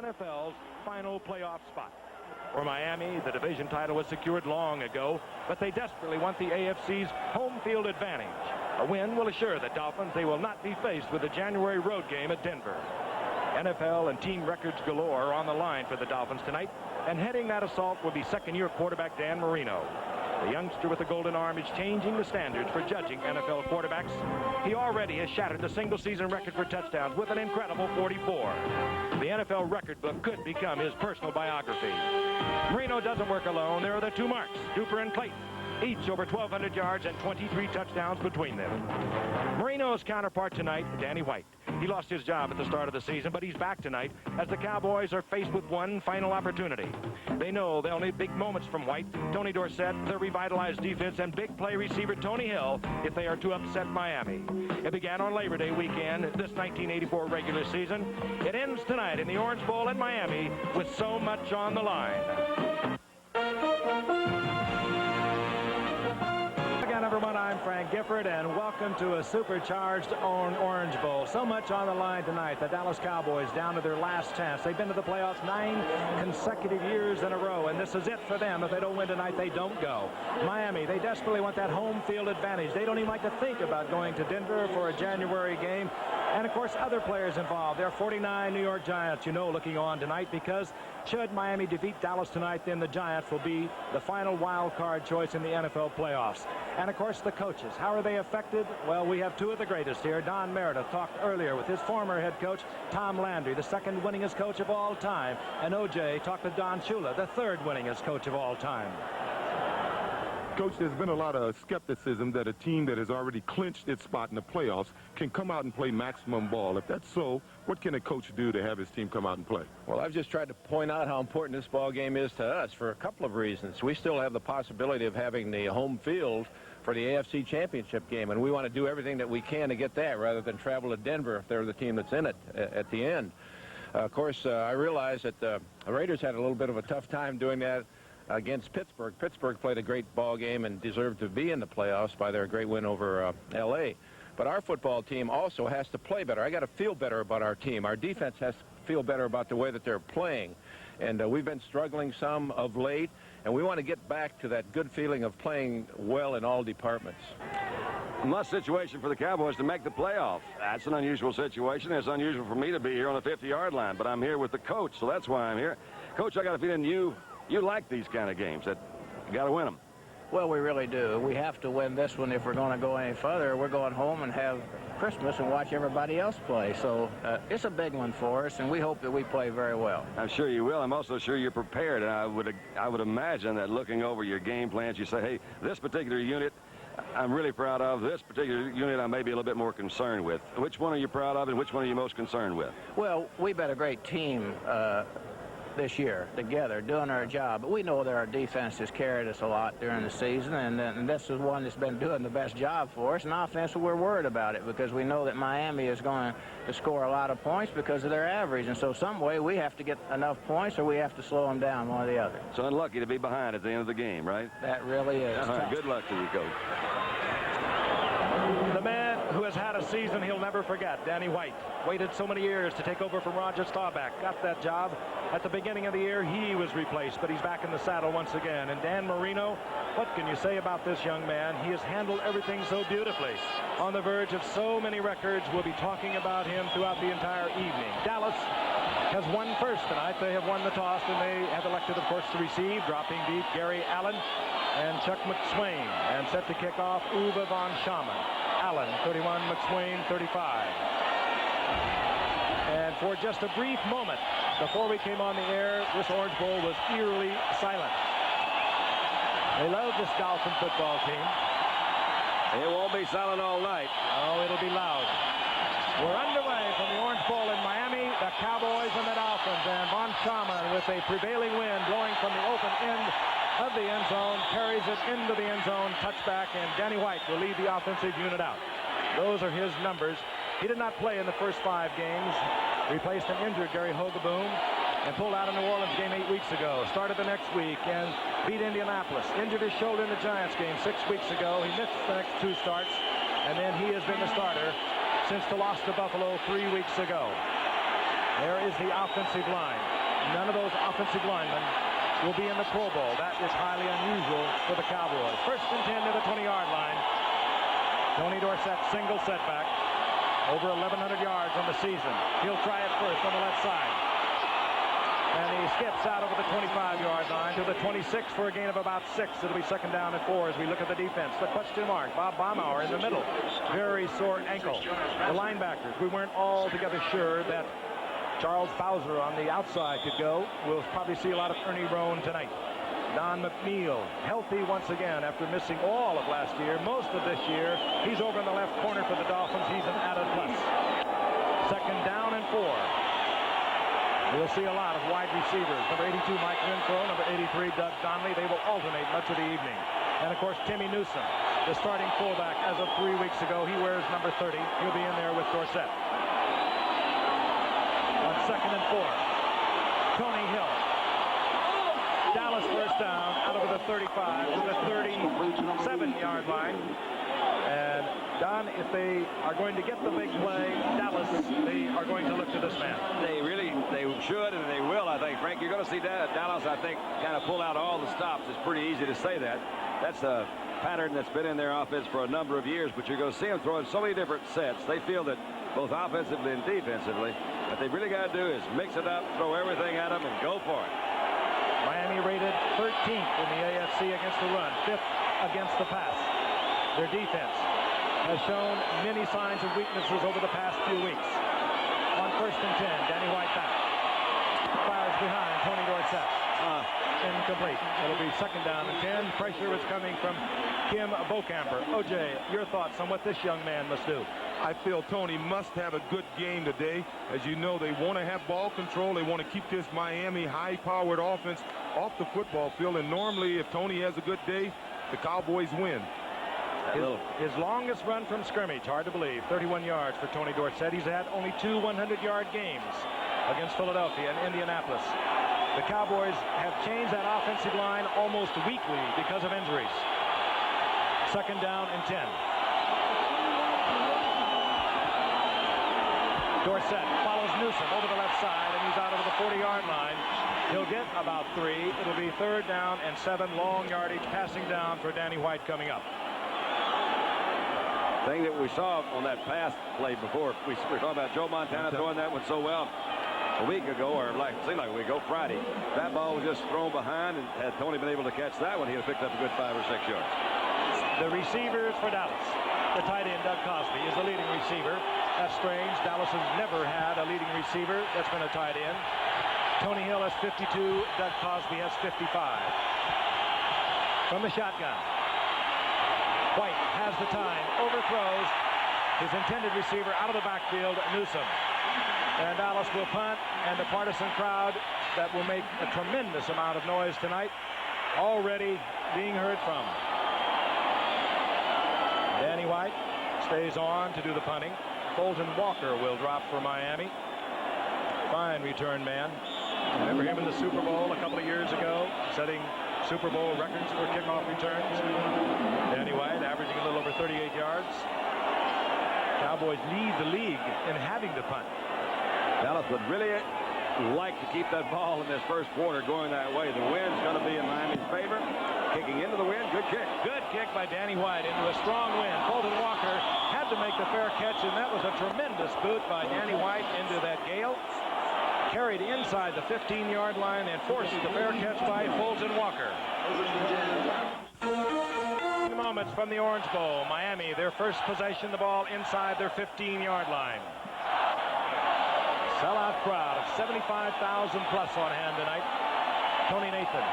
NFL's final playoff spot. For Miami, the division title was secured long ago, but they desperately want the AFC's home field advantage. A win will assure the Dolphins they will not be faced with a January road game at Denver. NFL and team records galore are on the line for the Dolphins tonight, and heading that assault will be second-year quarterback Dan Marino. The youngster with the golden arm is changing the standards for judging NFL quarterbacks. He already has shattered the single-season record for touchdowns with an incredible 44. The NFL record book could become his personal biography. Marino doesn't work alone. There are the two marks, Duper and Clayton, each over 1,200 yards and 23 touchdowns between them. Marino's counterpart tonight, Danny White. He lost his job at the start of the season, but he's back tonight as the Cowboys are faced with one final opportunity. They know they'll need big moments from White, Tony Dorsett, their revitalized defense, and big play receiver Tony Hill if they are to upset Miami. It began on Labor Day weekend, this 1984 regular season. It ends tonight in the Orange Bowl in Miami with so much on the line. Again, everyone, I'm Frank Gifford, and welcome to a supercharged Orange Bowl. So much on the line tonight. The Dallas Cowboys down to their last chance. They've been to the playoffs 9 consecutive years in a row, and this is it for them. If they don't win tonight, they don't go. Miami, they desperately want that home field advantage. They don't even like to think about going to Denver for a January game. And, of course, other players involved. There are 49 New York Giants, looking on tonight, because should Miami defeat Dallas tonight, then the Giants will be the final wild card choice in the NFL playoffs. And, of course, the coaches. How are they affected? Well, we have two of the greatest here. Don Meredith talked earlier with his former head coach, Tom Landry, the second winningest coach of all time. And O.J. talked with Don Shula, the third winningest coach of all time. Coach, there's been a lot of skepticism that a team that has already clinched its spot in the playoffs can come out and play maximum ball. If that's so, what can a coach do to have his team come out and play? Well, I've just tried to point out how important this ball game is to us for a couple of reasons. We still have the possibility of having the home field for the AFC Championship game, and we want to do everything that we can to get that rather than travel to Denver if they're the team that's in it at the end. Of course, I realize that the Raiders had a little bit of a tough time doing that against Pittsburgh. Pittsburgh played a great ball game and deserved to be in the playoffs by their great win over L.A. But our football team also has to play better. I got to feel better about our team. Our defense has to feel better about the way that they're playing. And we've been struggling some of late, and we want to get back to that good feeling of playing well in all departments. Must situation for the Cowboys to make the playoffs. That's an unusual situation. It's unusual for me to be here on the 50-yard line, but I'm here with the coach, so that's why I'm here. Coach, I got a feeling you like these kind of games, that you got to win them. Well, we really do. We have to win this one if we're going to go any further. We're going home and have Christmas and watch everybody else play. So it's a big one for us, and we hope that we play very well. I'm sure you will. I'm also sure you're prepared, and I would imagine that looking over your game plans, you say, hey, this particular unit I'm really proud of. This particular unit I may be a little bit more concerned with. Which one are you proud of, and which one are you most concerned with? Well, we've been a great team this year together doing our job, but we know that our defense has carried us a lot during the season, and this is one that's been doing the best job for us. And offense, we're worried about it because we know that Miami is going to score a lot of points because of their average, and so some way we have to get enough points or we have to slow them down, one or the other. So unlucky to be behind at the end of the game, right? That really is. Good luck to you, Coach. The man who has had a season he'll never forget, Danny White. Waited so many years to take over from Roger Staubach. Got that job. At the beginning of the year, he was replaced, but he's back in the saddle once again. And Dan Marino, what can you say about this young man? He has handled everything so beautifully. On the verge of so many records, we'll be talking about him throughout the entire evening. Dallas has won first tonight. They have won the toss, and they have elected, of course, to receive, dropping deep Gary Allen and Chuck McSwain. And set to kick off, Uwe von Schamann. Allen, 31, McSwain, 35. And for just a brief moment before we came on the air, this Orange Bowl was eerily silent. They love this Dolphin football team. It won't be silent all night. Oh, it'll be loud. We're underway from the Orange Bowl in Miami, the Cowboys and the Dolphins. And von Schamann, with a prevailing wind blowing from the open end of the end zone, carries it into the end zone, touchback, and Danny White will lead the offensive unit out. Those are his numbers. He did not play in the first 5 games. Replaced an injured Gary Hogaboom and pulled out of New Orleans game 8 weeks ago. Started the next week and beat Indianapolis. Injured his shoulder in the Giants game 6 weeks ago. He missed the next 2 starts, and then he has been the starter since the loss to Buffalo 3 weeks ago. There is the offensive line. None of those offensive linemen will be in the Pro Bowl. That is highly unusual for the Cowboys. 1st and 10 to the 20-yard line. Tony Dorsett, single setback. Over 1,100 yards on the season. He'll try it first on the left side. And he skips out over the 25-yard line to the 26 for a gain of about 6. It'll be 2nd down and 4 as we look at the defense. The question mark, Bob Baumauer in the middle. Very sore ankle. The linebackers, we weren't altogether sure that Charles Bowser on the outside could go. We'll probably see a lot of Ernie Roan tonight. Don McNeil, healthy once again after missing all of last year, most of this year. He's over in the left corner for the Dolphins. He's an added plus. 2nd down and 4. We'll see a lot of wide receivers. Number 82, Mike Renfro. Number 83, Doug Donnelly. They will alternate much of the evening. And, of course, Timmy Newsom, the starting fullback as of 3 weeks ago. He wears number 30. He'll be in there with Dorsett. On 2nd and 4, Tony Hill. Dallas first down out over the 35 to the 37-yard line. And, Don, if they are going to get the big play, Dallas, they are going to look to this man. They should, and they will, I think. Frank, you're going to see Dallas, I think, kind of pull out all the stops. It's pretty easy to say that. That's a pattern that's been in their offense for a number of years, but you're going to see them throwing so many different sets. They feel that both offensively and defensively, what they've really got to do is mix it up, throw everything at them, and go for it. Miami rated 13th in the AFC against the run, 5th against the pass. Their defense has shown many signs of weaknesses over the past few weeks. On 1st and 10, Danny White back. Fires behind Tony Dorsett. Incomplete. It'll be 2nd down and 10. Pressure is coming from Kim Bocamper. O.J., your thoughts on what this young man must do? I feel Tony must have a good game today. As you know, they want to have ball control. They want to keep this Miami high-powered offense off the football field. And normally, if Tony has a good day, the Cowboys win. His longest run from scrimmage, hard to believe, 31 yards for Tony Dorsett. He's had only 2 100-yard games against Philadelphia and Indianapolis. The Cowboys have changed that offensive line almost weekly because of injuries. 2nd down and 10. Dorsett follows Newsom over the left side, and he's out over the 40-yard line. He'll get about 3. It'll be 3rd down and 7. Long yardage passing down for Danny White coming up. Thing that we saw on that pass play before, we were talking about Joe Montana throwing that one so well a week ago, or it seemed like a week ago, Friday. That ball was just thrown behind, and had Tony been able to catch that one, he'd have picked up a good 5 or 6 yards. The receivers for Dallas. The tight end, Doug Cosby, is the leading receiver. That's strange. Dallas has never had a leading receiver that's been a tight end. Tony Hill has 52. Doug Cosby has 55. From the shotgun. White has the time. Overthrows his intended receiver out of the backfield, Newsom. And Dallas will punt, and the partisan crowd that will make a tremendous amount of noise tonight already being heard from. Danny White stays on to do the punting. Fulton Walker will drop for Miami. Fine return man. Remember him in the Super Bowl a couple of years ago, setting Super Bowl records for kickoff returns. Danny White averaging a little over 38 yards. Cowboys lead the league in having to punt. Dallas would really like to keep that ball in this first quarter going that way. The wind's going to be in Miami's favor. Kicking into the wind. Good kick. Good kick by Danny White into a strong wind. Fulton Walker had to make the fair catch, and that was a tremendous boot by Danny White into that gale. Carried inside the 15-yard line and forced the fair catch by Fulton Walker. Moments from the Orange Bowl. Miami, their first possession, the ball inside their 15-yard line. Sellout crowd of 75,000 plus on hand tonight. Tony Nathan,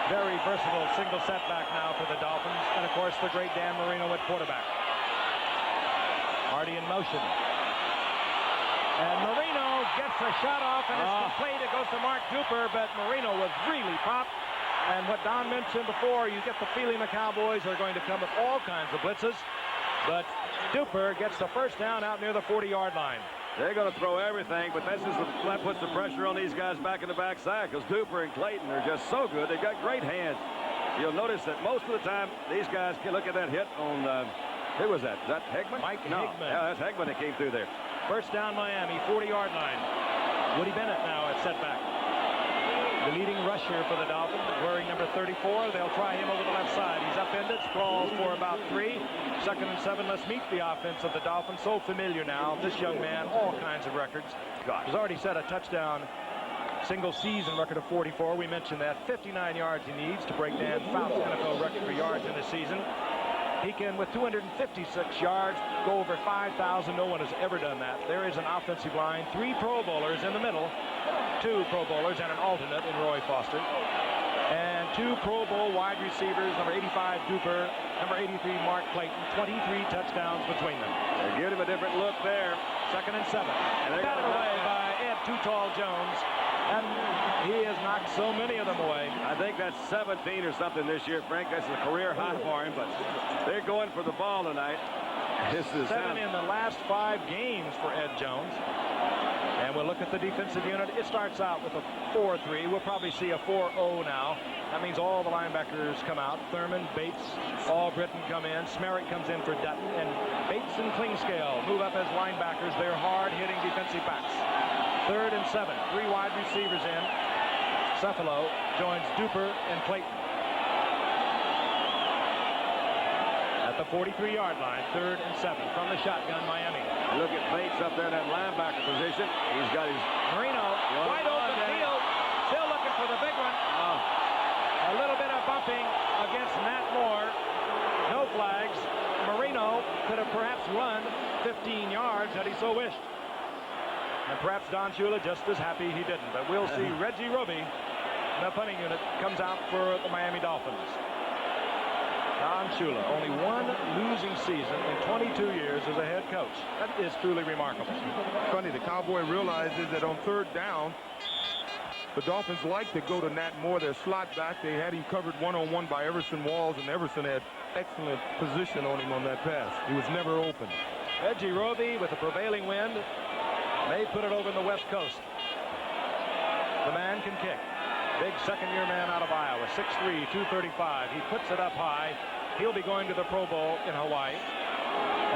very versatile single setback now for the Dolphins. And, of course, the great Dan Marino at quarterback. Hardy in motion. And Marino gets a shot off, and it's complete. It goes to Mark Duper, but Marino was really popped. And what Don mentioned before, you get the feeling the Cowboys are going to come with all kinds of blitzes. But Duper gets the first down out near the 40-yard line. They're going to throw everything, but that puts the pressure on these guys back in the backside, because Duper and Clayton are just so good. They've got great hands. You'll notice that most of the time, these guys can look at that hit on, who was that? Is that Hegman? Mike no. Hegman. Yeah, that's Hegman that came through there. First down Miami, 40-yard line. Woody Bennett now at setback. The leading rusher for the Dolphins, wearing number 34. They'll try him over the left side. He's upended, sprawls for about 3. 2nd and 7. Let's meet the offense of the Dolphins. So familiar now. This young man, all kinds of records. Has already set a touchdown single season record of 44. We mentioned that. 59 yards he needs to break Dan Fouts' NFL record for yards in the season. He can, with 256 yards, go over 5,000. No one has ever done that. There is an offensive line. 3 Pro Bowlers in the middle. 2 Pro Bowlers and an alternate in Roy Foster. And 2 Pro Bowl wide receivers, number 85 Duper, number 83 Mark Clayton. 23 touchdowns between them. They give him a different look there. 2nd and 7. Batted away by Ed Too Tall Jones. And he has knocked so many of them away. I think that's 17 or something this year, Frank. That's a career high for him, but they're going for the ball tonight. This is 7 in the last 5 games for Ed Jones. And we'll look at the defensive unit. It starts out with a 4-3. We'll probably see a 4-0 now. That means all the linebackers come out. Thurman, Bates, Albritton come in. Smerrick comes in for Dutton. And Bates and Klingscale move up as linebackers. They're hard-hitting defensive backs. 3rd and 7. 3 wide receivers in. Cephalo joins Duper and Clayton. At the 43-yard line, 3rd and 7 from the shotgun, Miami. Look at Bates up there in that linebacker position. He's got his Marino, wide open field. Still looking for the big one. A little bit of bumping against Matt Moore. No flags. Marino could have perhaps run 15 yards had he so wished. And perhaps Don Shula just as happy he didn't. But we'll see. Reggie Roby, the punting unit, comes out for the Miami Dolphins. Don Shula, only 1 losing season in 22 years as a head coach. That is truly remarkable. Funny, the Cowboy realizes that on 3rd down, the Dolphins like to go to Nat Moore, their slot back. They had him covered one-on-one by Everson Walls, and Everson had excellent position on him on that pass. He was never open. Reggie Roby, with the prevailing wind, may put it over in the West Coast. The man can kick. Big second-year man out of Iowa, 6'3", 235. He puts it up high. He'll be going to the Pro Bowl in Hawaii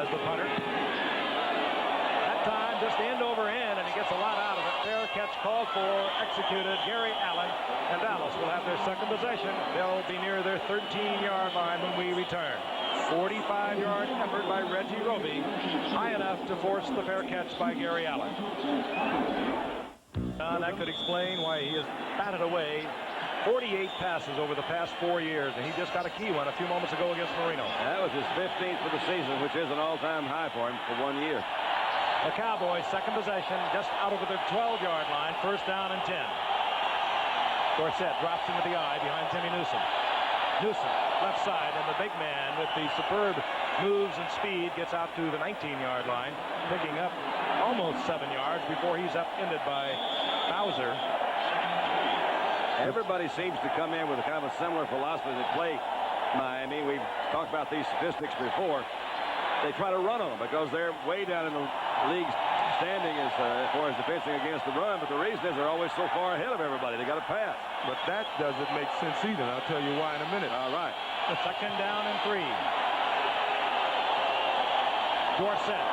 as the punter. That time, just end over end, and he gets a lot out of it. Fair catch called for, executed. Gary Allen and Dallas will have their second possession. They'll be near their 13-yard line when we return. 45-yard effort by Reggie Roby, high enough to force the fair catch by Gary Allen. That could explain why he has batted away 48 passes over the past 4 years, and he just got a key one a few moments ago against Marino. That was his 15th for the season, which is an all-time high for him for 1 year. The Cowboys' second possession just out over their 12-yard line, 1st down and 10. Dorsett drops into the eye behind Timmy Newsom. Newsom, left side, and the big man with the superb moves and speed gets out to the 19-yard line, picking up almost 7 yards before he's upended by Bowser. Everybody seems to come in with a kind of a similar philosophy to play Miami. We've talked about these statistics before. They try to run on them because they're way down in the league's standing as far as defending against the run, but the reason is they're always so far ahead of everybody. They got to pass. But that doesn't make sense either. I'll tell you why in a minute. All right. The 2nd down and 3. Dorsett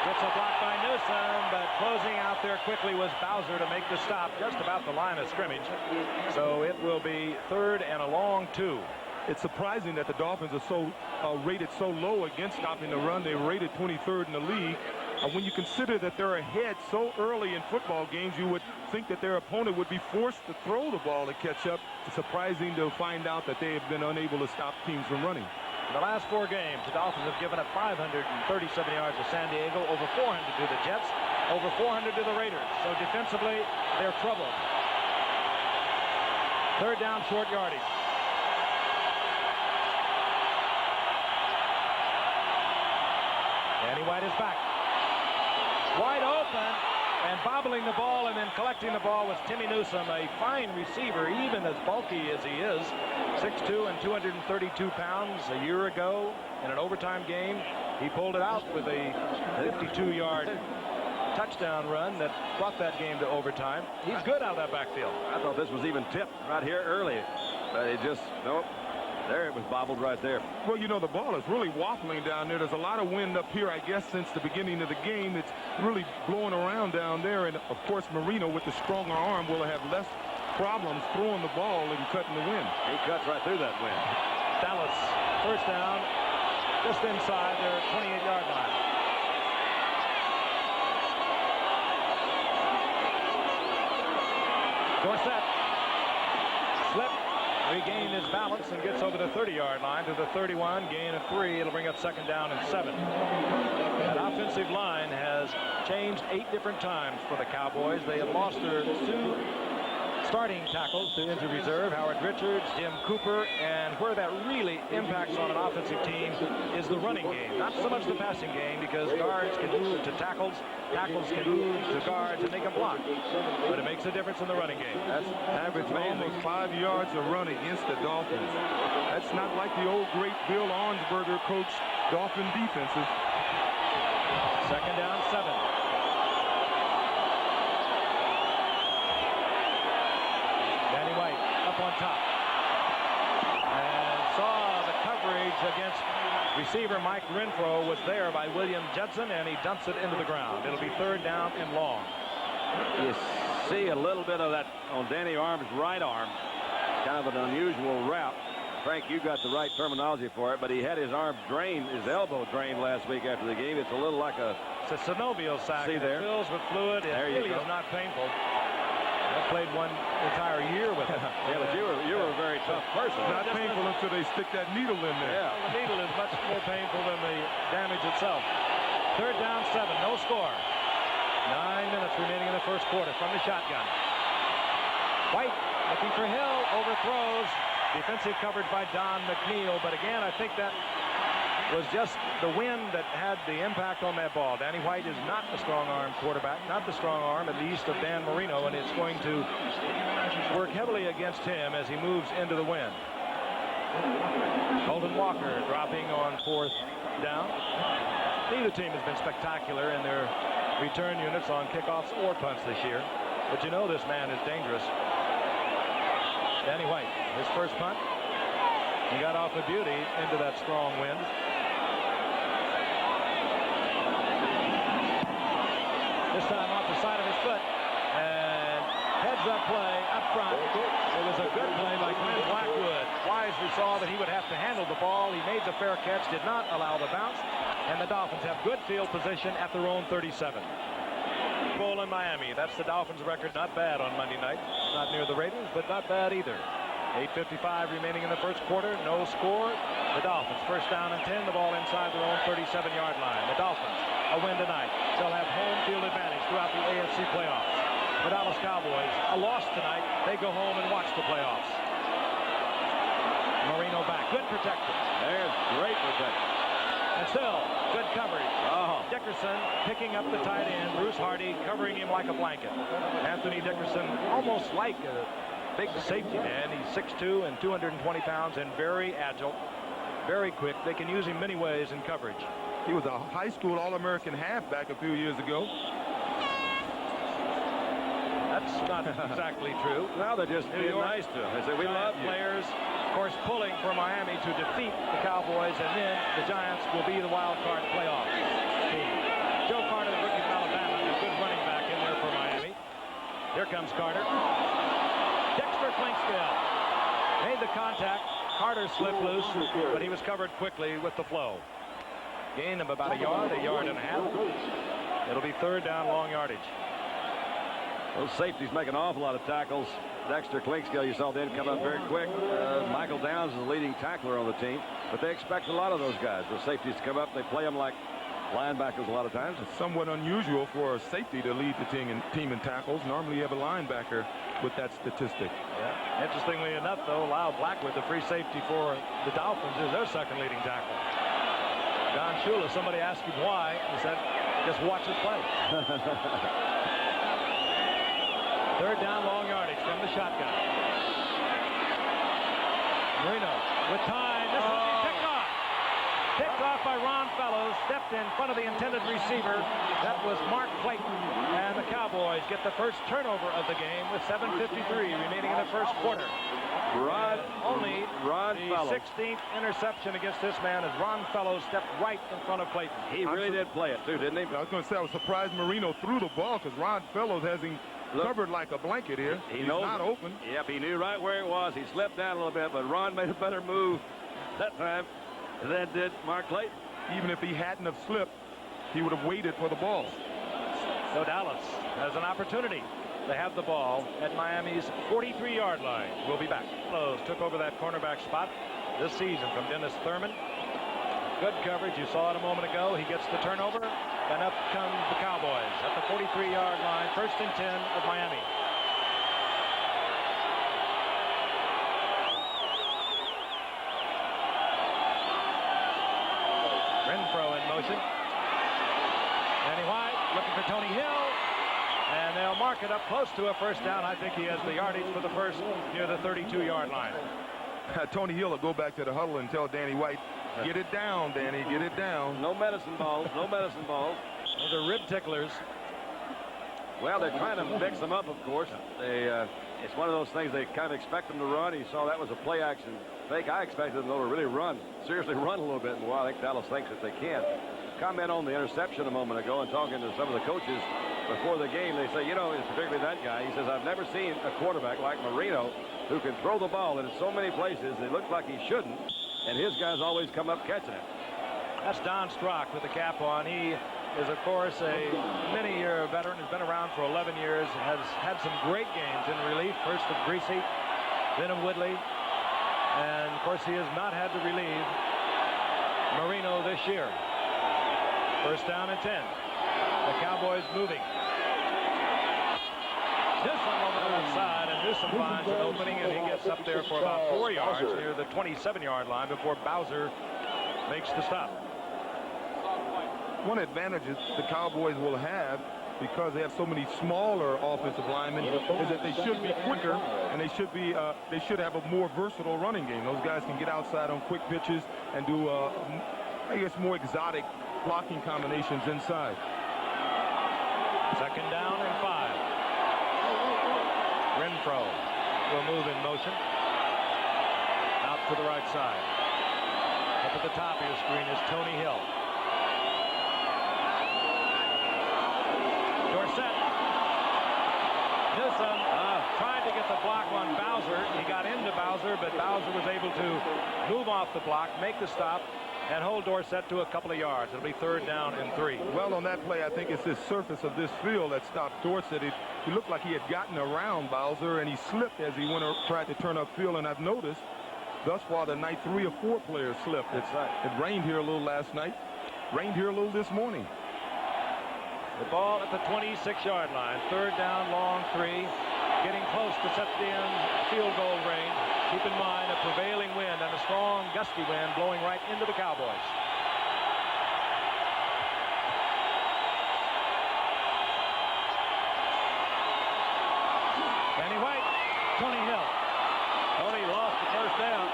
gets a block by Newsom, but closing out there quickly was Bowser to make the stop just about the line of scrimmage. So it will be 3rd and a long 2. It's surprising that the Dolphins are so rated so low against stopping the run. They were rated 23rd in the league. When you consider that they're ahead so early in football games, you would think that their opponent would be forced to throw the ball to catch up. It's surprising to find out that they have been unable to stop teams from running. In the last 4 games, the Dolphins have given up 537 yards to San Diego, over 400 to the Jets, over 400 to the Raiders. So defensively, they're troubled. 3rd down, short yardage. Danny White is back. Wide open, and bobbling the ball and then collecting the ball was Timmy Newsom, a fine receiver, even as bulky as he is. 6'2" and 232 pounds. A year ago in an overtime game, he pulled it out with a 52-yard touchdown run that brought that game to overtime. He's good out of that backfield. I thought this was even tipped right here early, but it just, nope. There it was bobbled right there. Well, you know, the ball is really waffling down there. There's a lot of wind up here, I guess, since the beginning of the game. It's really blowing around down there. And, of course, Marino, with the stronger arm, will have less problems throwing the ball and cutting the wind. He cuts right through that wind. Dallas, first down, just inside their 28-yard line. Dorsett, slip, regained his balance and gets over the 30-yard line to the 31, gain of 3. It'll bring up second down and 7. That offensive line has changed 8 different times for the Cowboys. They have lost their 2 starting tackles to injured reserve, Howard Richards, Jim Cooper, and where that really impacts on an offensive team is the running game, not so much the passing game, because guards can move to tackles, tackles can move to guards, and they can block. But it makes a difference in the running game. That's average almost 5 yards a run against the Dolphins. That's not like the old great Bill Arnsberger coached Dolphin defenses. Second down, 7. On top, and saw the coverage against receiver Mike Renfro was there by William Judson, and he dumps it into the ground. It'll be third down and long. You see a little bit of that on Danny Arm's right arm, kind of an unusual route. Frank, you got the right terminology for it, but he had his arm drained, his elbow drained last week after the game. It's a little like a synovial sac. See there? It fills with fluid. It really is not painful. I played one entire year with it. Yeah, but you were a very tough person. Not painful until they stick that needle in there. Yeah, the needle is much more painful than the damage itself. Third down, 7, no score. 9 minutes remaining in the first quarter from the shotgun. White looking for Hill, overthrows. Defensive coverage by Don McNeil, but again, I think that was just the wind that had the impact on that ball. Danny White is not the strong-arm quarterback, not the strong arm, at least, of Dan Marino, and it's going to work heavily against him as he moves into the wind. Colton Walker dropping on 4th down. Neither team has been spectacular in their return units on kickoffs or punts this year, but you know this man is dangerous. Danny White, his first punt. He got off a beauty into that strong wind. This time off the side of his foot, and heads-up play up front. It was a good play by Glenn Blackwood. Wisely saw that he would have to handle the ball. He made the fair catch, did not allow the bounce, and the Dolphins have good field position at their own 37. Bowl in Miami. That's the Dolphins' record. Not bad on Monday night. Not near the ratings, but not bad either. 8:55 remaining in the first quarter. No score. The Dolphins first down and 10. The ball inside their own 37-yard line. The Dolphins a win tonight. They'll have home field advantage throughout the AFC playoffs. The Dallas Cowboys a loss tonight. They go home and watch the playoffs. Marino back. Good protection. There's great protection. And still, good coverage. Dickerson picking up the tight end. Bruce Hardy covering him like a blanket. Anthony Dickerson, almost like a big safety man. He's 6'2" and 220 pounds and very agile, very quick. They can use him many ways in coverage. He was a high school All-American halfback a few years ago. That's not exactly true. Now they're just being nice to him. They say, we love you. Players, of course, pulling for Miami to defeat the Cowboys, and then the Giants will be the wild card playoff team. Joe Carter, the rookie from Alabama, a good running back in there for Miami. Here comes Carter. Dexter Clinkscale made the contact. Carter slipped loose, but he was covered quickly with the flow. Gain of about a yard and a half. It'll be third down, long yardage. Those safeties make an awful lot of tackles. Dexter Clinkscale, you saw them come up very quick. Michael Downs is the leading tackler on the team, but they expect a lot of those guys. The safeties to come up, they play them like linebackers a lot of times. It's somewhat unusual for a safety to lead the team in tackles. Normally you have a linebacker with that statistic. Yeah. Interestingly enough, though, Lyle Blackwood, the free safety for the Dolphins, is their second leading tackler. Don Shula, somebody asked him why. He said, just watch it play. Third down, long yardage from the shotgun. Marino with time. This will be picked off. Picked off by Ron Fellows, stepped in front of the intended receiver. That was Mark Clayton. And the Cowboys get the first turnover of the game with 7:53 remaining in the first quarter. Ron The Fellows. 16th interception against this man as Ron Fellows stepped right in front of Clayton. He really did play it, too, didn't he? I was going to say, I was surprised Marino threw the ball because Ron Fellows has him covered like a blanket here. He's not open. Yep, he knew right where it was. He slipped down a little bit, but Ron made a better move that time than did Mark Clayton. Even if he hadn't have slipped, he would have waited for the ball. So Dallas has an opportunity. They have the ball at Miami's 43-yard line. We'll be back. Fellows took over that cornerback spot this season from Dennis Thurman. Good coverage. You saw it a moment ago. He gets the turnover, and up comes the Cowboys at the 43-yard line. 1st and 10 of Miami. Renfro in motion. Danny White looking for Tony Hill. And they'll mark it up close to a first down. I think he has the yardage for the first near the 32-yard line. Tony Hill will go back to the huddle and tell Danny White, get it down, Danny, get it down. No medicine balls, no medicine balls. Those are rib ticklers. Well, they're trying to mix them up, of course. It's one of those things they kind of expect them to run. He saw that was a play action fake. I expected them to really run, seriously run a little bit more. I think Dallas thinks that they can. Comment on the interception a moment ago and talking to some of the coaches before the game. They say, you know, particularly that guy, he says, I've never seen a quarterback like Marino who can throw the ball in so many places. It looks like he shouldn't, and his guys always come up catching it. That's Don Strock with the cap on. He is, of course, a many-year veteran, has been around for 11 years, has had some great games in relief, first of Greasy, then of Woodley, and, of course, he has not had to relieve Marino this year. 1st down and 10. The Cowboys moving. Newsom over the left side, and Newsom finds an opening, and he gets up there for about 4 yards near the 27-yard line before Bowser makes the stop. One advantage the Cowboys will have, because they have so many smaller offensive linemen, is that they should be quicker, and they should have a more versatile running game. Those guys can get outside on quick pitches and do, I guess, more exotic blocking combinations inside. 2nd down and 5. Renfro will move in motion. Out to the right side. Up at the top of your screen is Tony Hill. Dorsett. Newsom tried to get the block on Bowser. He got into Bowser, but Bowser was able to move off the block, make the stop, and hold Dorsett to a couple of yards. It'll be 3rd down and 3. Well, on that play, I think it's the surface of this field that stopped Dorsett. He looked like he had gotten around Bowser, and he slipped as he tried to turn upfield. And I've noticed thus far tonight 3 or 4 players slipped. It rained here a little last night, rained here a little this morning. The ball at the 26-yard line. 3rd down, long 3. Getting close to set the end field goal range. Keep in mind a prevailing wind and a strong gusty wind blowing right into the Cowboys. Danny White, Tony Hill. Tony lost the first down.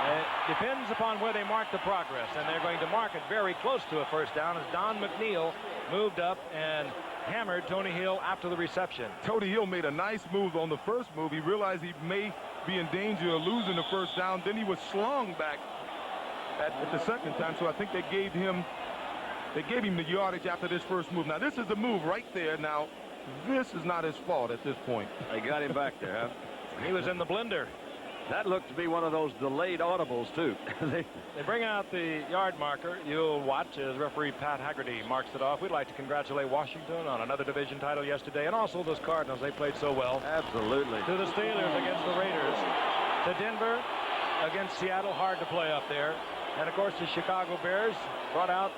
It depends upon where they mark the progress, and they're going to mark it very close to a first down as Don McNeil moved up and hammered Tony Hill after the reception. Tony Hill made a nice move on the first move. He realized he may be in danger of losing the first down. Then he was slung back at the second time, so I think they gave him the yardage after this first move. Now, this is the move right there. Now, this is not his fault at this point. They got him back there, huh? He was in the blender. That looked to be one of those delayed audibles, too. They bring out the yard marker. You'll watch as referee Pat Haggerty marks it off. We'd like to congratulate Washington on another division title yesterday, and also those Cardinals. They played so well. Absolutely. To the Steelers against the Raiders. To Denver against Seattle. Hard to play up there. And, of course, the Chicago Bears brought out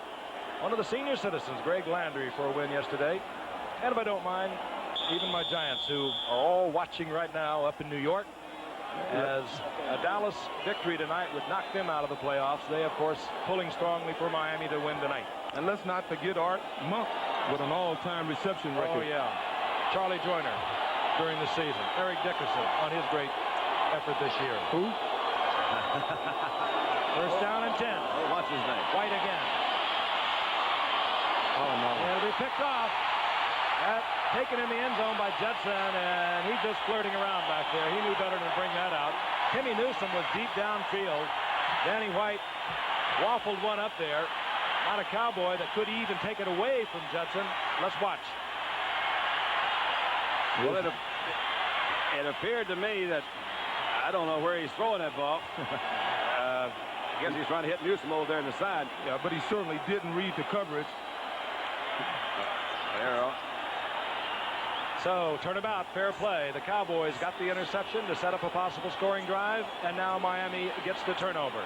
one of the senior citizens, Greg Landry, for a win yesterday. And if I don't mind, even my Giants, who are all watching right now up in New York, as a Dallas victory tonight would knock them out of the playoffs. They, of course, pulling strongly for Miami to win tonight. And let's not forget Art Monk with an all-time reception record. Oh, yeah. Charlie Joyner during the season. Eric Dickerson on his great effort this year. Who? First down and 10. Oh, what's his name? White again. Oh, no. And it'll be picked off. Taken in the end zone by Judson, and he's just flirting around back there. He knew better than to bring that out. Timmy Newsom was deep downfield. Danny White waffled one up there. Not a Cowboy that could even take it away from Judson. Let's watch. Well, it appeared to me that I don't know where he's throwing that ball. I guess he's trying to hit Newsom over there in the side. Yeah, but he certainly didn't read the coverage. There. So, turnabout, fair play. The Cowboys got the interception to set up a possible scoring drive, and now Miami gets the turnover.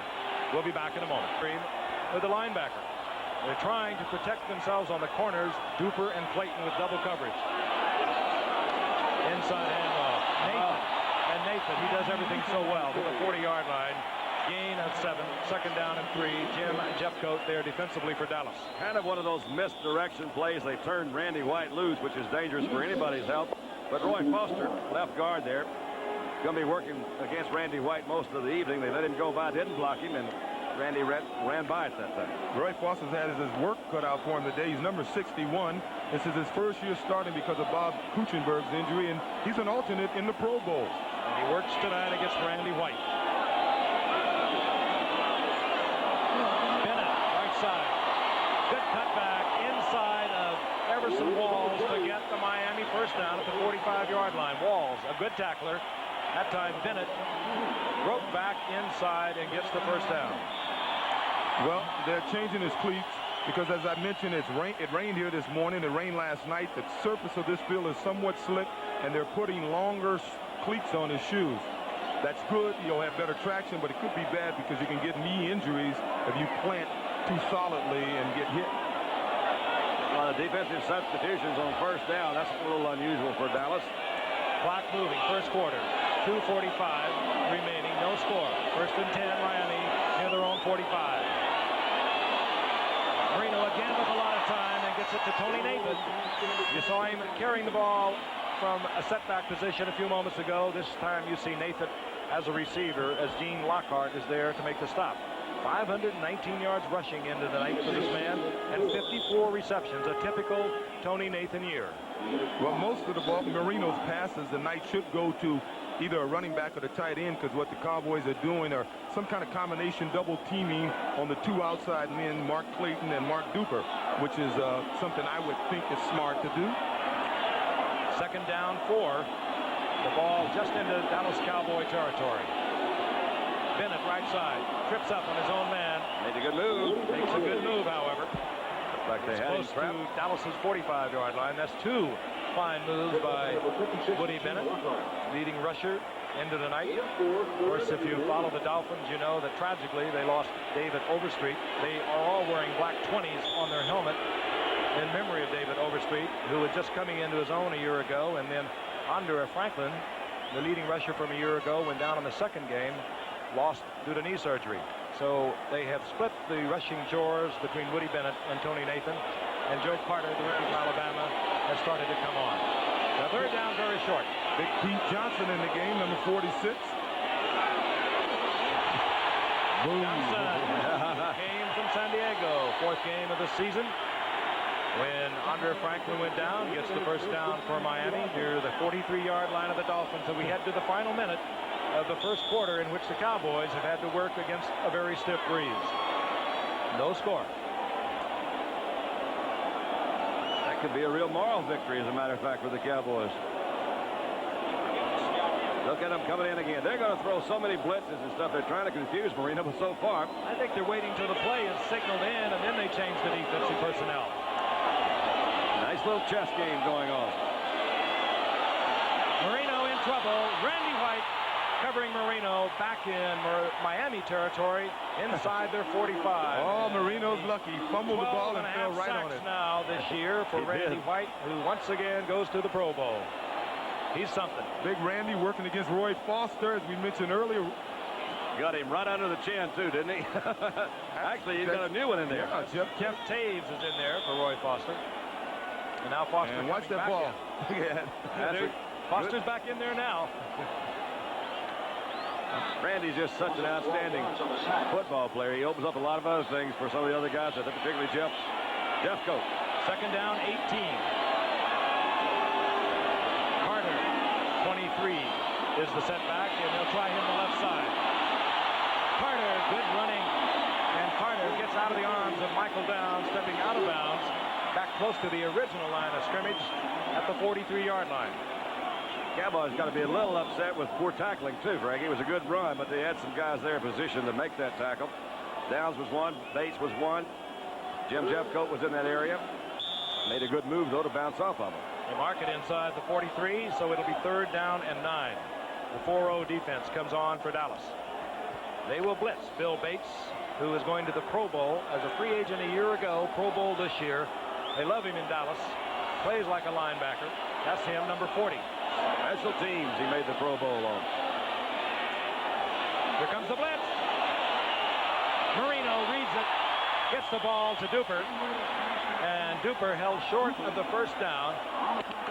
We'll be back in a moment. With the linebacker. They're trying to protect themselves on the corners, Duper and Clayton with double coverage. Inside handoff. Nathan, he does everything so well to the 40-yard line. Gain of 7, second down and 3. Jim Jeffcoat there defensively for Dallas. Kind of one of those misdirection plays. They turned Randy White loose, which is dangerous for anybody's health. But Roy Foster, left guard there, going to be working against Randy White most of the evening. They let him go by, didn't block him, and Randy ran by it that time. Roy Foster's had his work cut out for him today. He's number 61. This is his first year starting because of Bob Kuchenberg's injury, and he's an alternate in the Pro Bowl. And he works tonight against Randy White. Side. Good cutback inside of Everson Walls to get the Miami first down at the 45-yard line. Walls, a good tackler. That time Bennett broke back inside and gets the first down. Well, they're changing his cleats because, as I mentioned, it rained here this morning. It rained last night. The surface of this field is somewhat slick, and they're putting longer cleats on his shoes. That's good. You'll have better traction, but it could be bad because you can get knee injuries if you plant too solidly and get hit. A lot of defensive substitutions on first down. That's a little unusual for Dallas. Clock moving, first quarter. 2:45 remaining, no score. First and 10, Miami near their own 45. Marino again with a lot of time and gets it to Tony Nathan. You saw him carrying the ball from a setback position a few moments ago. This time you see Nathan as a receiver as Gene Lockhart is there to make the stop. 519 yards rushing into the night for this man and 54 receptions, a typical Tony Nathan year. Well, most of the ball, Marino's passes tonight should go to either a running back or the tight end, because what the Cowboys are doing are some kind of combination double teaming on the two outside men, Mark Clayton and Mark Duper, which is something I would think is smart to do. Second down 4. The ball just into Dallas Cowboy territory. Bennett right side, trips up on his own man. Made a good move. Makes a good move, however. Like they had Close to Dallas's 45-yard line. That's 2 fine moves by Woody Bennett, leading rusher into the night. Of course, if you follow the Dolphins, you know that tragically they lost David Overstreet. They are all wearing black 20s on their helmet in memory of David Overstreet, who was just coming into his own a year ago. And then Andre Franklin, the leading rusher from a year ago, went down in the second game, lost due to knee surgery. So they have split the rushing chores between Woody Bennett and Tony Nathan, and Joe Carter, the rookie from Alabama, has started to come on. Now third down very short. Big Pete Johnson in the game, number 46. Johnson came from San Diego, 4th game of the season. When Andre Franklin went down, gets the first down for Miami near the 43-yard line of the Dolphins. So we head to the final minute of the first quarter, in which the Cowboys have had to work against a very stiff breeze. No score. That could be a real moral victory, as a matter of fact, for the Cowboys. Look at them coming in again. They're going to throw so many blitzes and stuff. They're trying to confuse Marino, but so far, I think they're waiting till the play is signaled in, and then they change the defensive personnel. nice little chess game going on. Marino in trouble. Randy White covering Marino back in Miami territory inside their 45. Oh, Marino's lucky. Fumbled the ball and fell right on it. Now this year for Randy White, who once again goes to the Pro Bowl. He's something. Big Randy working against Roy Foster, as we mentioned earlier. Got him right under the chin, too, didn't he? Actually, he's got a new one in there. Yeah, Jeff Taves is in there for Roy Foster. And now Foster. And watch that ball. Foster's back in there now. Randy's just such an outstanding football player. He opens up a lot of other things for some of the other guys, particularly Jeffcoat. Second down, 18. Carter, 23, is the setback, and they'll try him the left side. Carter, good running, and Carter gets out of the arms of Michael Downs, stepping out of bounds, back close to the original line of scrimmage at the 43-yard line. Cowboys got to be a little upset with poor tackling, too, Frank. It was a good run, but they had some guys there in position to make that tackle. Downs was one. Bates was one. Jim Jeffcoat was in that area. Made a good move, though, to bounce off of him. They mark it inside the 43, so it'll be 3rd down and 9. The 4-0 defense comes on for Dallas. They will blitz Bill Bates, who is going to the Pro Bowl as a free agent a year ago, Pro Bowl this year. They love him in Dallas. Plays like a linebacker. That's him, number 40. Special teams, he made the Pro Bowl on. Here comes the blitz. Marino reads it, gets the ball to Duper, and Duper held short of the first down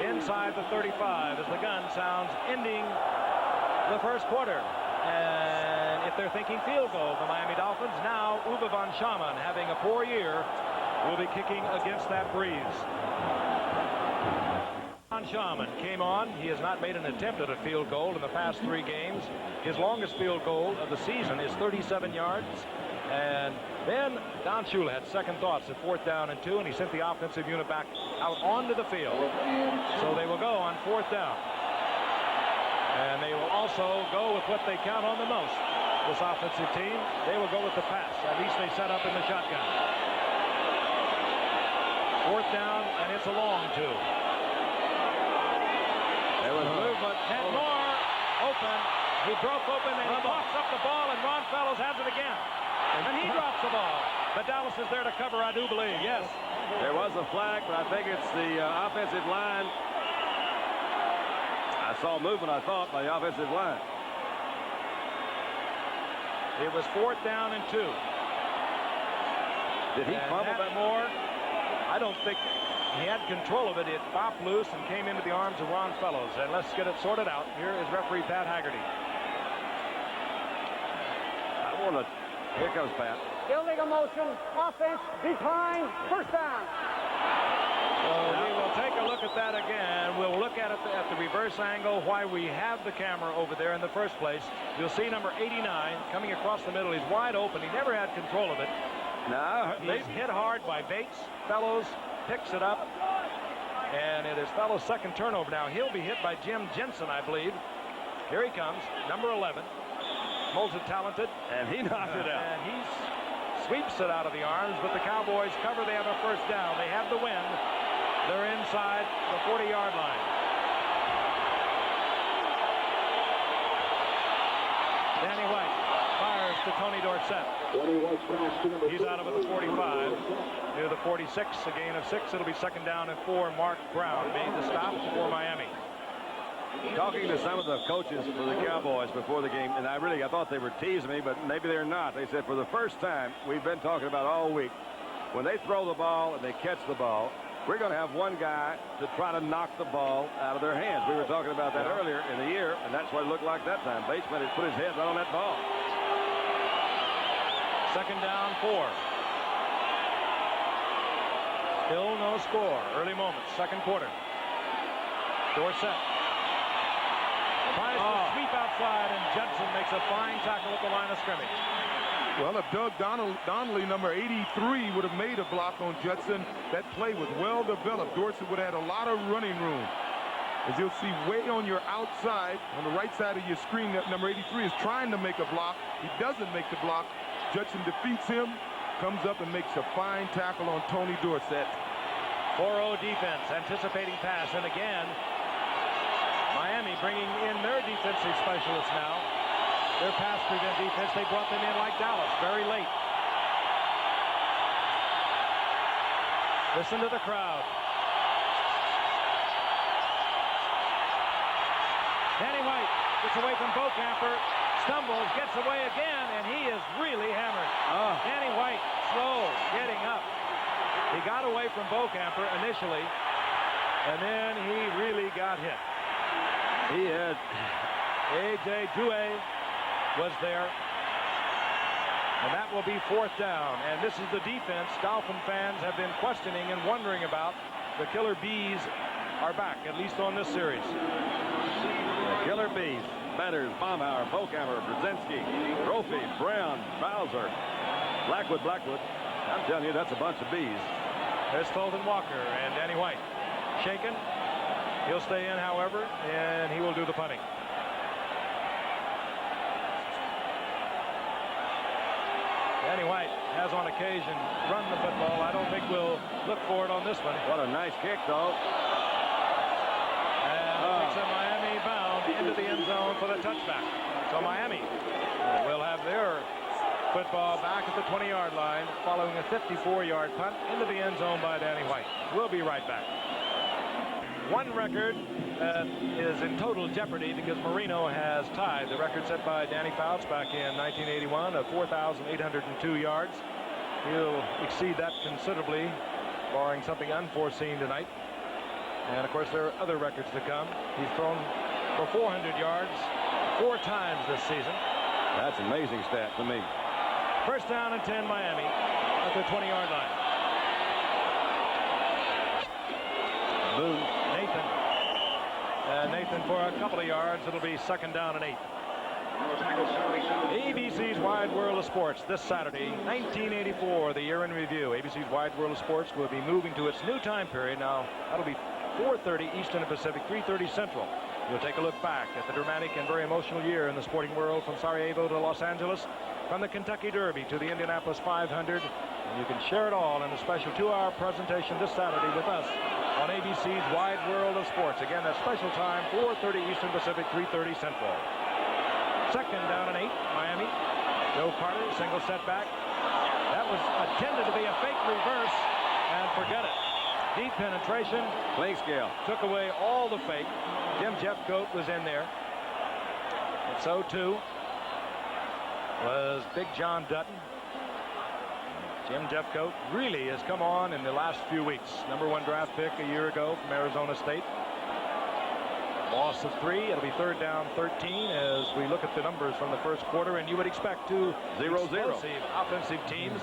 inside the 35 as the gun sounds ending the first quarter. And if they're thinking field goal, the Miami Dolphins, now Uwe von Schamann, having a poor year, will be kicking against that breeze. Von Schamann came on. He has not made an attempt at a field goal in the past 3 games. His longest field goal of the season is 37 yards. And then Don Shula had second thoughts at 4th down and 2, and he sent the offensive unit back out onto the field. So they will go on 4th down. And they will also go with what they count on the most. This offensive team, they will go with the pass. At least they set up in the shotgun. 4th down, and it's a long 2. There was movement. And Moore open. He broke open, and he walks up the ball, and Ron Fellows has it again. And he drops the ball. But Dallas is there to cover, I do believe. Yes. There was a flag, but I think it's the offensive line. I saw movement, I thought, by the offensive line. It was 4th down and 2. Did he fumble that more? I don't think he had control of it. It popped loose and came into the arms of Ron Fellows. And let's get it sorted out. Here is referee Pat Haggerty. I want to... Here comes Pat. Illegal motion, offense, decline, first down. So we will take a look at that again. We'll look at it at the reverse angle, why we have the camera over there in the first place. You'll see number 89 coming across the middle. He's wide open. He never had control of it. No, He's hit hard by Bates. Fellows picks it up. And it is Fellows' second turnover now. He'll be hit by Jim Jensen, I believe. Here he comes, number 11. Multi-talented. and he knocked it out. And he sweeps it out of the arms, but the Cowboys cover. They have a first down. They have the wind. They're inside the 40-yard line. Danny White fires to Tony Dorsett. He's out of it at the 45. Near the 46, a gain of 6. It'll be 2nd down and 4. Mark Brown made the stop for Miami. Talking to some of the coaches for the Cowboys before the game, and I thought they were teasing me, but maybe they're not. They said for the first time we've been talking about all week, when they throw the ball and they catch the ball, we're going to have one guy to try to knock the ball out of their hands. We were talking about that earlier in the year, and that's what it looked like that time. Bates had put his head right on that ball. 2nd down, 4. Still no score. Early moments, second quarter. Dorsett tries to sweep outside, and Judson makes a fine tackle at the line of scrimmage. Well, if Doug Donnelly, number 83, would have made a block on Judson, that play was well developed. Dorsett would have had a lot of running room. As you'll see, way on your outside, on the right side of your screen, that number 83 is trying to make a block. He doesn't make the block. Judson defeats him, comes up and makes a fine tackle on Tony Dorsett. 4-0 defense, anticipating pass, and again, Miami bringing in their defensive specialists now. Their pass prevent defense, they brought them in like Dallas, very late. Listen to the crowd. Danny White gets away from Bocamper, stumbles, gets away again, and he is really hammered. Danny White, slow, getting up. He got away from Bocamper initially, and then he really got hit. He had A.J. Dewey was there. And that will be 4th down. And this is the defense Dolphin fans have been questioning and wondering about. The Killer Bees are back, at least on this series. The Killer Bees. Betters, Baumhauer, Bokammer, Brzezinski, Brophy, Brown, Bowser, Blackwood. I'm telling you, that's a bunch of bees. There's Fulton Walker and Danny White. Shaken. He'll stay in, however, and he will do the punting. Danny White has on occasion run the football. I don't think we'll look for it on this one. What a nice kick, though. And takes a Miami bound into the end zone for the touchback. So Miami will have their football back at the 20-yard line following a 54-yard punt into the end zone by Danny White. We'll be right back. One record is in total jeopardy because Marino has tied the record set by Danny Fouts back in 1981 of 4,802 yards. He'll exceed that considerably, barring something unforeseen tonight. And of course, there are other records to come. He's thrown for 400 yards 4 times this season. That's an amazing stat to me. 1st down and 10, Miami at the 20-yard line. Boone. Nathan for a couple of yards. It'll be 2nd down and 8. ABC's Wide World of Sports this Saturday, 1984, the year in review. ABC's Wide World of Sports will be moving to its new time period. Now, that'll be 4:30 Eastern and Pacific, 3:30 Central. You'll take a look back at the dramatic and very emotional year in the sporting world from Sarajevo to Los Angeles, from the Kentucky Derby to the Indianapolis 500. And you can share it all in a special 2-hour presentation this Saturday with us on ABC's Wide World of Sports. Again, that special time, 4:30 Eastern Pacific, 3:30 Central. 2nd down and 8, Miami. Joe Carter, single setback. That was intended to be a fake reverse, and forget it. Deep penetration. Play scale. Took away all the fake. Jim Jeffcoat was in there. And so, too, was Big John Dutton. Jim Jeffcoat really has come on in the last few weeks. #1 draft pick a year ago from Arizona State. Loss of 3. It'll be 3rd down 13 as we look at the numbers from the first quarter, and you would expect 2 explosive offensive teams.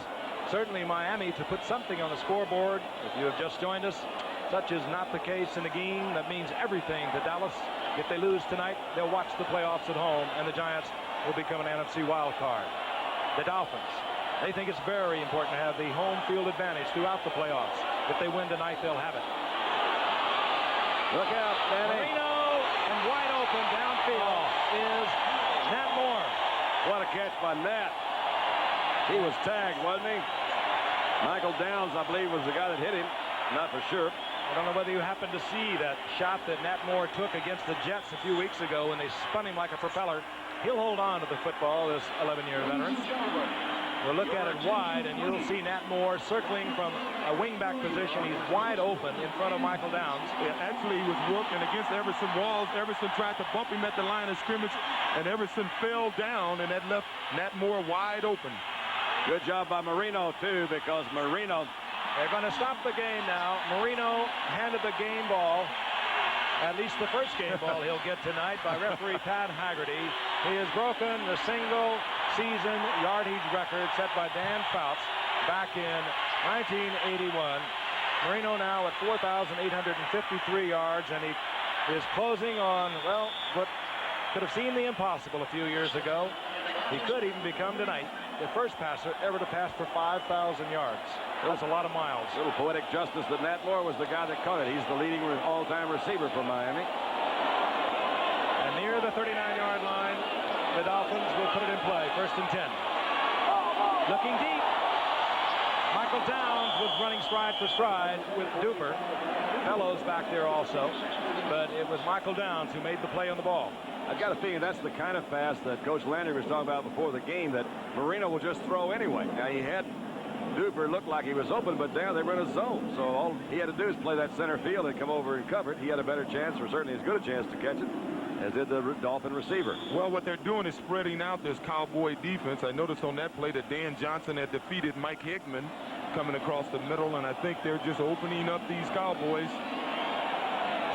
Certainly Miami to put something on the scoreboard. If you have just joined us, such is not the case in the game. That means everything to Dallas. If they lose tonight, they'll watch the playoffs at home, and the Giants will become an NFC wild card. The Dolphins, they think it's very important to have the home field advantage throughout the playoffs. If they win tonight, they'll have it. Look out, Danny. Marino, and wide open downfield is Nat Moore. What a catch by Nat. He was tagged, wasn't he? Michael Downs, I believe, was the guy that hit him. Not for sure. I don't know whether you happened to see that shot that Nat Moore took against the Jets a few weeks ago when they spun him like a propeller. He'll hold on to the football, this 11-year veteran. We'll look at it wide, and you'll see Nat Moore circling from a wingback position. He's wide open in front of Michael Downs. Yeah, actually, he was working against Everson Walls. Everson tried to bump him at the line of scrimmage, and Everson fell down, and that left Nat Moore wide open. Good job by Marino, too, because Marino... They're going to stop the game now. Marino handed the game ball, at least the first game ball he'll get tonight, by referee Pat Haggerty. He has broken the single-season yardage record set by Dan Fouts back in 1981. Marino now at 4,853 yards, and he is closing on, well, what could have seemed the impossible a few years ago. He could even become tonight the first passer ever to pass for 5,000 yards. That's a lot of miles. Little poetic justice that Nat Moore was the guy that caught it. He's the leading all-time receiver for Miami. And near the 39-yard line, the Dolphins will put it in play. 1st and 10. Looking deep. Michael Downs was running stride for stride with Duper. Fellows back there also. But it was Michael Downs who made the play on the ball. I've got a feeling that's the kind of pass that Coach Landry was talking about before the game that Marino will just throw anyway. Now, he had Duper look like he was open, but down they run a zone. So all he had to do is play that center field and come over and cover it. He had a better chance, or certainly as good a chance to catch it as did the Dolphin receiver. Well, what they're doing is spreading out this Cowboy defense. I noticed on that play that Dan Johnson had defeated Mike Hickman coming across the middle, and I think they're just opening up these Cowboys.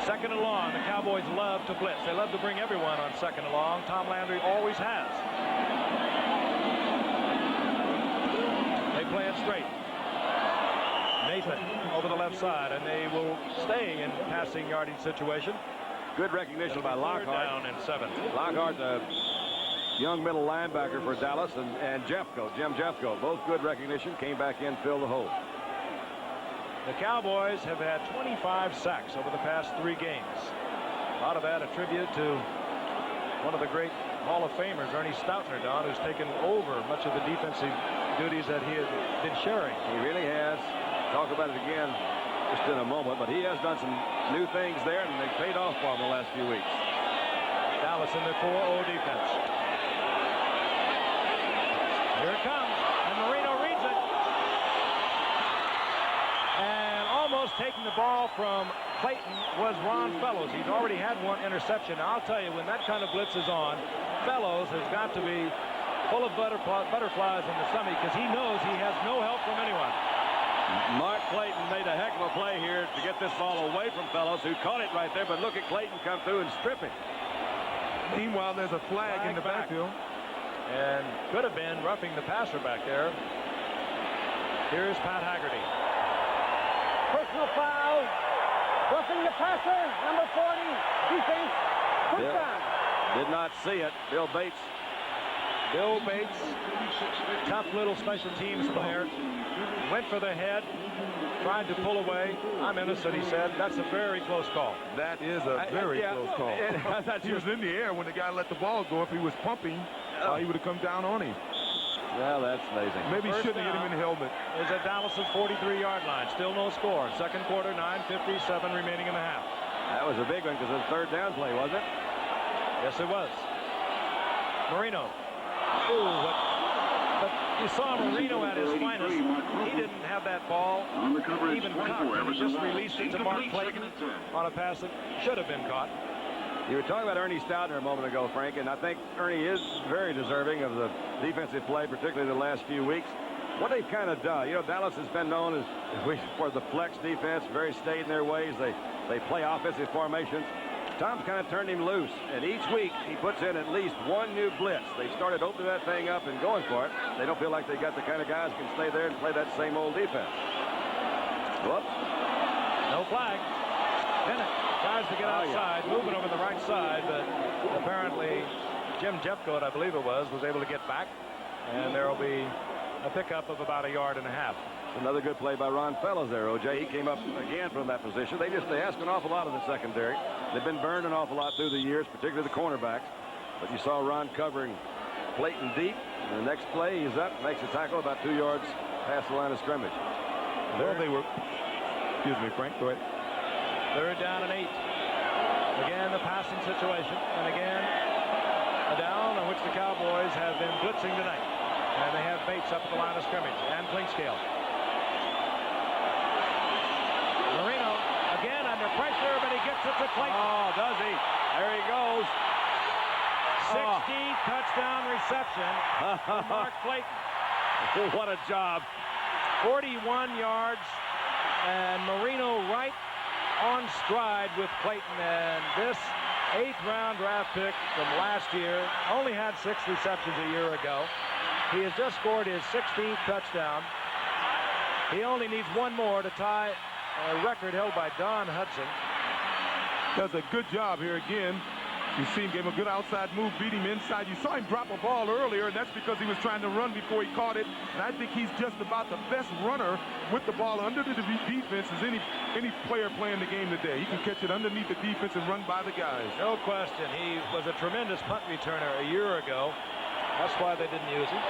Second and long. The Cowboys love to blitz. They love to bring everyone on second and long. Tom Landry always has. They play it straight. Nathan over the left side, and they will stay in passing yardage situation. Good recognition by Lockhart. Down and 7. Lockhart, the young middle linebacker for Dallas, and Jeffco, Jim Jeffco, both good recognition, came back in, filled the hole. The Cowboys have had 25 sacks over the past 3 games. A lot of that attributed to one of the great Hall of Famers, Ernie Stoutner, Don, who's taken over much of the defensive duties that he had been sharing. He really has. Talk about it again just in a moment, but he has done some new things there, and they've paid off for him the last few weeks. Dallas in their 4-0 defense. Here it comes, and Marino reads it. And almost taking the ball from Clayton was Ron Fellows. He's already had 1 interception. Now, I'll tell you, when that kind of blitz is on, Fellows has got to be full of butterflies in the stomach because he knows he has no help from anyone. Mark Clayton made a heck of a play here to get this ball away from Fellows, who caught it right there, but look at Clayton come through and strip it. Meanwhile, there's a flag in the backfield. And could have been roughing the passer back there. Here's Pat Haggerty. Personal foul. Roughing the passer. Number 40. Defense. First down. Did not see it. Bill Bates. Bill Bates, tough little special teams player, went for the head, tried to pull away. I'm innocent, he said. That's a very close call. That is a very close call. I thought he was in the air when the guy let the ball go. If he was pumping, he would have come down on him. Well, that's amazing. Maybe he shouldn't have hit him in the helmet. Is at Dallas's 43-yard line. Still no score. Second quarter, 9:57 remaining in the half. That was a big one because it was a third down play, wasn't it? Yes, it was. Marino. Ooh, but you saw Marino at his finest. He didn't have that ball even cocked. He just released it to Mark Clayton on a pass that should have been caught. You were talking about Ernie Stoutner a moment ago, Frank, and I think Ernie is very deserving of the defensive play, particularly the last few weeks. What they've kind of done, you know, Dallas has been known as for the flex defense, very staid in their ways. They play offensive formations. Tom's kind of turned him loose, and each week he puts in at least 1 new blitz. They started opening that thing up and going for it. They don't feel like they got the kind of guys who can stay there and play that same old defense. Whoops. No flag. Bennett tries to get outside, moving over the right side, but apparently Jim Jeffcoat, I believe it was able to get back, and there will be a pickup of about 1.5 yards. Another good play by Ron Fellows there, O.J. He came up again from that position. They ask an awful lot of the secondary. They've been burned an awful lot through the years, particularly the cornerbacks. But you saw Ron covering Clayton deep. And the next play, he's up, makes a tackle about 2 yards past the line of scrimmage. Well, they were. Excuse me, Frank. Go ahead. Third down and 8. Again, the passing situation. And again, a down on which the Cowboys have been blitzing tonight. And they have Bates up at the line of scrimmage and Clinkscale. Marino again under pressure, but he gets it to Clayton. Oh, does he? There he goes. 60 touchdown reception for Mark Clayton. What a job. 41 yards, and Marino right on stride with Clayton. And this 8th-round draft pick from last year only had 6 receptions a year ago. He has just scored his 16th touchdown. He only needs 1 more to tie a record held by Don Hudson. Does a good job here again. You see him gave him a good outside move, beat him inside. You saw him drop a ball earlier, and that's because he was trying to run before he caught it. And I think he's just about the best runner with the ball under the defense as any player playing the game today. He can catch it underneath the defense and run by the guys. No question. He was a tremendous punt returner a year ago. That's why they didn't use him.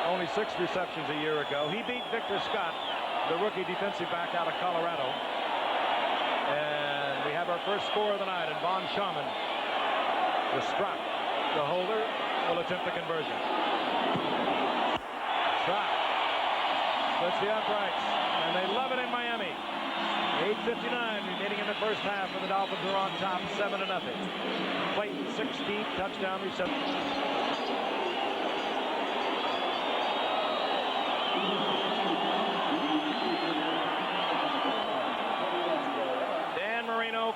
Only 6 receptions a year ago. He beat Victor Scott, the rookie defensive back out of Colorado. And we have our first score of the night, and Von Schaman, the strap, the holder, will attempt the conversion. Shot. Splits the uprights, and they love it in Miami. 8:59 remaining in the first half, and the Dolphins are on top, 7-0. Clayton, 16th touchdown reception.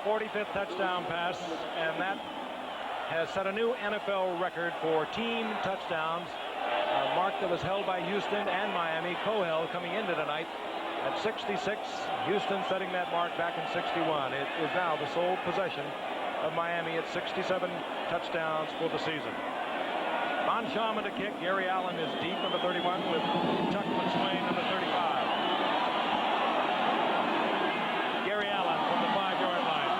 45th touchdown pass, and that has set a new NFL record for team touchdowns. A mark that was held by Houston and Miami, co-held coming into tonight at 66. Houston setting that mark back in 61. It is now the sole possession of Miami at 67 touchdowns for the season. Von Schaman to kick. Gary Allen is deep, number 31, with Chuck McSwain, number 35. Gary Allen from the 5-yard line.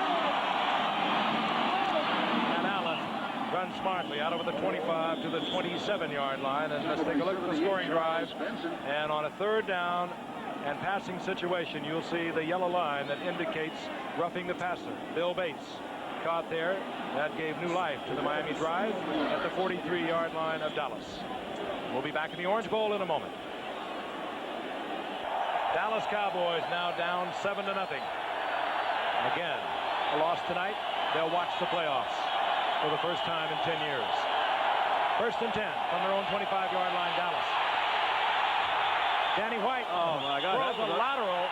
And Allen runs smartly out over the 25 to the 27-yard line. And let's take a look at the scoring drive. And on a third down and passing situation, you'll see the yellow line that indicates roughing the passer. Bill Bates caught there. That gave new life to the Miami drive at the 43-yard line of Dallas. We'll be back in the Orange Bowl in a moment. Dallas Cowboys now down 7-0. Again, a loss tonight. They'll watch the playoffs for the first time in 10 years. First and 10 from their own 25-yard line, Dallas. Danny White throws a lateral,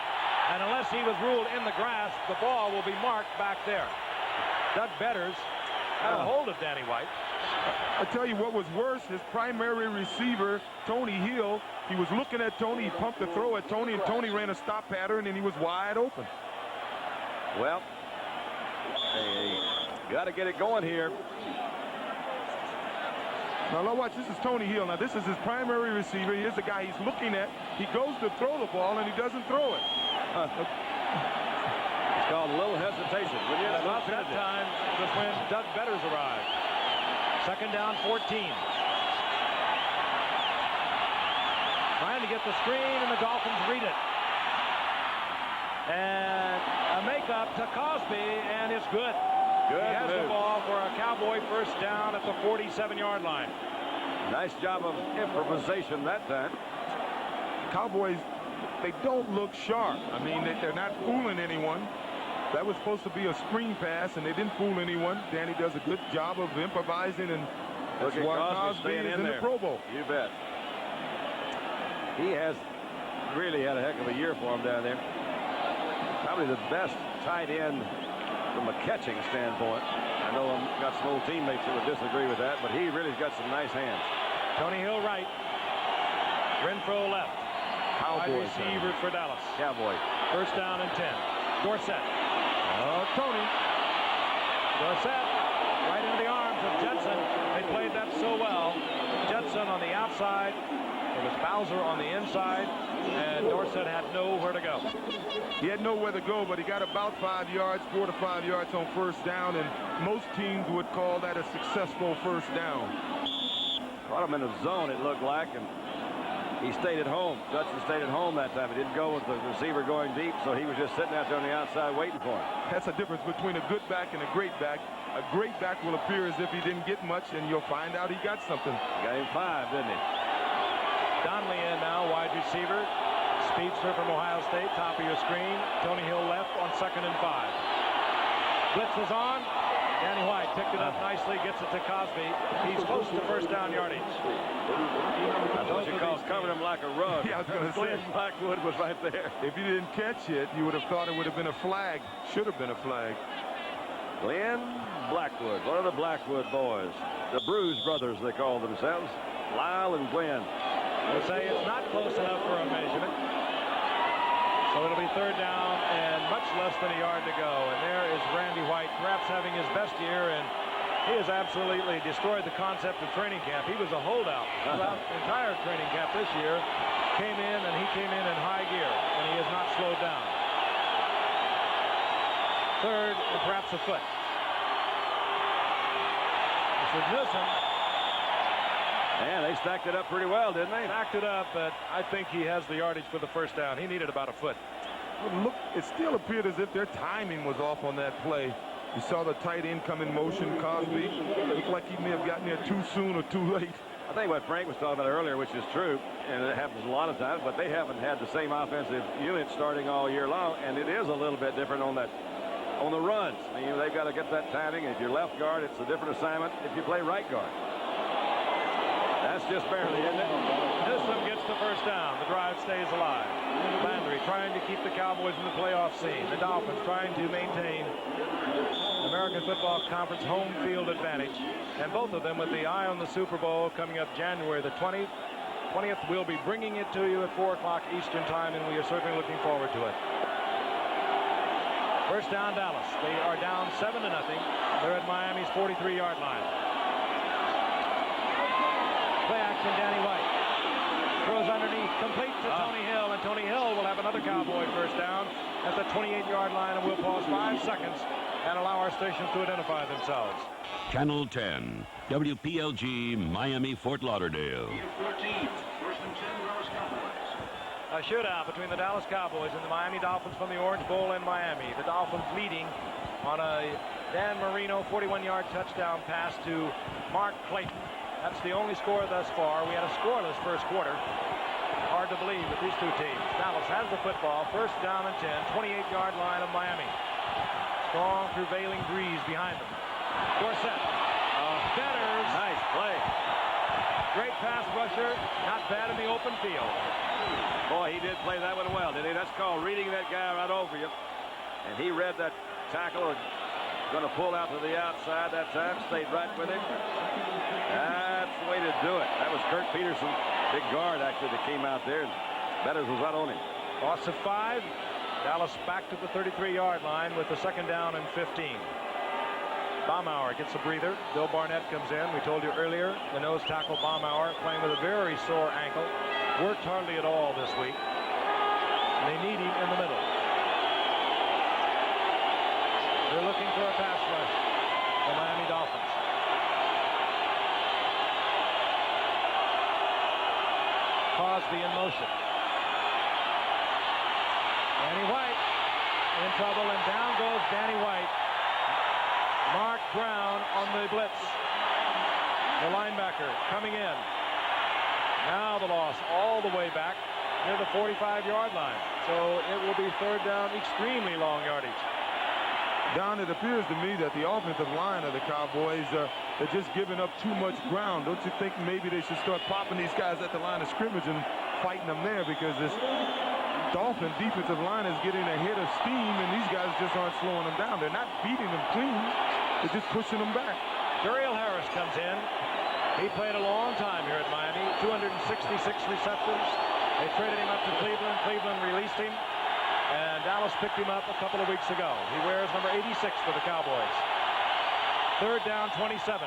and unless he was ruled in the grass, the ball will be marked back there. Doug Betters had a hold of Danny White. I tell you what was worse, his primary receiver, Tony Hill, he was looking at Tony, he pumped the throw at Tony, and Tony ran a stop pattern, and he was wide open. Well, they got to get it going here. Now, watch, this is Tony Hill. Now, this is his primary receiver. Here's the guy he's looking at. He goes to throw the ball, and he doesn't throw it. It's called a little hesitation. About that time was when Doug Betters arrived. Second down, 14. Trying to get the screen, and the Dolphins read it. And a makeup to Cosby, and it's good. He has the ball for a Cowboy first down at the 47-yard line. Nice job of improvisation that time. Cowboys, they don't look sharp. I mean, they're not fooling anyone. That was supposed to be a screen pass, and they didn't fool anyone. Danny does a good job of improvising, and that's why Cosby is in the Pro Bowl. You bet. He has really had a heck of a year for him down there. Probably the best tight end from a catching standpoint. I know I've got some old teammates that would disagree with that, but he really's got some nice hands. Tony Hill right. Renfro left. Wide receiver for Dallas. Cowboy. First down and 10. Dorsett. Tony. Dorsett right into the arms of Jetson. They played that so well. Jetson on the outside. It was Bowser on the inside, and Dorsett had nowhere to go. He had nowhere to go, but he got about 5 yards, 4 to 5 yards on first down, and most teams would call that a successful first down. Caught him in the zone, it looked like, and he stayed at home. Judson stayed at home that time. He didn't go with the receiver going deep, so he was just sitting out there on the outside waiting for him. That's the difference between a good back and a great back. A great back will appear as if he didn't get much, and you'll find out he got something. He got him 5, didn't he? Donnelly in now, wide receiver. Speedster from Ohio State, top of your screen. Tony Hill left on 2nd and 5. Blitz is on. Danny White picked it up nicely, gets it to Cosby. He's close to first down yardage. That's what you call covering him like a rug. Yeah, I was going to say. Glenn Blackwood was right there. If you didn't catch it, you would have thought it would have been a flag. Should have been a flag. Glenn Blackwood, one of the Blackwood boys. The Bruise brothers, they call themselves. Lyle and Glenn. They say it's not close enough for a measurement. So it'll be third down and much less than a yard to go. And there is Randy White, perhaps having his best year, and he has absolutely destroyed the concept of training camp. He was a holdout throughout the entire training camp this year. Came in, and he came in high gear, and he has not slowed down. Third, and perhaps a foot. This is Newsom. And they stacked it up pretty well, didn't they? Stacked it up, but I think he has the yardage for the first down. He needed about a foot. Look, it still appeared as if their timing was off on that play. You saw the tight end come in motion. Cosby looked like he may have gotten there too soon or too late. I think what Frank was talking about earlier, which is true, and it happens a lot of times, but they haven't had the same offensive unit starting all year long, and it is a little bit different on the runs. I mean, they've got to get that timing. If you're left guard, it's a different assignment if you play right guard. That's just barely, isn't it? Newsome gets the first down. The drive stays alive. Landry trying to keep the Cowboys in the playoff scene. The Dolphins trying to maintain American Football Conference home field advantage. And both of them with the eye on the Super Bowl coming up January the 20th. We'll be bringing it to you at 4 o'clock Eastern time, and we are certainly looking forward to it. First down, Dallas. They are down 7-0. They're at Miami's 43-yard line. Play action, Danny White. Throws underneath, complete to Tony Hill, and Tony Hill will have another Cowboy first down at the 28-yard line, and we'll pause 5 seconds and allow our stations to identify themselves. Channel 10, WPLG, Miami, Fort Lauderdale. A shootout between the Dallas Cowboys and the Miami Dolphins from the Orange Bowl in Miami. The Dolphins leading on a Dan Marino 41-yard touchdown pass to Mark Clayton. That's the only score thus far. We had a scoreless first quarter. Hard to believe with these two teams. Dallas has the football. First down and 10. 28-yard line of Miami. Strong prevailing breeze behind them. Dorsett. Betters. Nice play. Great pass rusher. Not bad in the open field. Boy, he did play that one well, didn't he? That's called reading that guy right over you. And he read that tackle. Going to pull out to the outside that time. Stayed right with him. That's the way to do it. That was Kurt Peterson, big guard, actually, that came out there. And Betters was right on him. Loss of 5. Dallas back to the 33-yard line with the second down and 15. Baumauer gets a breather. Bill Barnett comes in. We told you earlier, the nose tackle Baumauer playing with a very sore ankle. Worked hardly at all this week. And they need him in the middle. They're looking for a pass rush. The Miami Dolphins. Crosby in motion. Danny White in trouble, and down goes Danny White. Mark Brown on the blitz. The linebacker coming in. Now the loss all the way back near the 45-yard line. So it will be third down, extremely long yardage. Don, it appears to me that the offensive line of the Cowboys are just giving up too much ground. Don't you think maybe they should start popping these guys at the line of scrimmage and fighting them there, because this Dolphin defensive line is getting a hit of steam, and these guys just aren't slowing them down. They're not beating them clean. They're just pushing them back. Juriel Harris comes in. He played a long time here at Miami, 266 receptions. They traded him up to Cleveland. Cleveland released him, and Dallas picked him up a couple of weeks ago. He wears number 86 for the Cowboys. Third down, 27.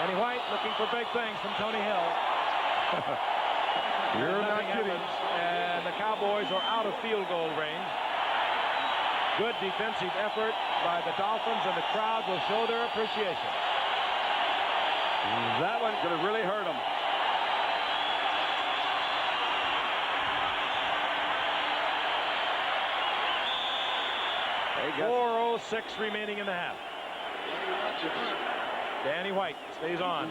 Danny White looking for big things from Tony Hill. You're not kidding. And the Cowboys are out of field goal range. Good defensive effort by the Dolphins, and the crowd will show their appreciation. That one could have really hurt them. They got 4:06 remaining in the half. Danny White stays on.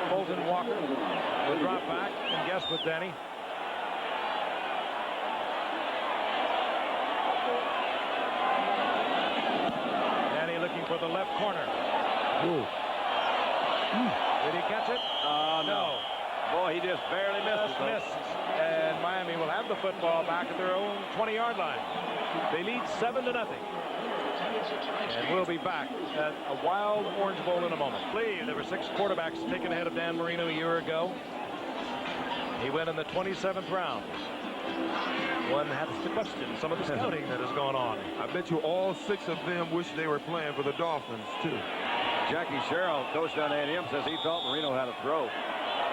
Bolton Walker will drop back and guess with Danny. Danny looking for the left corner. Did he catch it? No. Boy, he just barely missed it. Missed. And Miami will have the football back at their own 20-yard line. They lead 7-0. And we'll be back at a wild Orange Bowl in a moment. Please, there were 6 quarterbacks taken ahead of Dan Marino a year ago. He went in the 27th round. One has to question some of the scouting that has gone on. I bet you all 6 of them wish they were playing for the Dolphins, too. Jackie Sherrill, coach down at A&M, says he taught Marino how to throw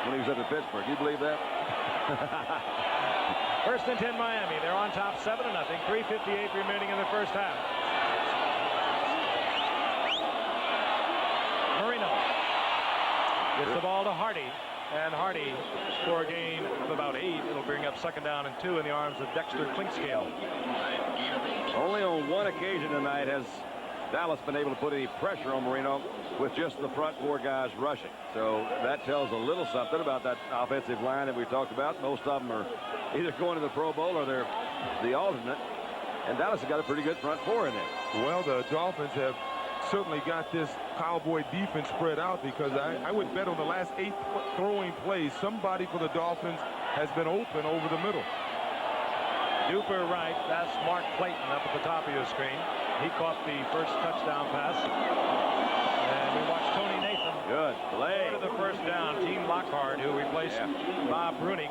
when he was up in Pittsburgh. You believe that? First and 10 Miami. They're on top 7-0. 3:58 remaining in the first half. Marino gets the ball to Hardy, and Hardy for a gain of about 8. It'll bring up second down and 2 in the arms of Dexter Clinkscale. Only on one occasion tonight has Dallas been able to put any pressure on Marino with just the front 4 guys rushing. So that tells a little something about that offensive line that we talked about. Most of them are either going to the Pro Bowl or they're the alternate. And Dallas has got a pretty good front 4 in there. Well, the Dolphins have certainly got this Cowboy defense spread out, because I would bet on the last 8 throwing plays, somebody for the Dolphins has been open over the middle. Duper right. That's Mark Clayton up at the top of your screen. He caught the first touchdown pass. And we watch Tony Nathan. Good play. To the first down. Gene Lockhart, who replaced Bob Brunig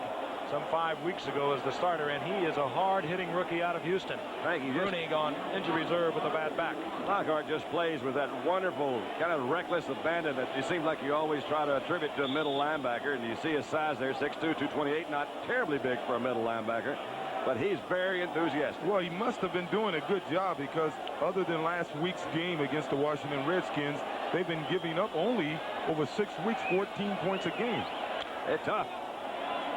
some 5 weeks ago as the starter, and he is a hard-hitting rookie out of Houston. Brunig on injury reserve with a bad back. Lockhart just plays with that wonderful kind of reckless abandon that it seems like you always try to attribute to a middle linebacker, and you see his size there, 6'2", 228, not terribly big for a middle linebacker, but he's very enthusiastic. Well, he must have been doing a good job, because other than last week's game against the Washington Redskins, they've been giving up only over 6 weeks 14 points a game. It's tough.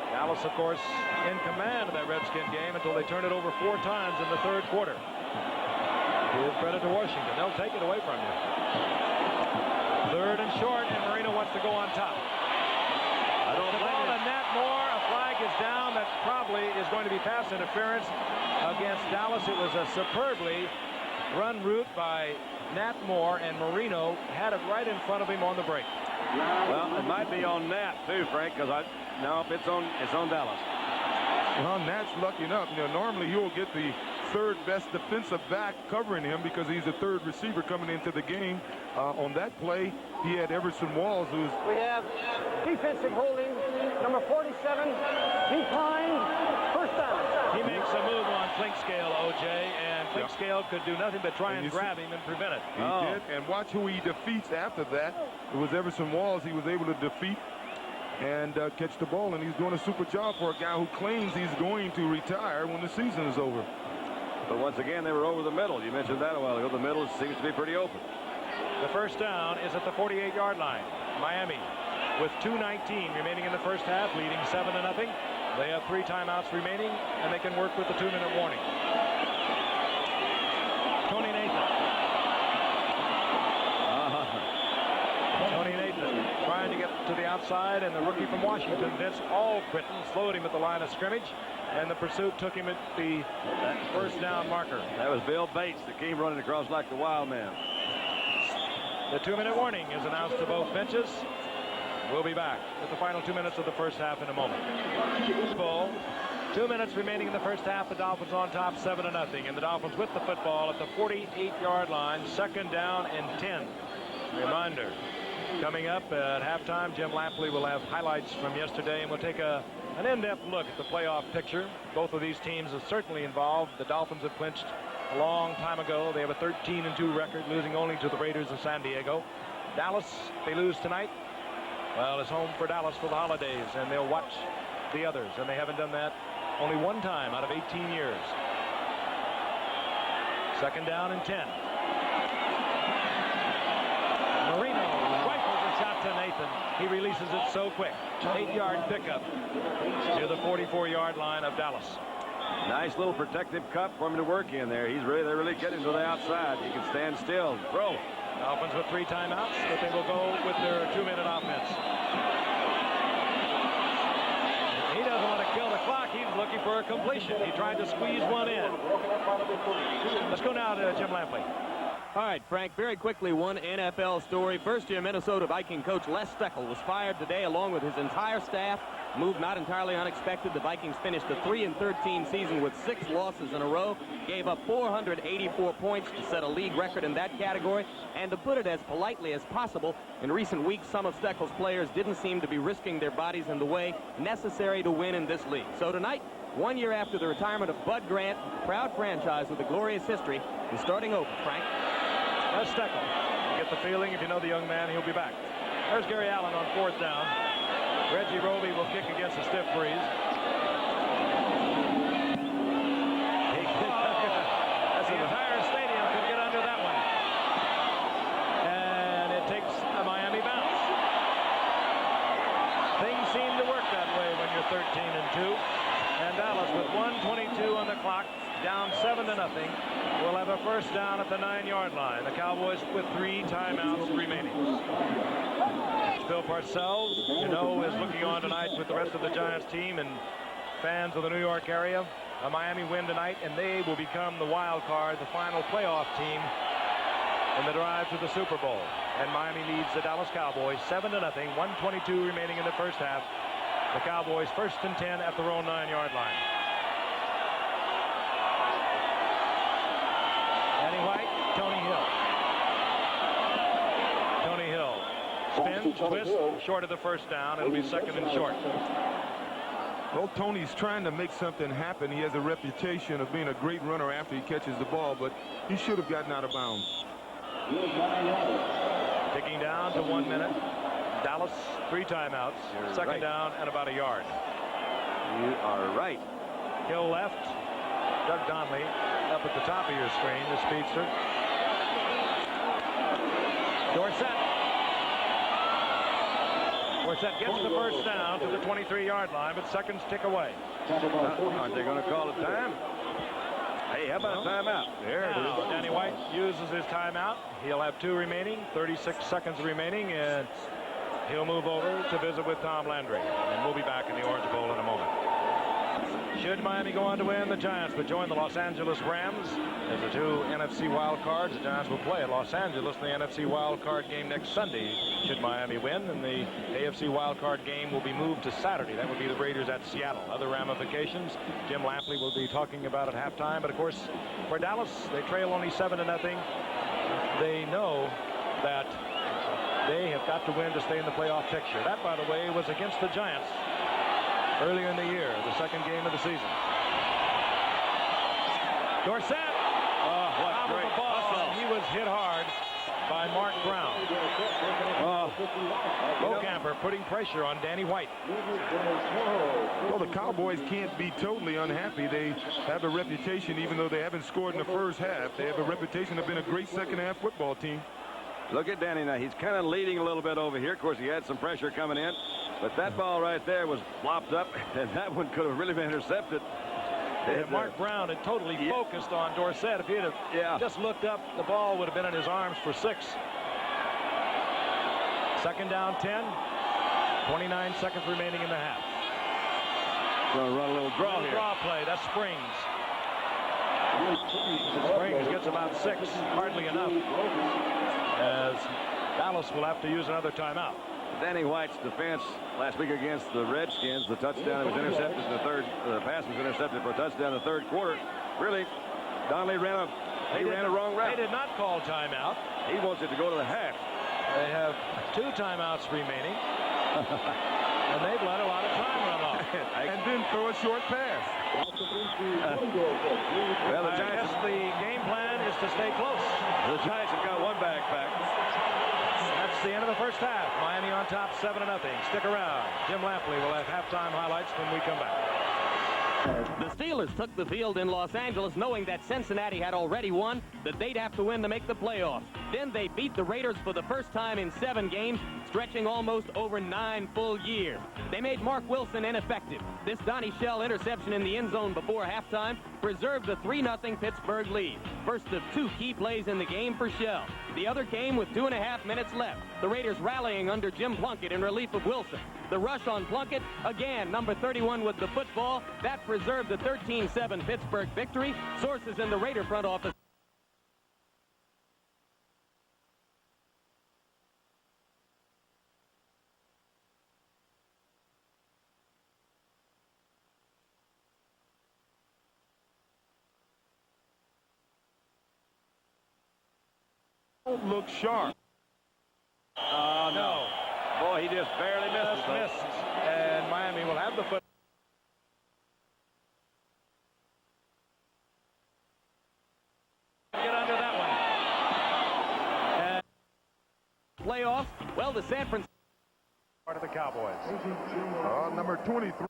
Dallas, of course, in command of that Redskin game until they turned it over 4 times in the third quarter. Give credit to Washington. They'll take it away from you. 3rd and short, and Marino wants to go on top. I don't the ball to Nat Moore. A flag is down. That probably is going to be pass interference against Dallas. It was a superbly run route by Nat Moore, and Marino had it right in front of him on the break. Well, it might be on Nat too, Frank, because no, it's on Dallas. Well, Nat's lucky enough. You know, normally he'll get the 3rd best defensive back covering him, because he's the 3rd receiver coming into the game. On that play, he had Everson Walls, who's... We have defensive holding, number 47, declined, first down. He makes a move on Clinkscale, O.J., and Clinkscale could do nothing but try and grab him and prevent it. He did, and watch who he defeats after that. It was Everson Walls he was able to defeat and catch the ball, and he's doing a super job for a guy who claims he's going to retire when the season is over. But once again, they were over the middle. You mentioned that a while ago. The middle seems to be pretty open. The first down is at the 48-yard line. Miami with 2:19 remaining in the first half, leading 7-0. They have 3 timeouts remaining, and they can work with the 2-minute warning. Tony Nathan. Tony Nathan trying to get to the outside, and the rookie from Washington, Vince Allquitton, slowed him at the line of scrimmage, and the pursuit took him at the first down marker. That was Bill Bates that came running across like the wild man. The 2-minute warning is announced to both benches. We'll be back with the final 2 minutes of the first half in a moment. Ball. 2 minutes remaining in the first half. The Dolphins on top, 7-0, and the Dolphins with the football at the 48-yard line. 2nd down and 10. Reminder, coming up at halftime, Jim Lampley will have highlights from yesterday, and we'll take an in-depth look at the playoff picture. Both of these teams are certainly involved. The Dolphins have clinched a long time ago. They have a 13-2 record, losing only to the Raiders of San Diego. Dallas, they lose tonight. Well, it's home for Dallas for the holidays, and they'll watch the others, and they haven't done that only 1 time out of 18 years. 2nd down and 10. Marino rifles a shot to Nathan. He releases it so quick. 8-yard pickup to the 44-yard line of Dallas. Nice little protective cup for him to work in there. They're really getting to the outside. He can stand still, throw. Dolphins with 3 timeouts, but they will go with their 2-minute offense. He doesn't want to kill the clock. He's looking for a completion. He tried to squeeze one in. Let's go now to Jim Lampley. All right, Frank, very quickly, one NFL story. First-year Minnesota Viking coach Les Steckel was fired today along with his entire staff. Move not entirely unexpected. The Vikings finished the 3-13 season with 6 losses in a row. Gave up 484 points to set a league record in that category. And to put it as politely as possible, in recent weeks, some of Steckel's players didn't seem to be risking their bodies in the way necessary to win in this league. So tonight, 1 year after the retirement of Bud Grant, proud franchise with a glorious history, is starting over. Frank? That's Steckel. You get the feeling, if you know the young man, he'll be back. There's Gary Allen on 4th down. Reggie Roby will kick against a stiff breeze. The entire stadium could get under that one. And it takes a Miami bounce. Things seem to work that way when you're 13-2. And Dallas with 1:22 on the clock, down 7-0, will have a first down at the 9-yard line. The Cowboys with 3 timeouts remaining. Bill Parcells, you know, is looking on tonight with the rest of the Giants team and fans of the New York area. A Miami win tonight, and they will become the wild card, the final playoff team in the drive to the Super Bowl. And Miami leads the Dallas Cowboys 7-0. 1:22 remaining in the first half. The Cowboys 1st and 10 at their own 9-yard line. Danny White, Tony Hill. Tony Hill spins, twists, short of the first down. It'll be 2nd and short. Well, Tony's trying to make something happen. He has a reputation of being a great runner after he catches the ball, but he should have gotten out of bounds. Ticking down to 1 minute. Dallas, 3 timeouts. Second down and about a yard. You are right. Hill left. Doug Donnelly up at the top of your screen, the speedster. Dorsett. Dorsett gets the first down to the 23-yard line, but seconds tick away. Aren't they going to call it time? Hey, how about a timeout? There it is. Danny White uses his timeout. He'll have 2 remaining, 36 seconds remaining, and he'll move over to visit with Tom Landry. And we'll be back in the Orange Bowl in a moment. Should Miami go on to win, the Giants would join the Los Angeles Rams as the 2 NFC wild cards. The Giants will play at Los Angeles in the NFC wild card game next Sunday. Should Miami win, and the AFC wild card game will be moved to Saturday. That would be the Raiders at Seattle. Other ramifications, Jim Lampley will be talking about at halftime. But of course, for Dallas, they trail only 7-0. They know that they have got to win to stay in the playoff picture. That, by the way, was against the Giants earlier in the year, the 2nd game of the season. Dorsett. What great hustle. He was hit hard by Mark Brown. Bocamper putting pressure on Danny White. Well, the Cowboys can't be totally unhappy. They have a reputation, even though they haven't scored in the first half. They have a reputation of being a great second-half football team. Look at Danny now. He's kind of leading a little bit over here. Of course, he had some pressure coming in. But that ball right there was flopped up, and that one could have really been intercepted. And Mark Brown had totally focused on Dorsett. If he had just looked up, the ball would have been in his arms for 6. 2nd down, 10. 29 seconds remaining in the half. Going to run a little draw here. Draw play. That's Springs. Springs gets about 6. Hardly enough, as Dallas will have to use another timeout. Danny White's defense last week against the Redskins, the touchdown was intercepted in the third. The pass was intercepted for a touchdown in the 3rd quarter. Really, Donnelly ran a wrong route. They did not call timeout. He wants it to go to the half. They have 2 timeouts remaining, and they've let a lot of time run off. And then throw a short pass. Well, I guess the game plan is to stay close. The Giants have got one back. That's the end of the first half. Miami on top 7-0. Stick around. Jim Lampley will have halftime highlights when we come back. The Steelers took the field in Los Angeles knowing that Cincinnati had already won, that they'd have to win to make the playoffs. Then they beat the Raiders for the first time in 7 games, stretching almost over 9 full years. They made Mark Wilson ineffective. This Donnie Shell interception in the end zone before halftime preserved the 3-0 Pittsburgh lead. First of 2 key plays in the game for Shell. The other came with 2.5 minutes left. The Raiders rallying under Jim Plunkett in relief of Wilson. The rush on Plunkett, again, number 31 with the football. That preserved the 13-7 Pittsburgh victory. Sources in the Raider front office. Don't look sharp. Oh, no. Boy, he just barely missed it. And Miami will have the foot. Get under that one. And Playoffs, well, the San Francisco part of the Cowboys. Number 23.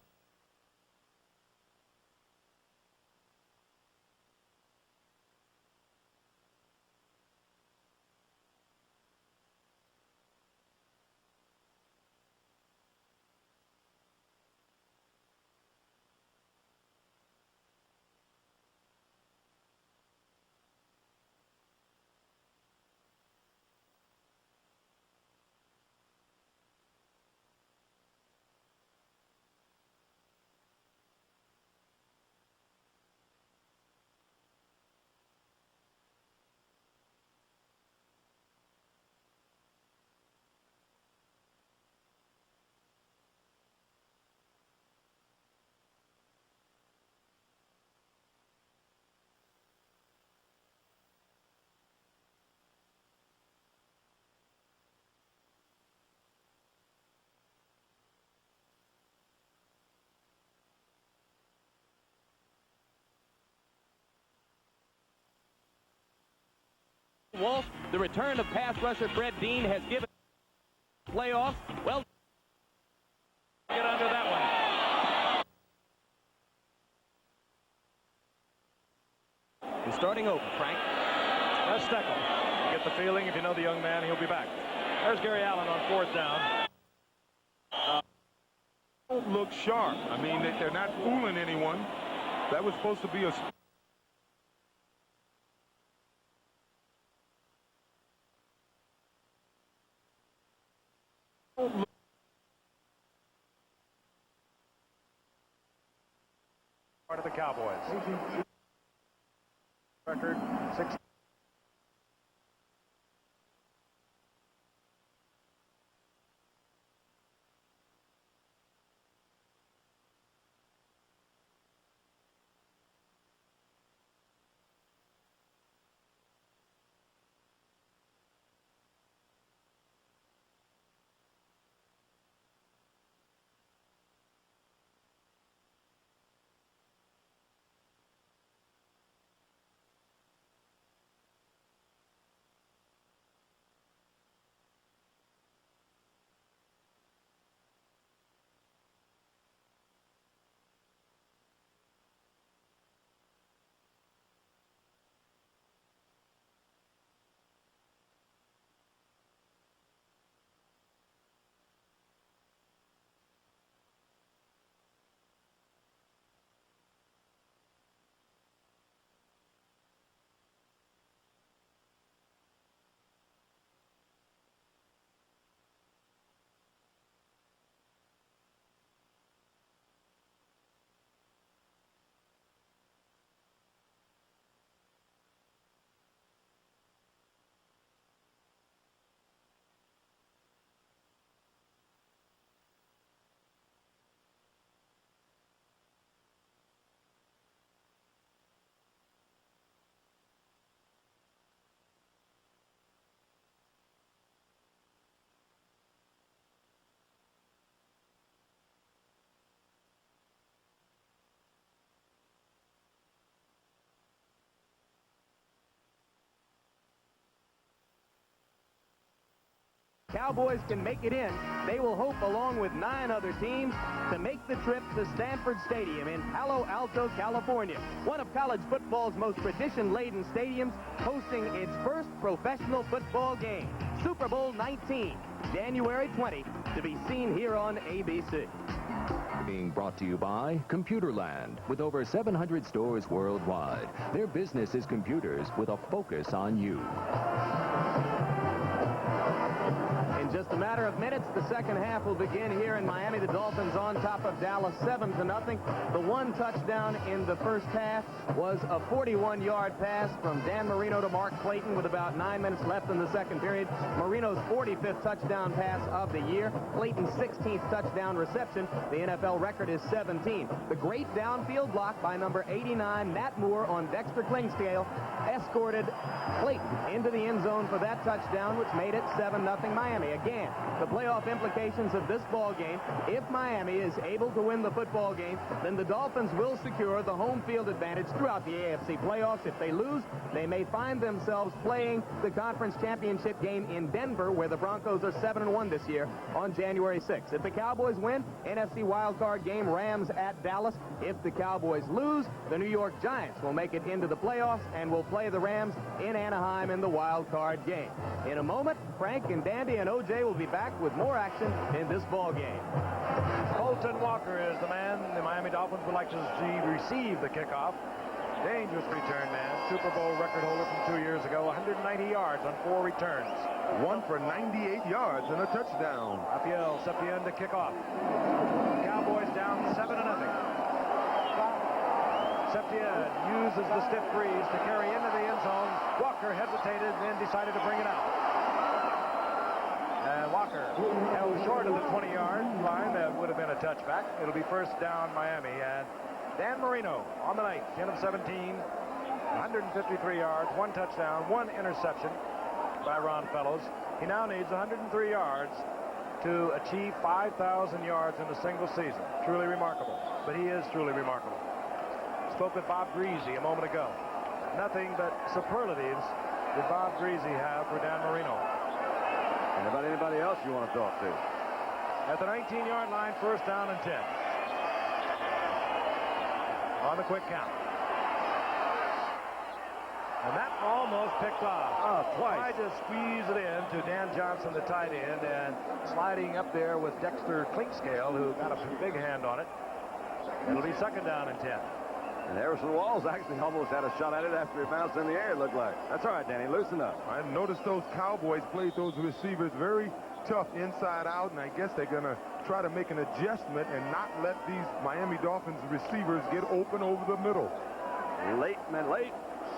Walsh, the return of pass rusher Brett Dean has given playoffs. Well, Get under that one. he's starting over, Frank. That's Steckel. You get the feeling, if you know the young man, he'll be back. There's Gary Allen on 4th down. Don't look sharp. I mean, they're not fooling anyone. That was supposed to be a... Part of the Cowboys. Record 6. Cowboys can make it in, they will hope, along with 9 other teams, to make the trip to Stanford Stadium in Palo Alto, California, one of college football's most tradition-laden stadiums, hosting its first professional football game. Super Bowl 19, January 20, to be seen here on ABC. Being brought to you by Computerland, with over 700 stores worldwide. Their business is computers with a focus on you. In just a matter of minutes, the second half will begin here in Miami. The Dolphins on top of Dallas 7-0. The one touchdown in the first half was a 41-yard pass from Dan Marino to Mark Clayton with about 9 minutes left in the second period. Marino's 45th touchdown pass of the year. Clayton's 16th touchdown reception. The NFL record is 17. The great downfield block by number 89, Nat Moore, on Dexter Klingscale, escorted Clayton into the end zone for that touchdown, which made it 7-0 Miami. Again, the playoff implications of this ball game. If Miami is able to win the football game, then the Dolphins will secure the home field advantage throughout the AFC playoffs. If they lose, they may find themselves playing the conference championship game in Denver, where the Broncos are 7-1 this year, on January 6th. If the Cowboys win, NFC wildcard game, Rams at Dallas. If the Cowboys lose, the New York Giants will make it into the playoffs and will play the Rams in Anaheim in the wildcard game. In a moment, Frank and Dandy and O.J. will be back with more action in this ball game. Colton Walker is the man the Miami Dolphins would like to see receive the kickoff. Dangerous return man. Super Bowl record holder from 2 years ago. 190 yards on 4 returns. One for 98 yards and a touchdown. Rafael Septien to kick off. Cowboys down 7-0. Septien uses the stiff breeze to carry into the end zone. Walker hesitated, then decided to bring it out. And Walker held short of the 20-yard line. That would have been a touchback. It'll be first down Miami. And Dan Marino on the night, 10 of 17, 153 yards, 1 touchdown, 1 interception by Ron Fellows. He now needs 103 yards to achieve 5,000 yards in a single season. Truly remarkable. But he is truly remarkable. Spoke with Bob Greasy a moment ago. Nothing but superlatives did Bob Greasy have for Dan Marino? And about anybody else you want to talk to? At the 19-yard line, first down and 10. On the quick count. And that almost picked off. Oh, twice. Tried to squeeze it in to Dan Johnson, the tight end, and sliding up there with Dexter Clinkscale, who got a big hand on it. It'll be second down and 10. And Harrison Walls actually almost had a shot at it after he bounced in the air, it looked like. That's all right, Danny. Loosen up. I noticed those Cowboys played those receivers very tough inside out, and I guess they're going to try to make an adjustment and not let these Miami Dolphins receivers get open over the middle. Late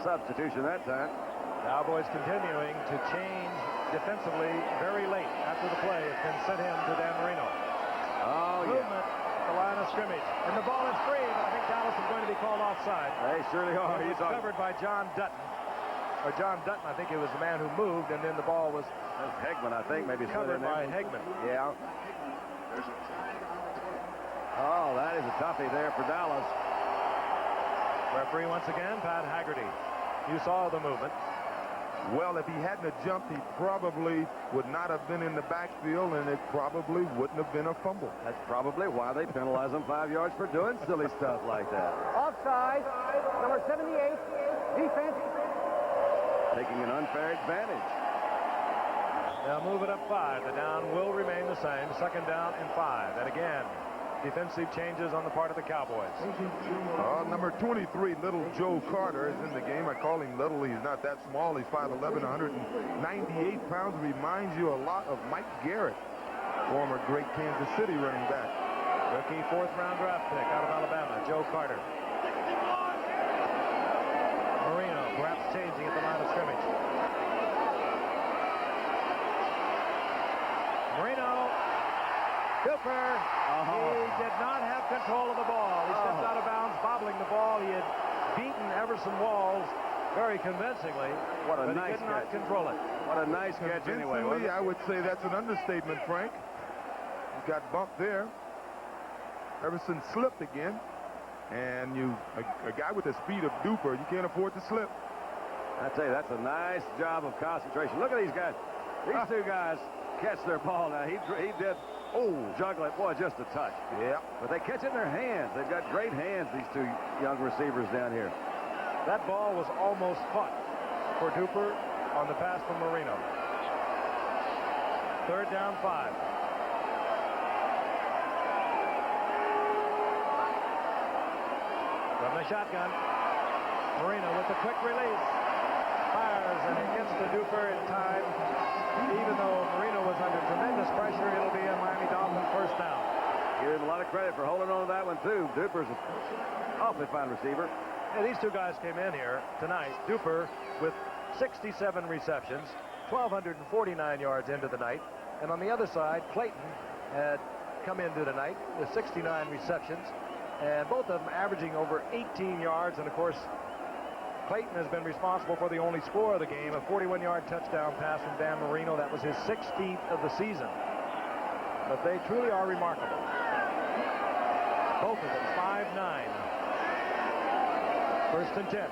substitution that time. Cowboys continuing to change defensively very late after the play. It's been sent in to Dan Marino. Oh, Movement at the line of scrimmage. And the ball is free, but I think Dallas is going to be called offside. They surely are. It was covered by John Dutton. Or John Dutton, I think it was the man who moved, and then the ball was Hegman, I think, maybe covered by Hegman. Yeah. Oh, that is a toughie there for Dallas. Referee once again, Pat Haggerty. You saw the movement. Well, if he hadn't jumped, he probably would not have been in the backfield, and it probably wouldn't have been a fumble. That's probably why they penalize him 5 yards for doing silly stuff like that. Offside, number 78, defense. Taking an unfair advantage. They'll move it up 5. The down will remain the same. Second down and 5. And again, defensive changes on the part of the Cowboys. Number 23, little Joe Carter, is in the game. I call him little. He's not that small. He's 5'11", 198 pounds. Reminds you a lot of Mike Garrett, former great Kansas City running back. Rookie fourth-round draft pick out of Alabama, Joe Carter. Marino perhaps changing at the line of scrimmage. Marino. Cooper. He did not have control of the ball. He stepped out of bounds, bobbling the ball. He had beaten Everson Walls very convincingly. What a but nice he did not catch. control it. What a nice catch anyway. Wasn't it? I would say that's an understatement, Frank. He got bumped there. Everson slipped again. And a guy with the speed of Duper, you can't afford to slip. I tell you, that's a nice job of concentration. Look at these guys. These two guys catch their ball now. He did juggle it. Boy, just a touch. Yeah. But they catch it in their hands. They've got great hands, these two young receivers down here. That ball was almost caught for Duper on the pass from Marino. Third down, 5. From the shotgun, Marino with the quick release. Fires, and it gets to Duper in time. Even though Marino was under tremendous pressure, it'll be a Miami Dolphins first down. Give him a lot of credit for holding on to that one, too. Duper's an awfully fine receiver. Yeah, these two guys came in here tonight. Duper with 67 receptions, 1,249 yards into the night. And on the other side, Clayton had come into the night with 69 receptions. And both of them averaging over 18 yards. And, of course, Clayton has been responsible for the only score of the game, a 41-yard touchdown pass from Dan Marino. That was his 16th of the season. But they truly are remarkable. Both of them 5'9". First and 10.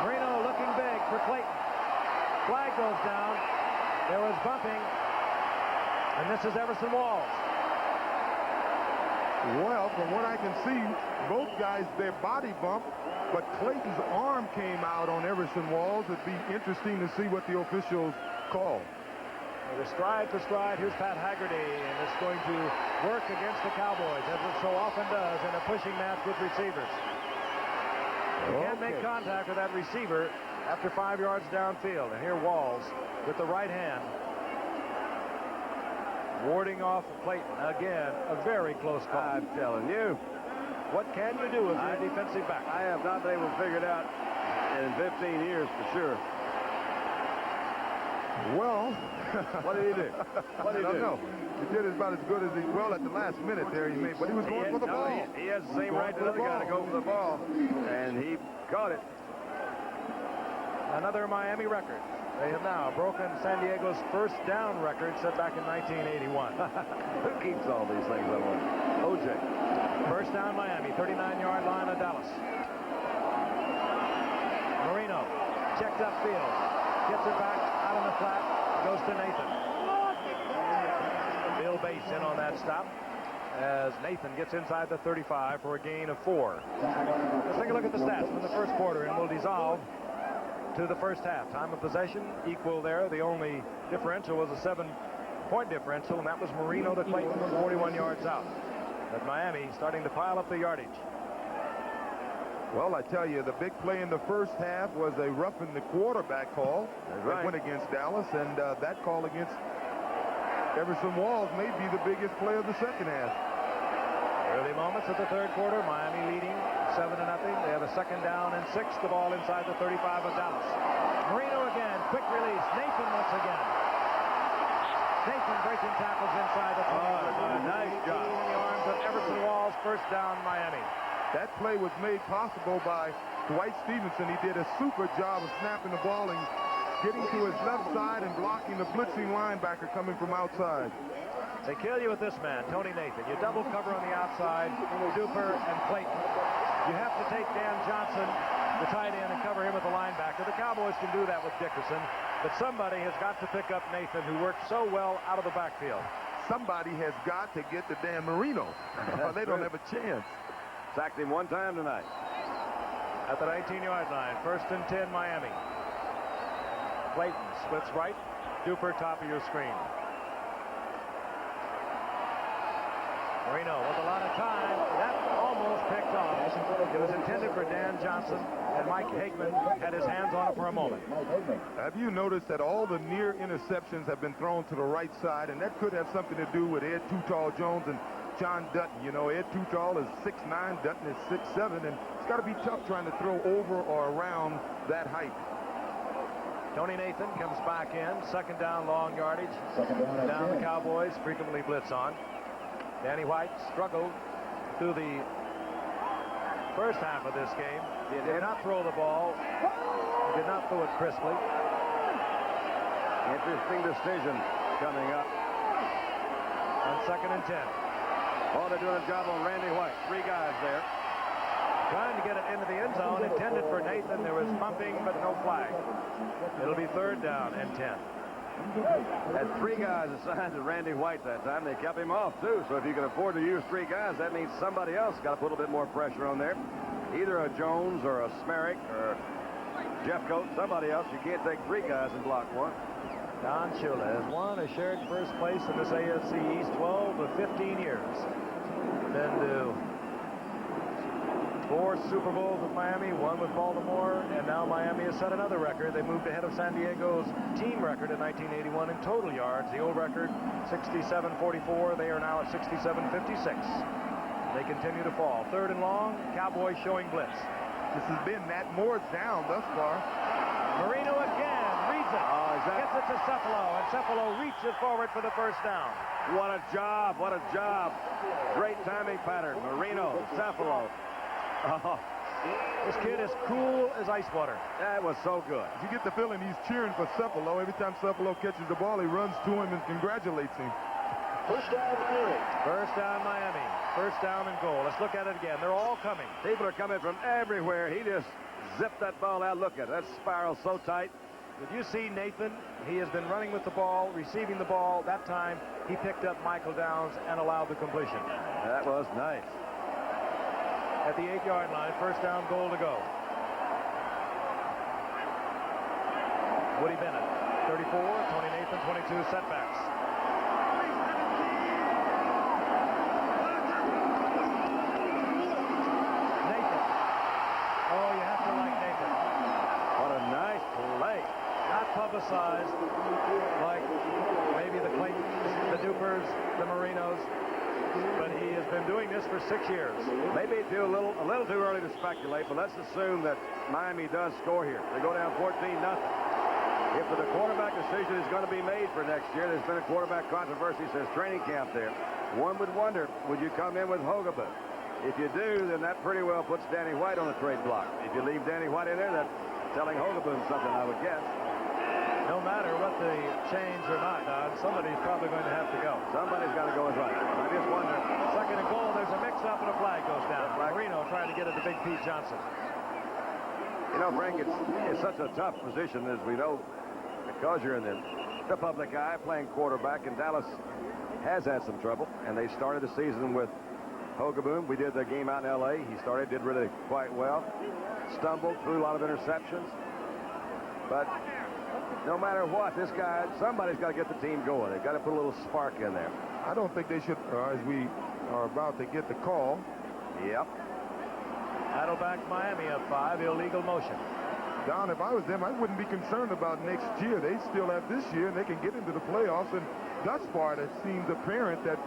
Marino looking big for Clayton. Flag goes down. There was bumping. And this is Everson Walls. Well, from what I can see, both guys, their body bumped, but Clayton's arm came out on Everson Walls. It'd be interesting to see what the officials call. Well, stride for stride, here's Pat Haggerty, and it's going to work against the Cowboys, as it so often does in a pushing match with receivers. You can't make contact with that receiver after 5 yards downfield. And here Walls with the right hand, warding off Clayton. Again, a very close call. I'm telling you. What can you do as a defensive back? I have not been able to figure it out in 15 years for sure. Well, what did he do? What did he do? I don't know. He did about as good as he, well, at the last minute there he made, but he was going for the ball. He has the same right as the other guy to go for the ball, and he caught it. Another Miami record. They have now broken San Diego's first down record set back in 1981. Who keeps all these things, I wonder? O.J. First down Miami, 39-yard line of Dallas. Marino checked upfield. Gets it back out in the flat. Goes to Nathan. Bill Bates in on that stop as Nathan gets inside the 35 for a gain of 4. Let's take a look at the stats from the first quarter, and we'll dissolve to the first half. Time of possession equal there. The only differential was a 7-point differential, and that was Marino to Clayton, 41 yards out. But Miami starting to pile up the yardage. Well, I tell you, the big play in the first half was a roughing the quarterback call that went against Dallas, and that call against Everson Walls may be the biggest play of the second half. Early moments of the third quarter, Miami leading 7-0. They have a second down and 6. The ball inside the 35 of Dallas. Marino again, quick release. Nathan once again. Nathan breaking tackles inside the 20. Nice job. In the arms of Everson Walls. First down, Miami. That play was made possible by Dwight Stevenson. He did a super job of snapping the ball and getting to his left side and blocking the blitzing linebacker coming from outside. They kill you with this man, Tony Nathan. You double cover on the outside, Duper and Clayton. You have to take Dan Johnson, the tight end, and cover him with the linebacker. The Cowboys can do that with Dickerson, but somebody has got to pick up Nathan, who worked so well out of the backfield. Somebody has got to get to Dan Marino. They don't have a chance. Sacked him one time tonight. At the 19-yard line, 1st and 10, Miami. Clayton splits right. Duper, top of your screen. Marino with a lot of time. That almost picked off. It was intended for Dan Johnson, and Mike Hagman had his hands on it for a moment. Have you noticed that all the near interceptions have been thrown to the right side, and that could have something to do with Ed Too Tall Jones and John Dutton? You know, Ed Too Tall is 6'9", Dutton is 6'7", and it's got to be tough trying to throw over or around that height. Tony Nathan comes back in. Second down, long yardage. Down the Cowboys frequently blitz on. Danny White struggled through the first half of this game. He did not throw the ball. He did not throw it crisply. Interesting decision coming up. On 2nd and 10. Oh, they're doing a job on Randy White. 3 guys there. Trying to get it into the end zone. Intended for Nathan. There was bumping, but no flag. It'll be 3rd down and 10. Had 3 guys assigned to Randy White that time. They kept him off, too. So if you can afford to use 3 guys, that means somebody else got to put a bit more pressure on there. Either a Jones or a Smerick or Jeffcoat, somebody else. You can't take 3 guys and block one. Don Shula has won a shared first place in this AFC East 12 of 15 years. Been to 4 Super Bowls with Miami, 1 with Baltimore, and now Miami has set another record. They moved ahead of San Diego's team record in 1981 in total yards. The old record, 67-44. They are now at 67-56. They continue to fall. 3rd and long, Cowboys showing blitz. This has been Matt Moore's down thus far. Marino again, reads it. Gets it to Cephalo, and Cephalo reaches forward for the first down. What a job, what a job. Great timing pattern. Marino, Cephalo. Oh. This kid is cool as ice water. That was so good. You get the feeling he's cheering for Cephalo. Every time Cephalo catches the ball, he runs to him and congratulates him. First down, Miami. First down, Miami. First down and goal. Let's look at it again. They're all coming. People are coming from everywhere. He just zipped that ball out. Look at that spiral so tight. Did you see Nathan? He has been running with the ball, receiving the ball. That time, he picked up Michael Downs and allowed the completion. That was nice. At the 8-yard line, first down, goal to go. Woody Bennett, 34, Tony Nathan, 22, setbacks. Nathan. Oh, you have to like Nathan. What a nice play. Not publicized like maybe the Claytons, the Dupers, the Marinos. But he has been doing this for 6 years. Maybe a little too early to speculate, but let's assume that Miami does score here. They go down 14-0. If the quarterback decision is going to be made for next year, there's been a quarterback controversy since training camp there. One would wonder, would you come in with Hogabin? If you do, then that pretty well puts Danny White on the trade block. If you leave Danny White in there, that's telling Hogabin something, I would guess. No matter what the change or not, Don, somebody's probably going to have to go. Somebody's got to go as right. I just wonder. Second and goal, there's a mix-up and a flag goes down. Marino trying to get it to Big Pete Johnson. You know, Frank, it's such a tough position, as we know, because you're in the public eye playing quarterback, and Dallas has had some trouble, and they started the season with Hogaboom. We did the game out in L.A. He did really quite well. Stumbled, threw a lot of interceptions. But no matter what, somebody's got to get the team going. They've got to put a little spark in there. I don't think they should, as we are about to get the call. Yep. Saddleback Miami up 5, illegal motion. Don, if I was them, I wouldn't be concerned about next year. They still have this year, and they can get into the playoffs. And thus far, it seems apparent that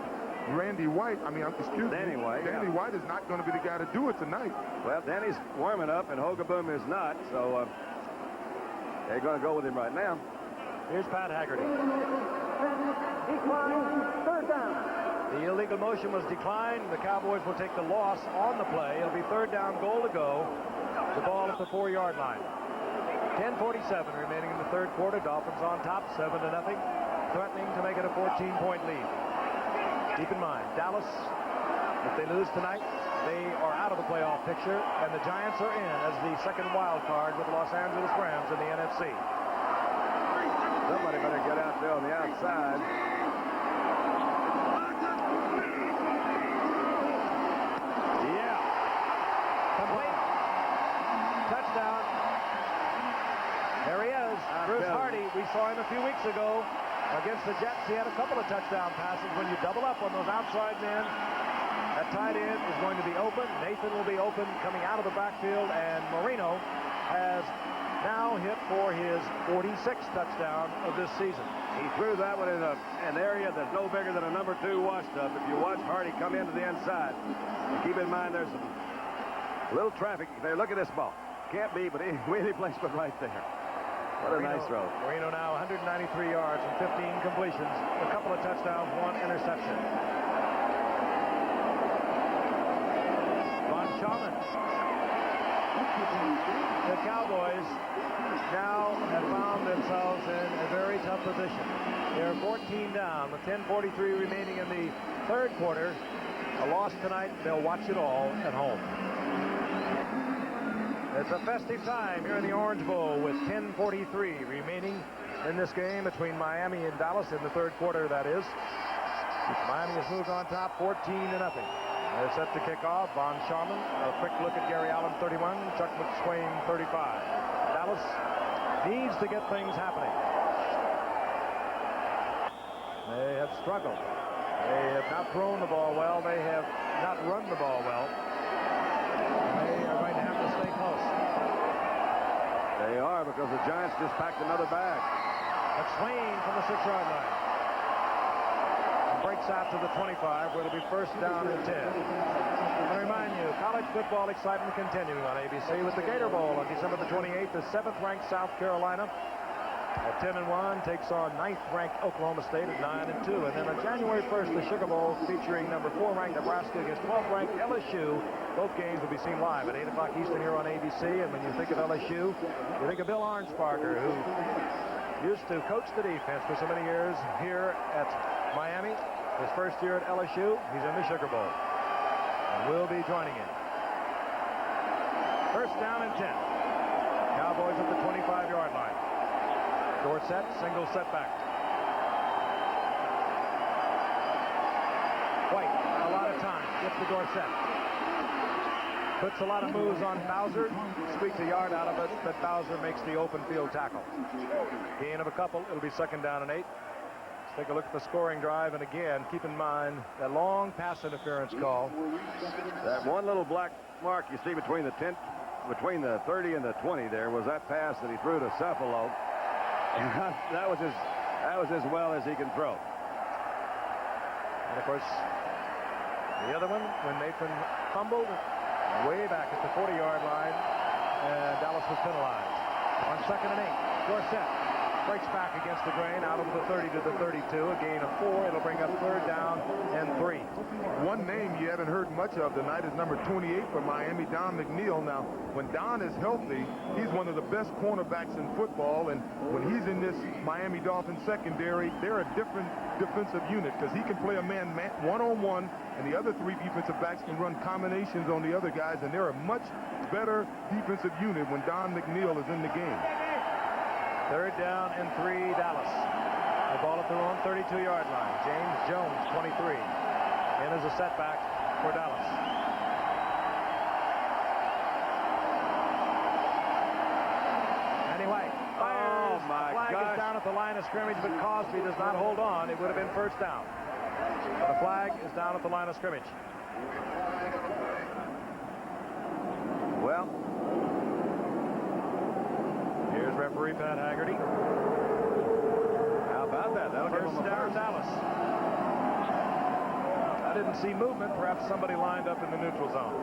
Danny White is not going to be the guy to do it tonight. Well, Danny's warming up, and Hogaboom is not, so they're going to go with him right now. Here's Pat Haggerty. Third down. The illegal motion was declined. The Cowboys will take the loss on the play. It'll be third down, goal to go. The ball at the 4-yard line. 10:47 remaining in the third quarter. Dolphins on top, 7-0, threatening to make it a 14-point lead. Keep in mind, Dallas, if they lose tonight, they are out of the playoff picture, and the Giants are in as the second wild card with the Los Angeles Rams in the NFC. Somebody better get out there on the outside. Yeah. Complete. Touchdown. There he is. Bruce Hardy. We saw him a few weeks ago against the Jets. He had a couple of touchdown passes. When you double up on those outside men, that tight end is going to be open. Nathan will be open coming out of the backfield, and Marino has now hit for his 46th touchdown of this season. He threw that one in an area that's no bigger than a number 2 washtub. If you watch Hardy come into the inside, and keep in mind there's some little traffic there. Look at this ball. Can't be, but any place but right there. What a nice throw. Marino now 193 yards and 15 completions, a couple of touchdowns, 1 interception. Von Schaman. The Cowboys now have found themselves in a very tough position. They're 14 down with 10:43 remaining in the third quarter. A loss tonight, they'll watch it all at home. It's a festive time here in the Orange Bowl with 10:43 remaining in this game between Miami and Dallas in the third quarter, that is. Miami has moved on top 14-0. They're set to kick off. Von Schaman, a quick look at Gary Allen, 31. Chuck McSwain, 35. Dallas needs to get things happening. They have struggled. They have not thrown the ball well. They have not run the ball well. They are going to have to stay close. They are, because the Giants just packed another bag. McSwain from the 6-yard line. Breaks out to the 25, where it'll be first down and 10. I remind you, college football excitement continuing on ABC with the Gator Bowl on December the 28th. The 7th-ranked South Carolina at 10-1 takes on 9th-ranked Oklahoma State at 9-2. And then on January 1st, the Sugar Bowl featuring number 4-ranked Nebraska against 12th-ranked LSU. Both games will be seen live at 8 o'clock Eastern here on ABC. And when you think of LSU, you think of Bill Arnsparger, who used to coach the defense for so many years here at Miami. His first year at LSU, he's in the Sugar Bowl. And we'll be joining him. First down and 10. Cowboys at the 25-yard line. Dorsett, single setback. White, a lot of time. Gets to Dorsett. Puts a lot of moves on Bowser. Squeaks a yard out of it, but Bowser makes the open field tackle. Gain of a couple. It'll be second down and 8. Take a look at the scoring drive, and again, keep in mind that long pass interference call. That one little black mark you see between the 30 and the 20 there was that pass that he threw to Cephalo. that was as well as he can throw. And of course, the other one, when Nathan fumbled way back at the 40-yard line, and Dallas was penalized. On second and 8, Dorsett breaks back against the grain out of the 30 to the 32. A gain of 4. It'll bring up 3rd down and 3. One name you haven't heard much of tonight is number 28 for Miami, Don McNeil. Now, when Don is healthy, he's one of the best cornerbacks in football, and when he's in this Miami Dolphins secondary, they're a different defensive unit because he can play a man one-on-one, and the other 3 defensive backs can run combinations on the other guys, and they're a much better defensive unit when Don McNeil is in the game. 3rd down and 3, Dallas. The ball at their own 32-yard line. James Jones, 23, in as a setback for Dallas. Danny White fires. Oh, my flag gosh. is down at the line of scrimmage, but Cosby does not hold on. It would have been 1st down. The flag is down at the line of scrimmage. Well, here's referee Pat Haggerty. how about that? That'll give First them a down, first. Dallas. I didn't see movement. Perhaps somebody lined up in the neutral zone.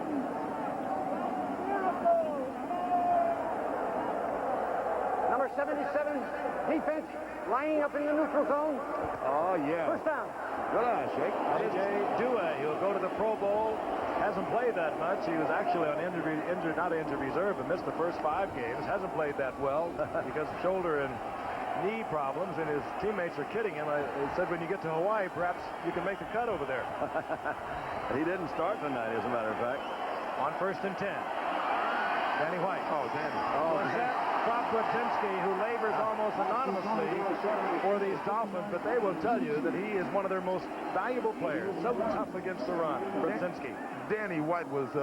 Number 77, defense, lining up in the neutral zone. Oh, yeah. First down. Good eye, Shake. A.J. Dewey, he'll go to the Pro Bowl. Hasn't played that much. He was actually on not injured reserve, but missed the first 5 games. Hasn't played that well because of shoulder and knee problems, and his teammates are kidding him. He said when you get to Hawaii, perhaps you can make the cut over there. He didn't start tonight, as a matter of fact. On 1st and 10. Danny White. Oh, Danny. Kropotzinski, who labors almost anonymously for these Dolphins, but they will tell you that he is one of their most valuable players. So tough against the run, Kropotzinski. Danny White was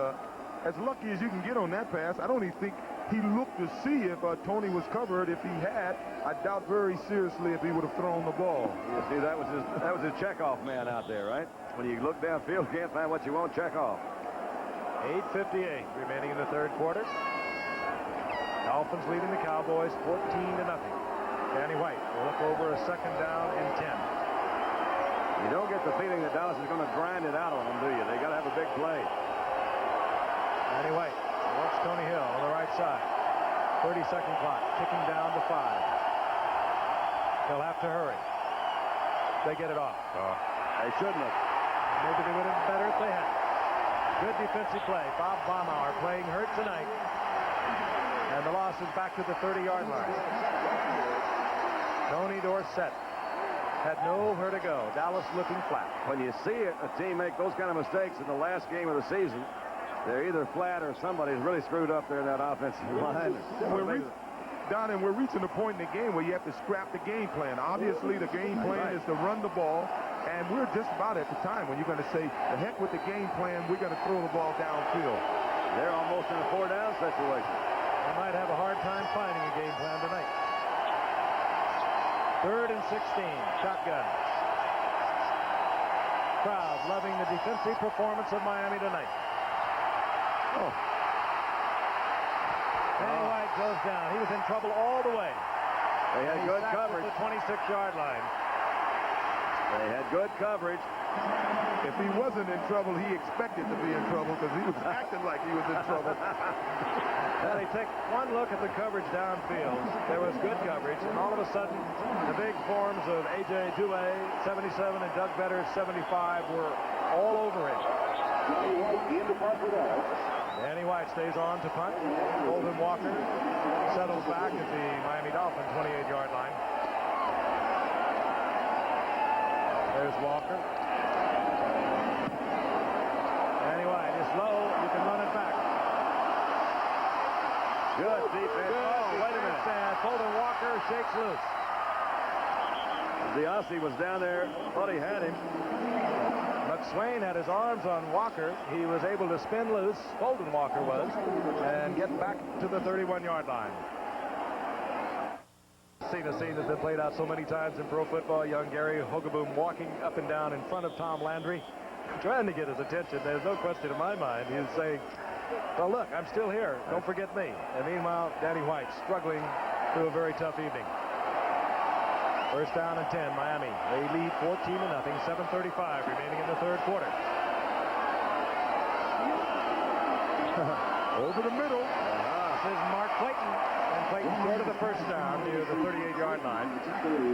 as lucky as you can get on that pass. I don't even think he looked to see if Tony was covered. If he had, I doubt very seriously if he would have thrown the ball. You see, that was his checkoff man out there, right? When you look downfield, you can't find what you want, check off. 8:58 remaining in the 3rd quarter. Dolphins leading the Cowboys 14-0. Danny White will look over a 2nd down and 10. You don't get the feeling that Dallas is going to grind it out on them, do you? They got to have a big play. Danny White works Tony Hill on the right side. 30-second clock, ticking down to 5. They'll have to hurry. They get it off. They shouldn't have. Maybe they would have been better if they had. Good defensive play. Bob Baumauer playing hurt tonight. And the loss is back to the 30-yard line. Tony Dorsett had nowhere to go. Dallas looking flat. When you see a team make those kind of mistakes in the last game of the season, they're either flat or somebody's really screwed up there in that offensive line. Don, and we're reaching the point in the game where you have to scrap the game plan. Obviously, the game plan is to run the ball, and we're just about at the time when you're going to say, the heck with the game plan, we're going to throw the ball downfield. They're almost in a 4-down situation. They might have a hard time finding a game plan tonight. 3rd and 16, shotgun. Crowd loving the defensive performance of Miami tonight. Danny White goes down. He was in trouble all the way. They had good coverage. At the 26-yard line. They had good coverage. If he wasn't in trouble, he expected to be in trouble because he was acting like he was in trouble. Now they take one look at the coverage downfield. There was good coverage, and all of a sudden, the big forms of A.J. Dewey, 77, and Doug Vedder, 75, were all over him. Danny White stays on to punt. Golden Walker settles back at the Miami Dolphin 28-yard line. There's Walker. Danny White is low. You can run it back. Good defense. Oh, wait a minute. Golden Walker shakes loose. The Aussie was down there, thought he had him. McSwain had his arms on Walker. He was able to spin loose, Golden Walker was, and get back to the 31-yard line. Seen a scene that's been played out so many times in pro football. Young Gary Hogaboom walking up and down in front of Tom Landry, trying to get his attention. There's no question in my mind. He was saying, well, look, I'm still here. Don't forget me. And meanwhile, Danny White struggling through a very tough evening. First down and 10, Miami. They lead 14-0, 7:35 remaining in the 3rd quarter. Over the middle. is Mark Clayton. And Clayton short of the first down near the 38-yard line.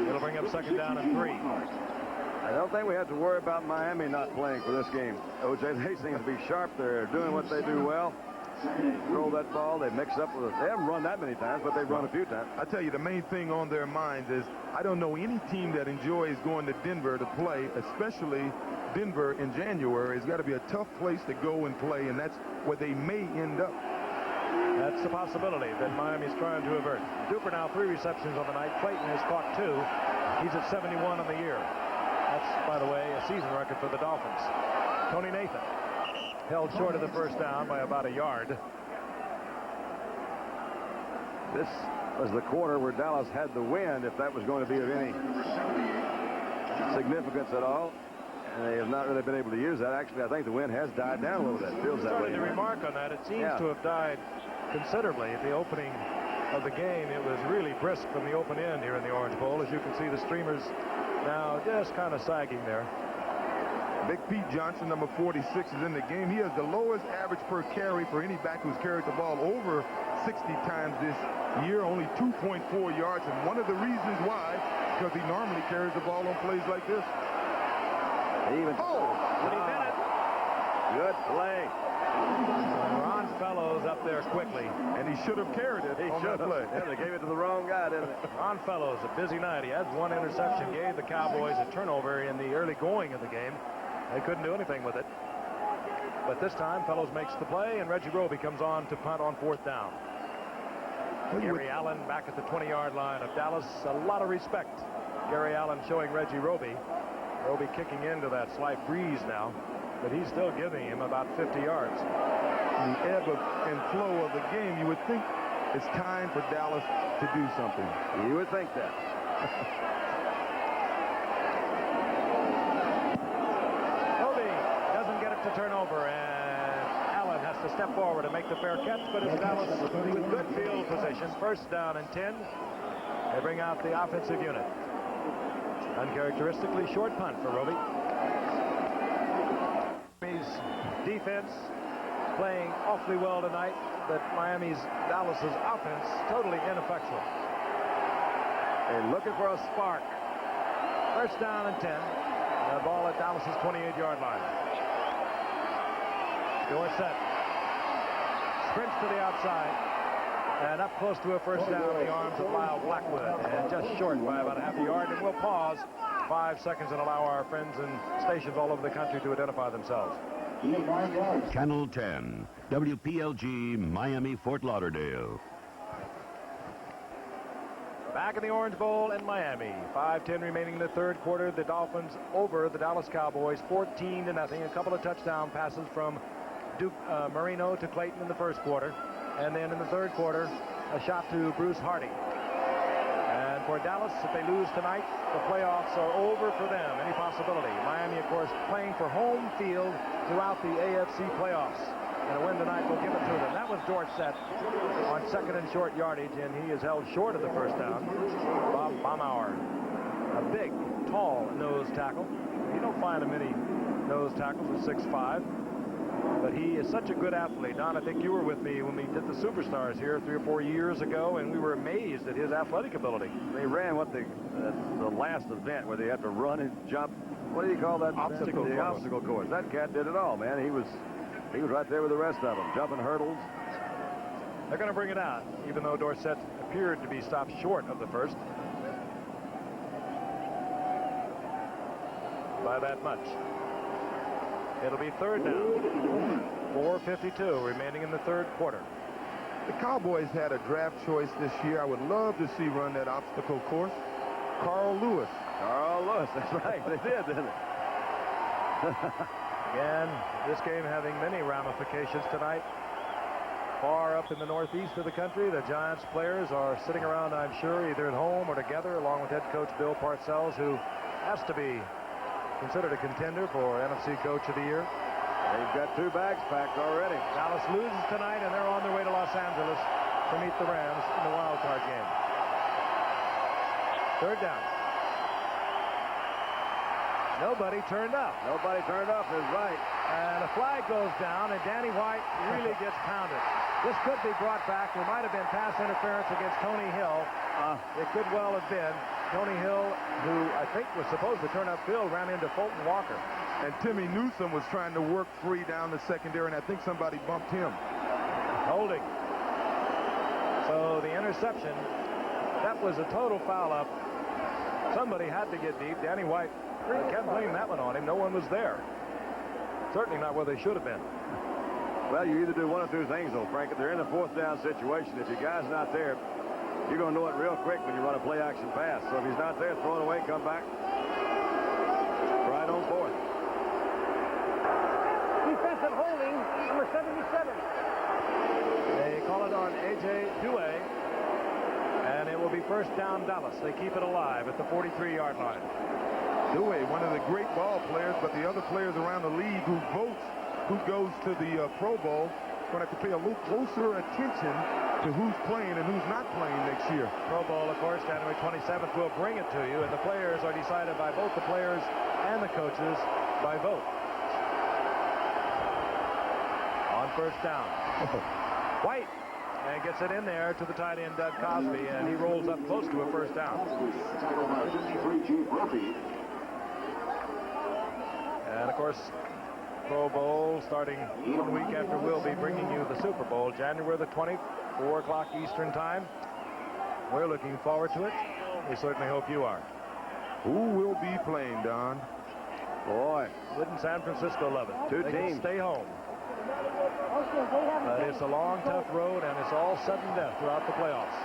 It'll bring up second down and 3. I don't think we have to worry about Miami not playing for this game. O.J., they seem to be sharp. They're doing what they do well. Throw that ball. They mix up with it. They haven't run that many times, but they've run a few times. I tell you, the main thing on their minds is I don't know any team that enjoys going to Denver to play, especially Denver in January. It's got to be a tough place to go and play, and that's where they may end up. That's the possibility that Miami's trying to avert. Duper now 3 receptions on the night. Clayton has caught 2. He's at 71 on the year. That's, by the way, a season record for the Dolphins. Tony Nathan held short of the first down by about a yard. This was the quarter where Dallas had the win, if that was going to be of any significance at all. And they have not really been able to use that. Actually, I think the wind has died down a little bit. Feels that way. To remark on that, it seems to have died considerably at the opening of the game. It was really brisk from the open end here in the Orange Bowl. As you can see, the streamers now just kind of sagging there. Big Pete Johnson, number 46, is in the game. He has the lowest average per carry for any back who's carried the ball over 60 times this year, only 2.4 yards. And one of the reasons why, because he normally carries the ball on plays like this. Good play. Ron Fellows up there quickly. And he should have carried it on that play. Yeah, they gave it to the wrong guy, didn't they? Ron Fellows, a busy night. He had 1 interception, gave the Cowboys a turnover in the early going of the game. They couldn't do anything with it. But this time, Fellows makes the play, and Reggie Roby comes on to punt on 4th down. Gary Allen back at the 20-yard line of Dallas. A lot of respect. Gary Allen showing Reggie Roby. Roby kicking into that slight breeze now, but he's still giving him about 50 yards. The ebb and flow of the game, you would think it's time for Dallas to do something. You would think that. Roby doesn't get it to turn over, and Allen has to step forward and make the fair catch, but it's Dallas with good field position. First down and 10. They bring out the offensive unit. Uncharacteristically short punt for Roby. Miami's defense playing awfully well tonight, but Dallas's offense totally ineffectual. They're looking for a spark. First down and 10. The ball at Dallas's 28-yard line. Dorsett sprints to the outside. And up close to a first down in the arms of Lyle Blackwood. And just short by about a half a yard. And we'll pause 5 seconds and allow our friends and stations all over the country to identify themselves. Channel 10, WPLG, Miami, Fort Lauderdale. Back in the Orange Bowl in Miami. 5:10 remaining in the third quarter. The Dolphins over the Dallas Cowboys 14-0. A couple of touchdown passes from Marino to Clayton in the first quarter. And then in the third quarter, a shot to Bruce Hardy. And for Dallas, if they lose tonight, the playoffs are over for them. Any possibility. Miami, of course, playing for home field throughout the AFC playoffs. And a win tonight will give it to them. That was Dorsett on 2nd and short yardage, and he is held short of the first down. Bob Baumauer, a big, tall nose tackle. You don't find many nose tackles at 6'5". But he is such a good athlete. Don, I think you were with me when we did the Superstars here 3 or 4 years ago, and we were amazed at his athletic ability. They ran the last event where they had to run and jump. What do you call that? Obstacle course. Obstacle course. That cat did it all, man. He was right there with the rest of them, jumping hurdles. They're going to bring it out, even though Dorsett appeared to be stopped short of the first by that much. It'll be third down. 4:52 remaining in the third quarter. The Cowboys had a draft choice this year I would love to see run that obstacle course. Carl Lewis. Carl Lewis, that's right. They did, didn't they? Again, this game having many ramifications tonight. Far up in the northeast of the country, the Giants players are sitting around, I'm sure, either at home or together, along with head coach Bill Parcells, who has to be considered a contender for NFC Coach of the Year. They've got 2 bags packed already. Dallas loses tonight, and they're on their way to Los Angeles to meet the Rams in the wild card game. Third down. Nobody turned up. Nobody turned up is right. And a flag goes down, and Danny White really gets pounded. This could be brought back. There might have been pass interference against Tony Hill. It could well have been. Tony Hill, who I think was supposed to turn upfield, ran into Fulton Walker. And Timmy Newsom was trying to work free down the secondary, and I think somebody bumped him. Holding. So the interception, that was a total foul up. Somebody had to get deep. Danny White, I can't blame that one on him. No one was there. Certainly not where they should have been. Well, you either do one of two things, though, Frank. If they're in a fourth down situation, if your guy's not there, you're going to know it real quick when you run a play-action pass. So if he's not there, throw it away, come back. Right on fourth. Defensive holding, number 77. They call it on A.J. Douay, and it will be first down Dallas. They keep it alive at the 43-yard line. Douay, one of the great ball players, but the other players around the league who votes who goes to the Pro Bowl going to have to pay a little closer attention to who's playing and who's not playing next year. Pro Bowl, of course, January 27th. We'll bring it to you, and the players are decided by both the players and the coaches by vote. On first down. White. And gets it in there to the tight end, Doug Cosby, and he rolls up close to a first down. And, of course, Pro Bowl starting 1 week after we'll be bringing you the Super Bowl, January the 20th, 4 o'clock Eastern time. We're looking forward to it. We certainly hope you are. Who will be playing, Don? Boy, wouldn't San Francisco love it? Two they teams. Can stay home. But it's a long, tough road, and it's all sudden death throughout the playoffs.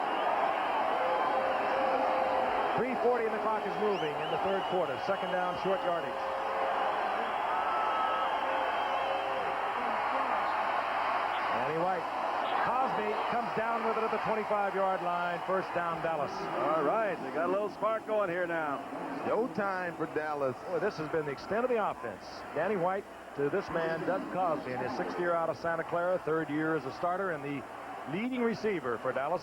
3:40 and the clock is moving in the third quarter. Second down, short yardage. Danny White. Cosby comes down with it at the 25-yard line. First down, Dallas. All right, they got a little spark going here now. No time for Dallas. Boy, this has been the extent of the offense. Danny White to this man, Doug Cosby, in his 6th year out of Santa Clara, 3rd year as a starter, and the leading receiver for Dallas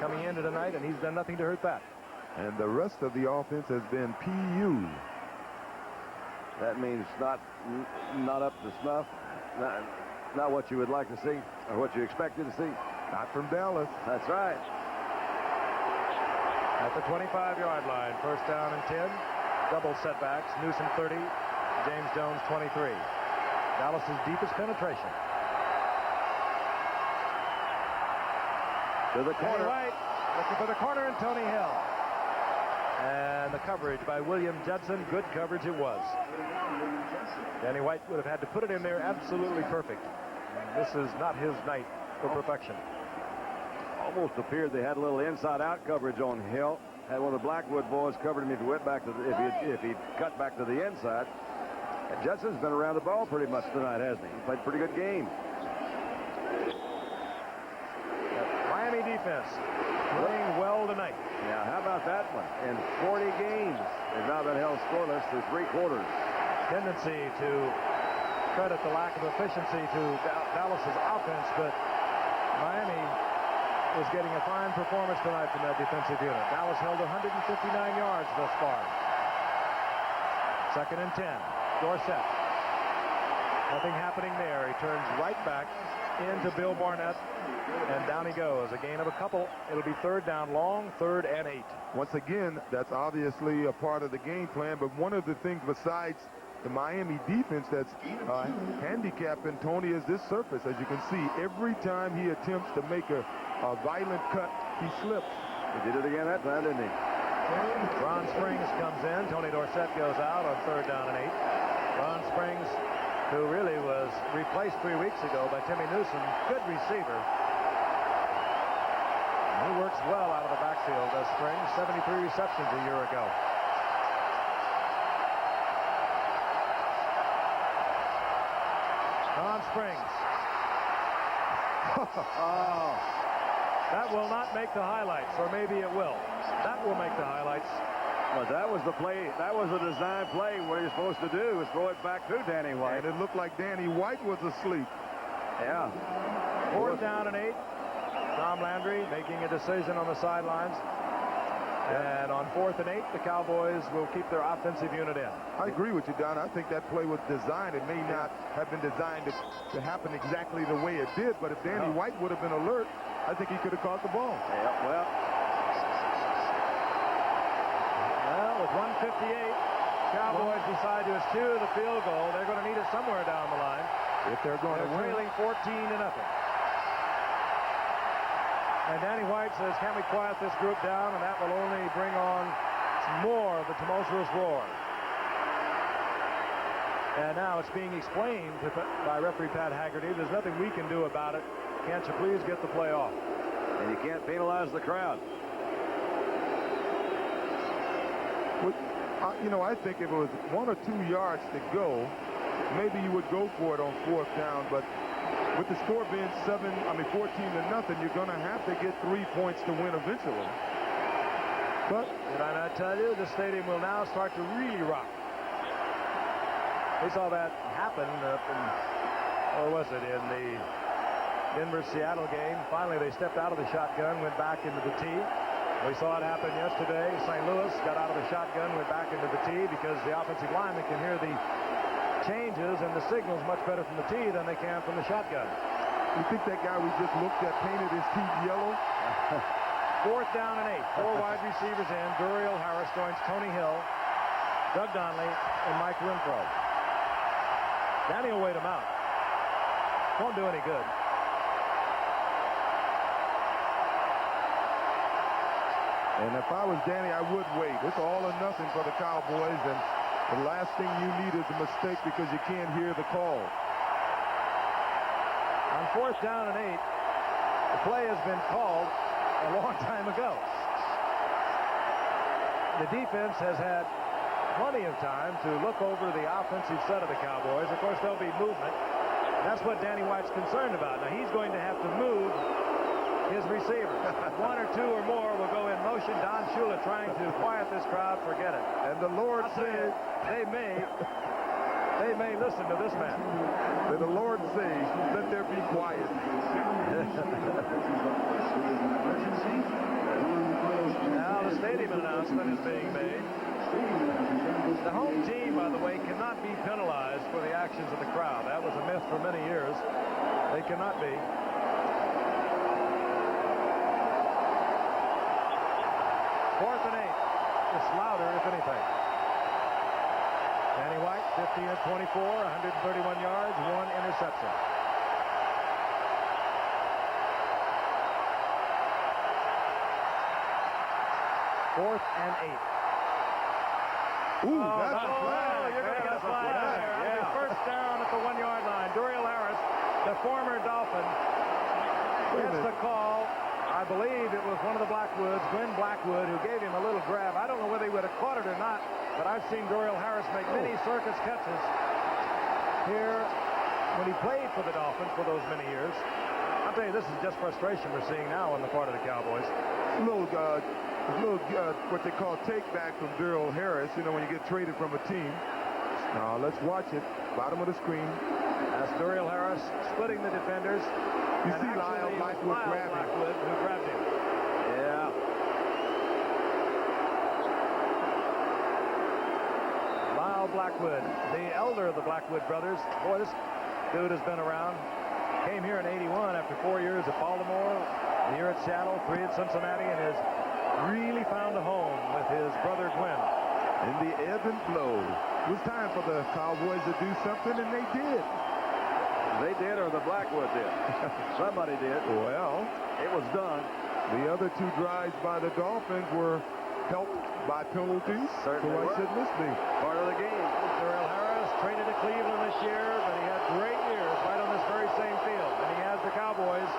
coming into tonight, and he's done nothing to hurt that. And the rest of the offense has been PU. That means not up to snuff. Not what you would like to see or what you expected to see. Not from Dallas. That's right. At the 25-yard line, first down and 10. Double setbacks. Newsom 30. James Jones 23. Dallas's deepest penetration. To the corner. White looking for the corner, and Tony Hill. And the coverage by William Judson. Good coverage it was. Danny White would have had to put it in there absolutely perfect. This is not his night for perfection. Almost appeared they had a little inside-out coverage on Hill. Had one of the Blackwood boys covered him if he went back to if he cut back to the inside. And Judson's been around the ball pretty much tonight, hasn't he? He played a pretty good game. Miami defense playing well tonight. Yeah, how about that one? In 40 games, they've now been held scoreless through 3 quarters. Tendency to credit the lack of efficiency to Dallas's offense, but Miami is getting a fine performance tonight from that defensive unit. Dallas held 159 yards thus far. Second and 10. Dorsett. Nothing happening there. He turns right back into Bill Barnett, and down he goes. A gain of a couple. It'll be third down long, 3rd and 8. Once again, that's obviously a part of the game plan, but one of the things besides the Miami defense that's handicapping Tony is this surface. As you can see, every time he attempts to make a violent cut, he slips. He did it again that time, didn't he? Ron Springs comes in. Tony Dorsett goes out on 3rd down and 8. Ron Springs, who really was replaced 3 weeks ago by Timmy Newsom, good receiver. He works well out of the backfield, does Springs. 73 receptions a year ago. Ron Springs. Oh, that will not make the highlights, or maybe it will. That will make the highlights. Well, that was the play. That was the design play. What you're supposed to do is throw it back to Danny White. And it looked like Danny White was asleep. Yeah. 4th down and 8. Tom Landry making a decision on the sidelines. And on 4th and 8, the Cowboys will keep their offensive unit in. I agree with you, Don. I think that play was designed. It may not have been designed to happen exactly the way it did, but if Danny White would have been alert, I think he could have caught the ball. Yeah, well, with 1:58, Cowboys decide to eschew the field goal. They're going to need it somewhere down the line. If they're going to win. Trailing 14-0. And Danny White says, can we quiet this group down? And that will only bring on some more of the tumultuous roar. And now it's being explained by referee Pat Haggerty. There's nothing we can do about it. Can't you please get the play off? and you can't penalize the crowd. Well, you know, I think if it was 1 or 2 yards to go, maybe you would go for it on 4th down, but with the score being 14-0, you're going to have to get 3 points to win eventually. But did I not tell you, the stadium will now start to really rock. We saw that happen up in, or was it in the Denver-Seattle game? Finally, they stepped out of the shotgun, went back into the tee. We saw it happen yesterday. St. Louis got out of the shotgun, went back into the tee because the offensive linemen can hear the changes and the signals much better from the tee than they can from the shotgun. You think that guy we just looked at painted his teeth yellow? 4th down and 8. 4 wide receivers in. Duriel Harris joins Tony Hill, Doug Donnelly, and Mike Renfro. Danny will wait him out. Won't do any good. And if I was Danny, I would wait. It's all or nothing for the Cowboys, and the last thing you need is a mistake because you can't hear the call. On 4th down and 8, the play has been called a long time ago. The defense has had plenty of time to look over the offensive set of the Cowboys. Of course, there'll be movement. That's what Danny White's concerned about. Now, he's going to have to move his receivers. 1 or 2 or more will go in motion. Don Shula trying to quiet this crowd. Forget it. And the Lord said, they may listen to this man. May the Lord say, let there be quiet. Now the stadium announcement is being made. The home team, by the way, cannot be penalized for the actions of the crowd. That was a myth for many years. They cannot be. 4th and 8. It's louder, if anything. Danny White, 15 of 24, 131 yards, 1 interception. Fourth and 8. Ooh, that's a flag. You're going to get a flag there. Yeah. First down at the 1-yard line. Duriel Harris, the former Dolphin, gets the call. I believe it was one of the Blackwoods, Glenn Blackwood, who gave him a little grab. I don't know whether he would have caught it or not, but I've seen Duriel Harris make many circus catches here when he played for the Dolphins for those many years. I'll tell you, this is just frustration we're seeing now on the part of the Cowboys. A little what they call take back from Duriel Harris, you know, when you get traded from a team. Now, let's watch it. Bottom of the screen. That's Duriel Harris splitting the defenders. You see Lyle Blackwood grab him. Who grabbed him. Yeah. Lyle Blackwood, the elder of the Blackwood brothers. Boy, this dude has been around. Came here in '81 after 4 years at Baltimore, a year at Seattle, 3 at Cincinnati, and has really found a home with his brother Glenn. In the ebb and flow. It was time for the Cowboys to do something, and they did. They did, or the Blackwood did. Somebody did. Well, it was done. The other 2 drives by the Dolphins were helped by penalties. Certainly so why shouldn't this be part of the game? Duriel Harris traded to Cleveland this year, but he had great years right on this very same field, and he has the Cowboys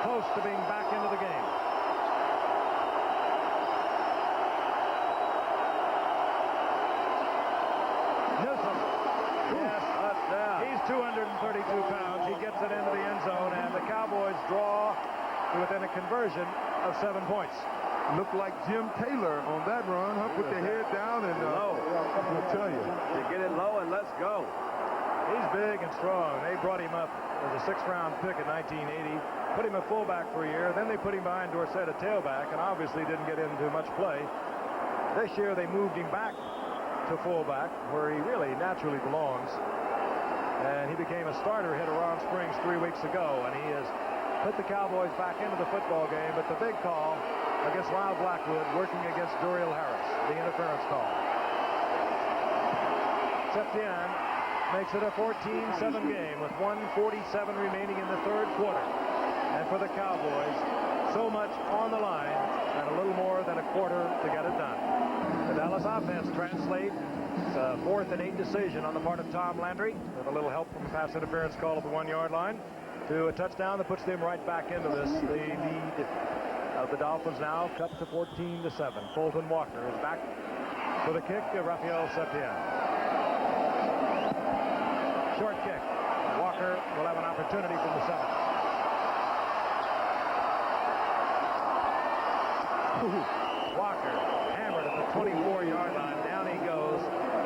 close to being back into the game. Newsom. Yes, he's 232 pounds. He gets it into the end zone, and the Cowboys draw to within a conversion of 7 points. Looked like Jim Taylor on that run. Huh? Put the head down and low. I'll tell you. You get it low and let's go. He's big and strong. They brought him up as a 6th-round pick in 1980. put him at fullback for a year. Then they put him behind Dorsett at tailback, and obviously didn't get into much play. This year they moved him back to fullback, where he really naturally belongs. And he became a starter hit around Springs 3 weeks ago, and he has put the Cowboys back into the football game. But the big call against Lyle Blackwood, working against Duriel Harris, the interference call. Septien makes it a 14-7 game with 1:47 remaining in the third quarter. And for the Cowboys, so much on the line and a little more than a quarter to get it done. The Dallas offense translates a 4th and 8 decision on the part of Tom Landry, with a little help from a pass interference call at the 1-yard line, to a touchdown that puts them right back into this. The lead of the Dolphins now cut to 14-7. Fulton Walker is back for the kick. Raphael Septien. Short kick. Walker will have an opportunity from the 7. Walker hammered at the 24-yard line. Down he goes.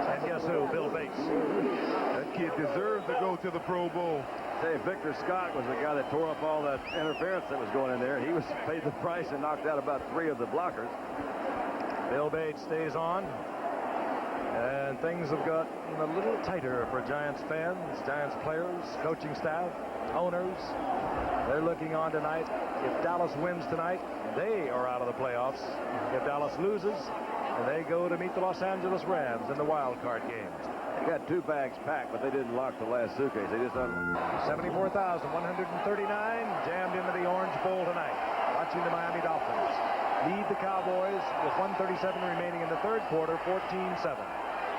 And guess who? Bill Bates. That kid deserves to go to the Pro Bowl. Hey, Victor Scott was the guy that tore up all that interference that was going in there. He was paid the price and knocked out about 3 of the blockers. Bill Bates stays on. And things have gotten a little tighter for Giants fans, Giants players, coaching staff, owners. They're looking on tonight. If Dallas wins tonight, they are out of the playoffs. If Dallas loses, they go to meet the Los Angeles Rams in the wild card game. They got 2 bags packed, but they didn't lock the last suitcase. They just 74,139 jammed into the Orange Bowl tonight. Watching the Miami Dolphins lead the Cowboys with 1:37 remaining in the third quarter, 14-7.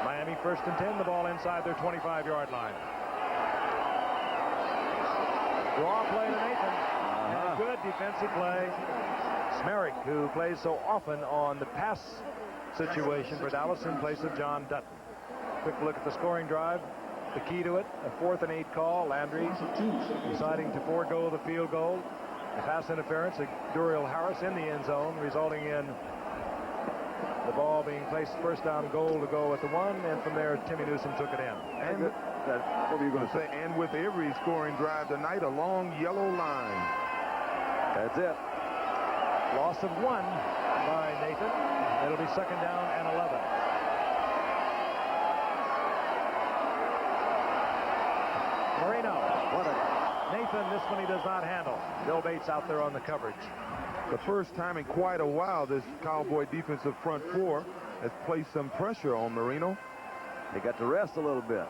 Miami 1st and 10, the ball inside their 25-yard line. Draw play to Nathan. And a good defensive play. Smerrick, who plays so often on the pass situation for Dallas in place of John Dutton. Quick look at the scoring drive. The key to it, a 4th and 8 call. Landry deciding to forego the field goal. A pass interference of Duriel Harris in the end zone, resulting in the ball being placed first down goal to go at the 1, and from there Timmy Newsom took it in. And what were you going to say? And with every scoring drive tonight, a long yellow line. That's it. Loss of 1 by Nathan. It'll be 2nd down and 11. Marino. Nathan, this one he does not handle. Bill Bates out there on the coverage. The first time in quite a while this Cowboy defensive front 4 has placed some pressure on Marino. They got to rest a little bit.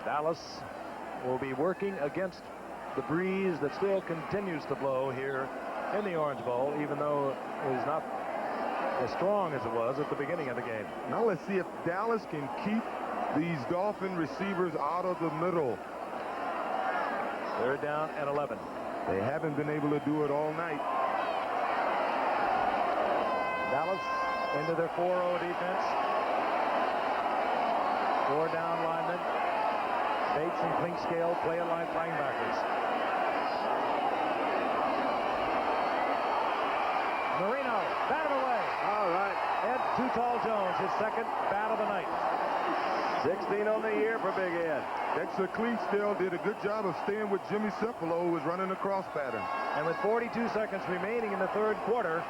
Dallas will be working against the breeze that still continues to blow here in the Orange Bowl, even though it is not as strong as it was at the beginning of the game. Now let's see if Dallas can keep these Dolphin receivers out of the middle. 3rd down and 11. They haven't been able to do it all night. Dallas into their 4-0 defense. 4 down linemen. Bates and Clinkscale play like linebackers. Marino, bat him away. All right. Ed Too Tall Jones, his 2nd bat of the night. 16 on the year for Big Ed. Dexter Clinkscale did a good job of staying with Jimmy Cephalo, who was running the cross pattern. And with 42 seconds remaining in the third quarter,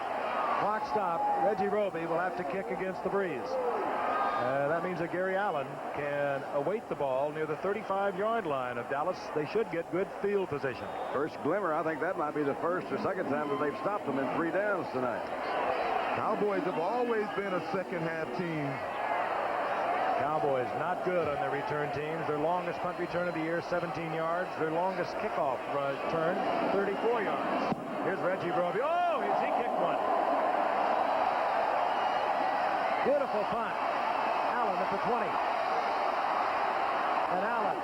clock stopped. Reggie Roby will have to kick against the breeze. That means that Gary Allen can await the ball near the 35-yard line of Dallas. They should get good field position. First glimmer, I think that might be the first or second time that they've stopped them in 3 downs tonight. Cowboys have always been a second-half team. Cowboys not good on their return teams. Their longest punt return of the year, 17 yards. Their longest kickoff return, 34 yards. Here's Reggie Roby. Oh, he kicked one. Beautiful punt. Allen at the 20. And Allen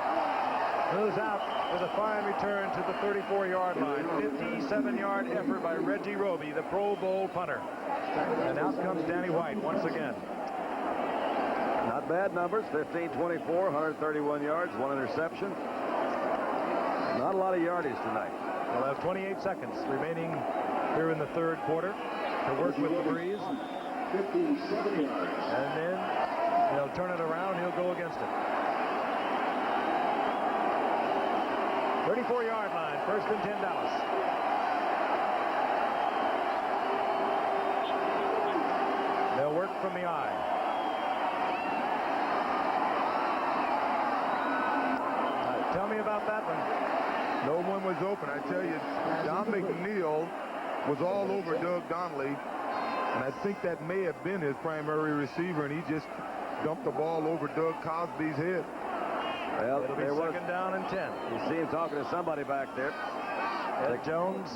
moves out with a fine return to the 34-yard line. 57-yard effort by Reggie Roby, the Pro Bowl punter. And out comes Danny White once again. Not bad numbers. 15-24, 131 yards, 1 interception. Not a lot of yardage tonight. We'll have 28 seconds remaining here in the third quarter to work with the breeze. And then they'll turn it around. He'll go against it. 34-yard line. First and 10 Dallas. They'll work from the eye. Tell me about that one. No one was open. I tell you, Don McNeil was all over Doug Donnelly, and I think that may have been his primary receiver, and he just dumped the ball over Doug Cosby's head. Well, It'll be second down and 10. You see him talking to somebody back there. Ed Jones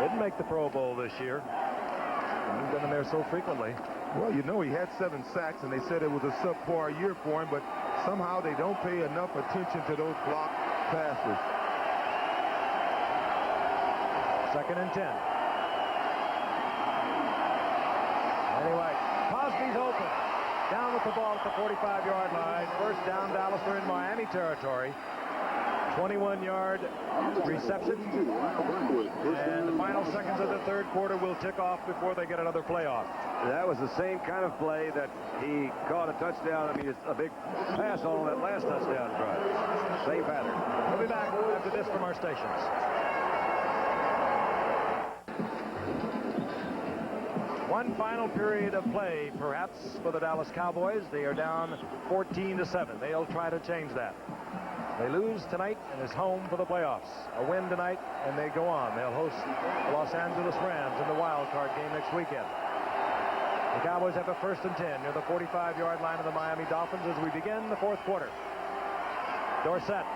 didn't make the Pro Bowl this year. He's been in there so frequently. Well, you know, he had 7 sacks, and they said it was a subpar year for him, but somehow they don't pay enough attention to those block passes. Second and 10. Anyway, Cosby's open. Down with the ball at the 45-yard line. First down, Dallas. They're in Miami territory. 21-yard reception. And the final seconds of the third quarter will tick off before they get another play off. That was the same kind of play that he caught a touchdown. I mean, it's a big pass on that last touchdown drive. Same pattern. We'll be back after this from our stations. One final period of play, perhaps, for the Dallas Cowboys. They are down 14-7. They'll try to change that. They lose tonight and is home for the playoffs. A win tonight, and they go on. They'll host the Los Angeles Rams in the wild card game next weekend. The Cowboys have a first and 10 near the 45-yard line of the Miami Dolphins as we begin the fourth quarter. Dorsett.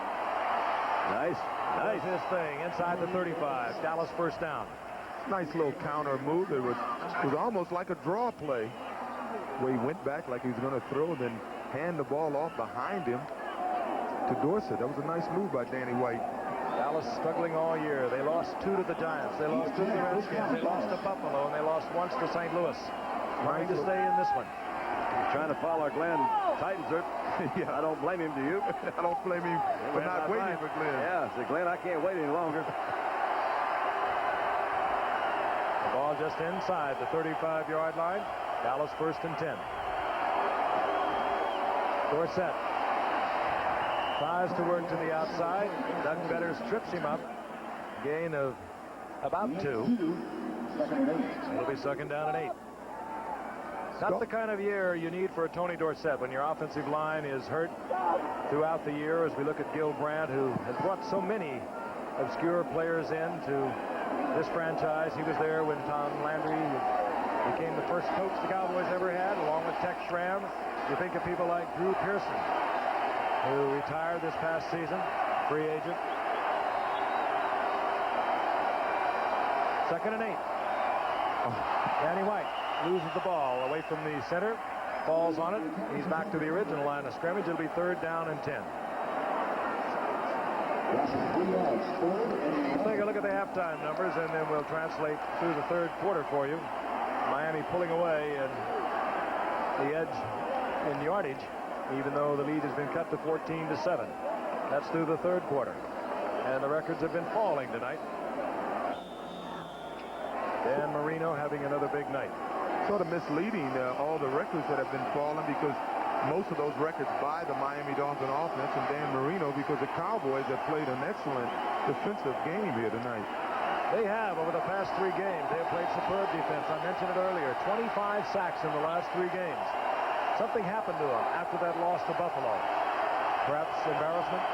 Nice. Does his thing inside the 35. Dallas first down. Nice little counter move. It was almost like a draw play where he went back like he was going to throw, then hand the ball off behind him to Dorsett. That was a nice move by Danny White. Dallas struggling all year. They lost 2 to the Giants. They lost 2 to the Redskins. They lost to Buffalo, and they lost once to St. Louis. Trying to stay in this one. He's trying to follow Glenn Titans. Yeah, I don't blame him, do you? I don't blame him for not waiting for Glenn. Yeah, I said, Glenn, I can't wait any longer. The ball just inside the 35-yard line. Dallas first and 10. Dorsett tries to work to the outside. Doug Betters trips him up. Gain of about 2. It'll be second down and 8. Not the kind of year you need for a Tony Dorsett when your offensive line is hurt throughout the year, as we look at Gil Brandt, who has brought so many obscure players into this franchise. He was there when Tom Landry became the first coach the Cowboys ever had, along with Tex Schramm. You think of people like Drew Pearson, who retired this past season, free agent. Second and 8. Danny White loses the ball away from the center, falls on it. He's back to the original line of scrimmage. It'll be third down and 10. We'll take a look at the halftime numbers, and then we'll translate through the third quarter for you. Miami pulling away and the edge in yardage, even though the lead has been cut to 14-7. That's through the third quarter. And the records have been falling tonight. Dan Marino having another big night. Sort of misleading, all the records that have been falling, because most of those records by the Miami Dolphin offense and Dan Marino, because the Cowboys have played an excellent defensive game here tonight. They have over the past 3 games. They have played superb defense. I mentioned it earlier. 25 sacks in the last 3 games. Something happened to them after that loss to Buffalo. Perhaps embarrassment.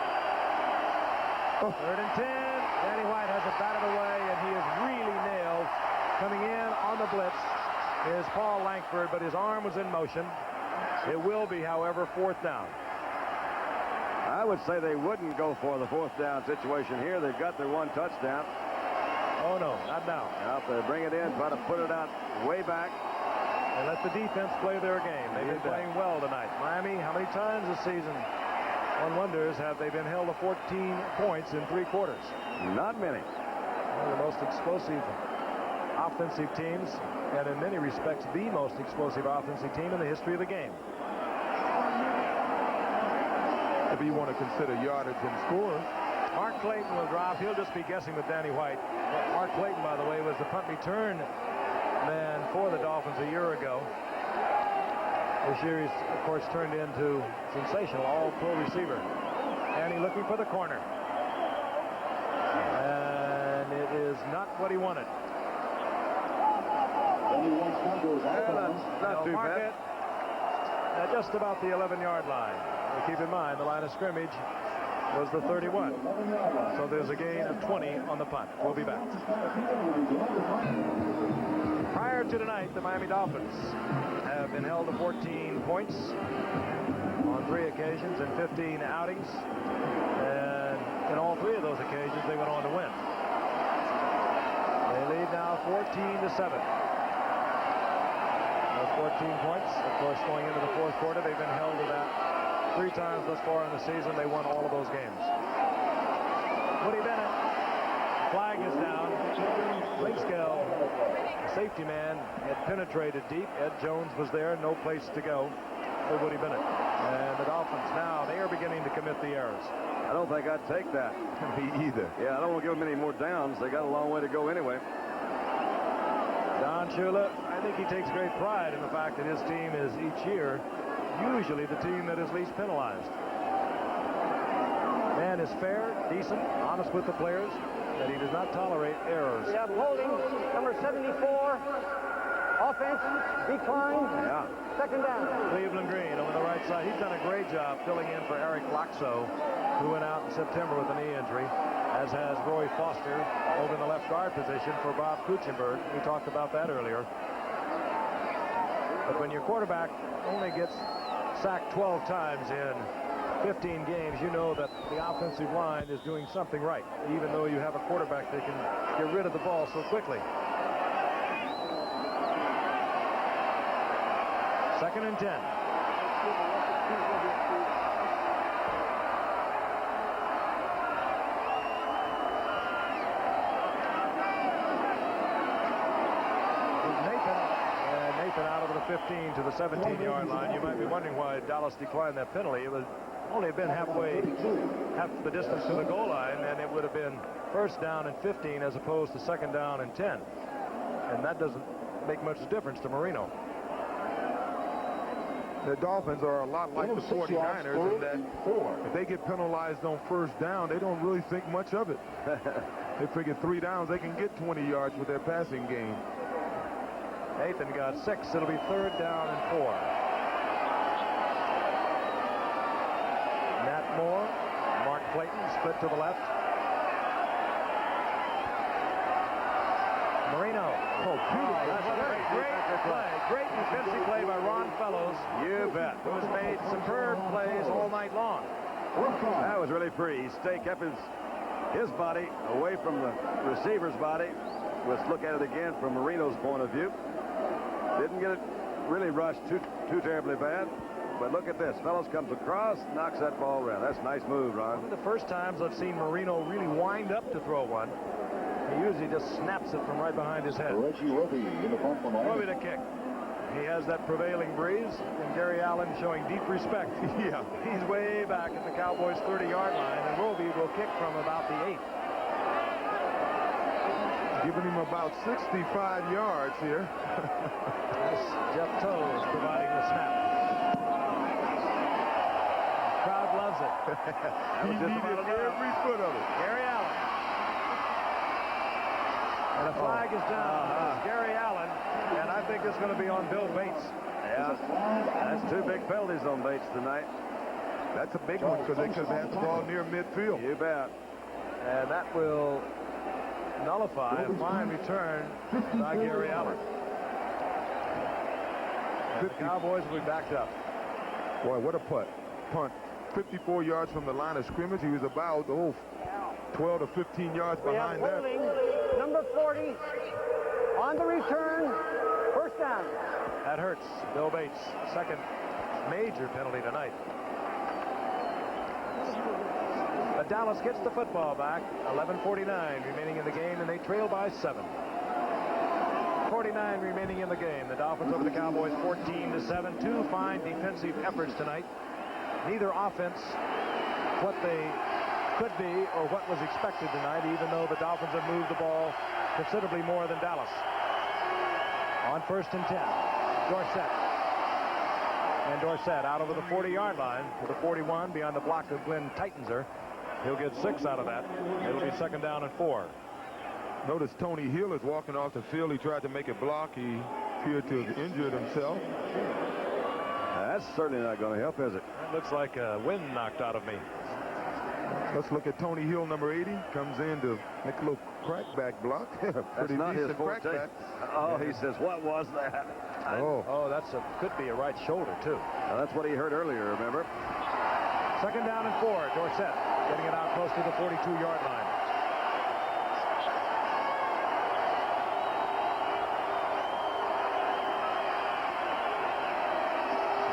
Third and 10. Danny White has it batted away, and he is really nailed. Coming in on the blitz is Paul Langford, but his arm was in motion. It will be, however, fourth down. I would say they wouldn't go for the fourth down situation here. They've got their 1 touchdown. Oh, no, not now. Now, if they bring it in, try to put it out way back. And let the defense play their game. They've been playing well tonight. Miami, how many times this season, one wonders, have they been held to 14 points in 3 quarters? Not many. One of the most explosive offensive teams, and in many respects, the most explosive offensive team in the history of the game. If you want to consider yardage and scores. Mark Clayton will drop. He'll just be guessing with Danny White. Mark Clayton, by the way, was the punt return man for the Dolphins a year ago. This year he's, of course, turned into sensational all-pro receiver. And he's looking for the corner. And it is not what he wanted. Not too bad. At just about the 11-yard line. Now keep in mind, the line of scrimmage was the 31. So there's a gain of 20 on the punt. We'll be back. Prior to tonight, the Miami Dolphins have been held to 14 points on 3 occasions in 15 outings. And in all 3 of those occasions, they went on to win. They lead now 14-7. Those 14 points, of course, going into the 4th quarter, they've been held to that 3 times thus far in the season. They won all of those games. Woody Bennett, flag is down. Linkskell, the safety man, had penetrated deep. Ed Jones was there, no place to go for Woody Bennett. And the Dolphins now, they are beginning to commit the errors. I don't think I'd take that. Me either. Yeah, I don't want to give them any more downs. They got a long way to go anyway. Don Shula, I think he takes great pride in the fact that his team is each year usually the team that is least penalized. Man is fair, decent, honest with the players, that he does not tolerate errors. We have holding, number 74. Offense, decline. Yeah. Second down. Cleveland Green over the right side. He's done a great job filling in for Eric Laxo, who went out in September with a knee injury, as has Roy Foster over in the left guard position for Bob Kuchenberg. We talked about that earlier. But when your quarterback only gets sacked 12 times in 15 games, you know that the offensive line is doing something right, even though you have a quarterback that can get rid of the ball so quickly. 2nd and 10. Nathan out over the 15 to the 17-yard line. You might be wondering why Dallas declined that penalty. It was only been half the distance to the goal line, and it would have been 1st down and 15 as opposed to 2nd down and 10. And that doesn't make much difference to Marino. The Dolphins are a lot like the 49ers in that if they get penalized on 1st down, they don't really think much of it. They figure 3 downs, they can get 20 yards with their passing game. Nathan got 6. It'll be 3rd down and 4. Nat Moore, Mark Clayton split to the left. Marino. Oh, beautiful. That's great play. Great defensive play by Ron Fellows. You bet. Who has made superb plays all night long. That was really pretty. He kept his body away from the receiver's body. Let's look at it again from Marino's point of view. Didn't get it really rushed too terribly bad. But look at this. Fellows comes across, knocks that ball around. That's a nice move, Ron. One of the first times I've seen Marino really wind up to throw one. He usually just snaps it from right behind his head. Roby to kick. He has that prevailing breeze, and Gary Allen showing deep respect. Yeah. He's way back at the Cowboys' 30-yard line, and Roby will kick from about the 8. Giving him about 65 yards here. That's Jeff Toes providing the snap. The crowd loves it. He needed every foot of it. Gary Allen. And the flag is down. It's Gary Allen, and I think it's going to be on Bill Bates. Yeah, that's 2 big penalties on Bates tonight. That's a big one because they could have had the ball near midfield. You bet. And that will nullify a fine return by Gary Allen. And the Cowboys will be backed up. Boy, what a punt. 54 yards from the line of scrimmage. He was about 12 to 15 yards behind that. Holding, number 40, on the return, 1st down. That hurts Bill Bates' 2nd major penalty tonight. But Dallas gets the football back. 11:49 remaining in the game, and they trail by 7. 49 remaining in the game. The Dolphins over the Cowboys 14-7. 2 fine defensive efforts tonight. Neither offense what they could be or what was expected tonight, even though the Dolphins have moved the ball considerably more than Dallas. On 1st and 10, Dorsett. And Dorsett out over the 40-yard line to the 41 beyond the block of Glenn Titans. He'll get 6 out of that. It'll be 2nd down and 4. Notice Tony Hill is walking off the field. He tried to make a block. He appeared to have injured himself. That's certainly not going to help, is it? That looks like a wind knocked out of me. Let's look at Tony Hill, number 80. Comes in to make a little crackback block. That's not his forte. Crackback. Oh, he says, what was that? Oh, that's could be a right shoulder, too. That's what he heard earlier, remember? 2nd down and 4. Dorsett getting it out close to the 42-yard line.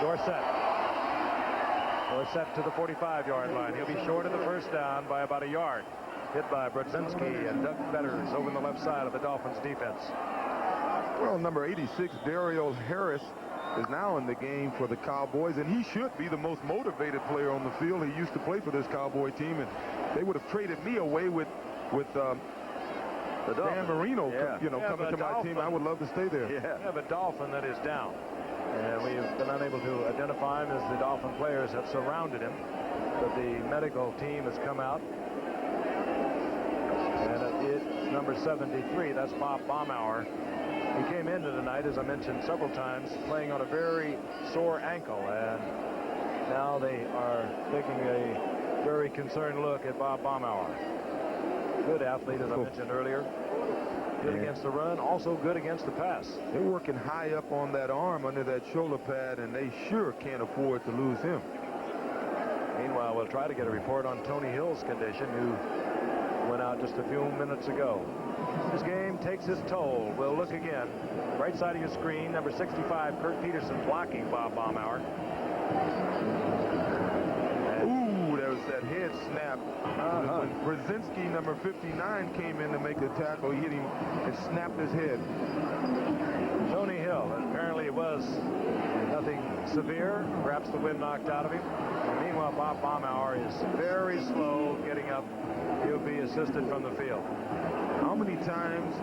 Dorsett to the 45-yard line. He'll be short of the 1st down by about a yard. Hit by Brzezinski and Doug Betters over on the left side of the Dolphins defense. Well, number 86, Dario Harris, is now in the game for the Cowboys, and he should be the most motivated player on the field. He used to play for this Cowboy team, and they would have traded me away with Dan Marino, coming to my team. I would love to stay there. Yeah. We have a Dolphin that is down. And we have been unable to identify him as the Dolphin players have surrounded him. But the medical team has come out. And it's number 73. That's Bob Baumauer. He came into tonight, as I mentioned several times, playing on a very sore ankle. And now they are taking a very concerned look at Bob Baumauer. Good athlete, as I mentioned earlier. Good against the run, also good against the pass. They're working high up on that arm under that shoulder pad, and they sure can't afford to lose him. Meanwhile, we'll try to get a report on Tony Hill's condition, who went out just a few minutes ago. This game takes its toll. We'll look again. Right side of your screen, number 65, Kurt Peterson blocking Bob Baumauer. Ooh, there was that head snap. When Brzezinski, number 59, came in to make the tackle, he hit him and snapped his head. Tony Hill, apparently it was nothing severe. Perhaps the wind knocked out of him. And meanwhile, Bob Baumauer is very slow getting up. He'll be assisted from the field. How many times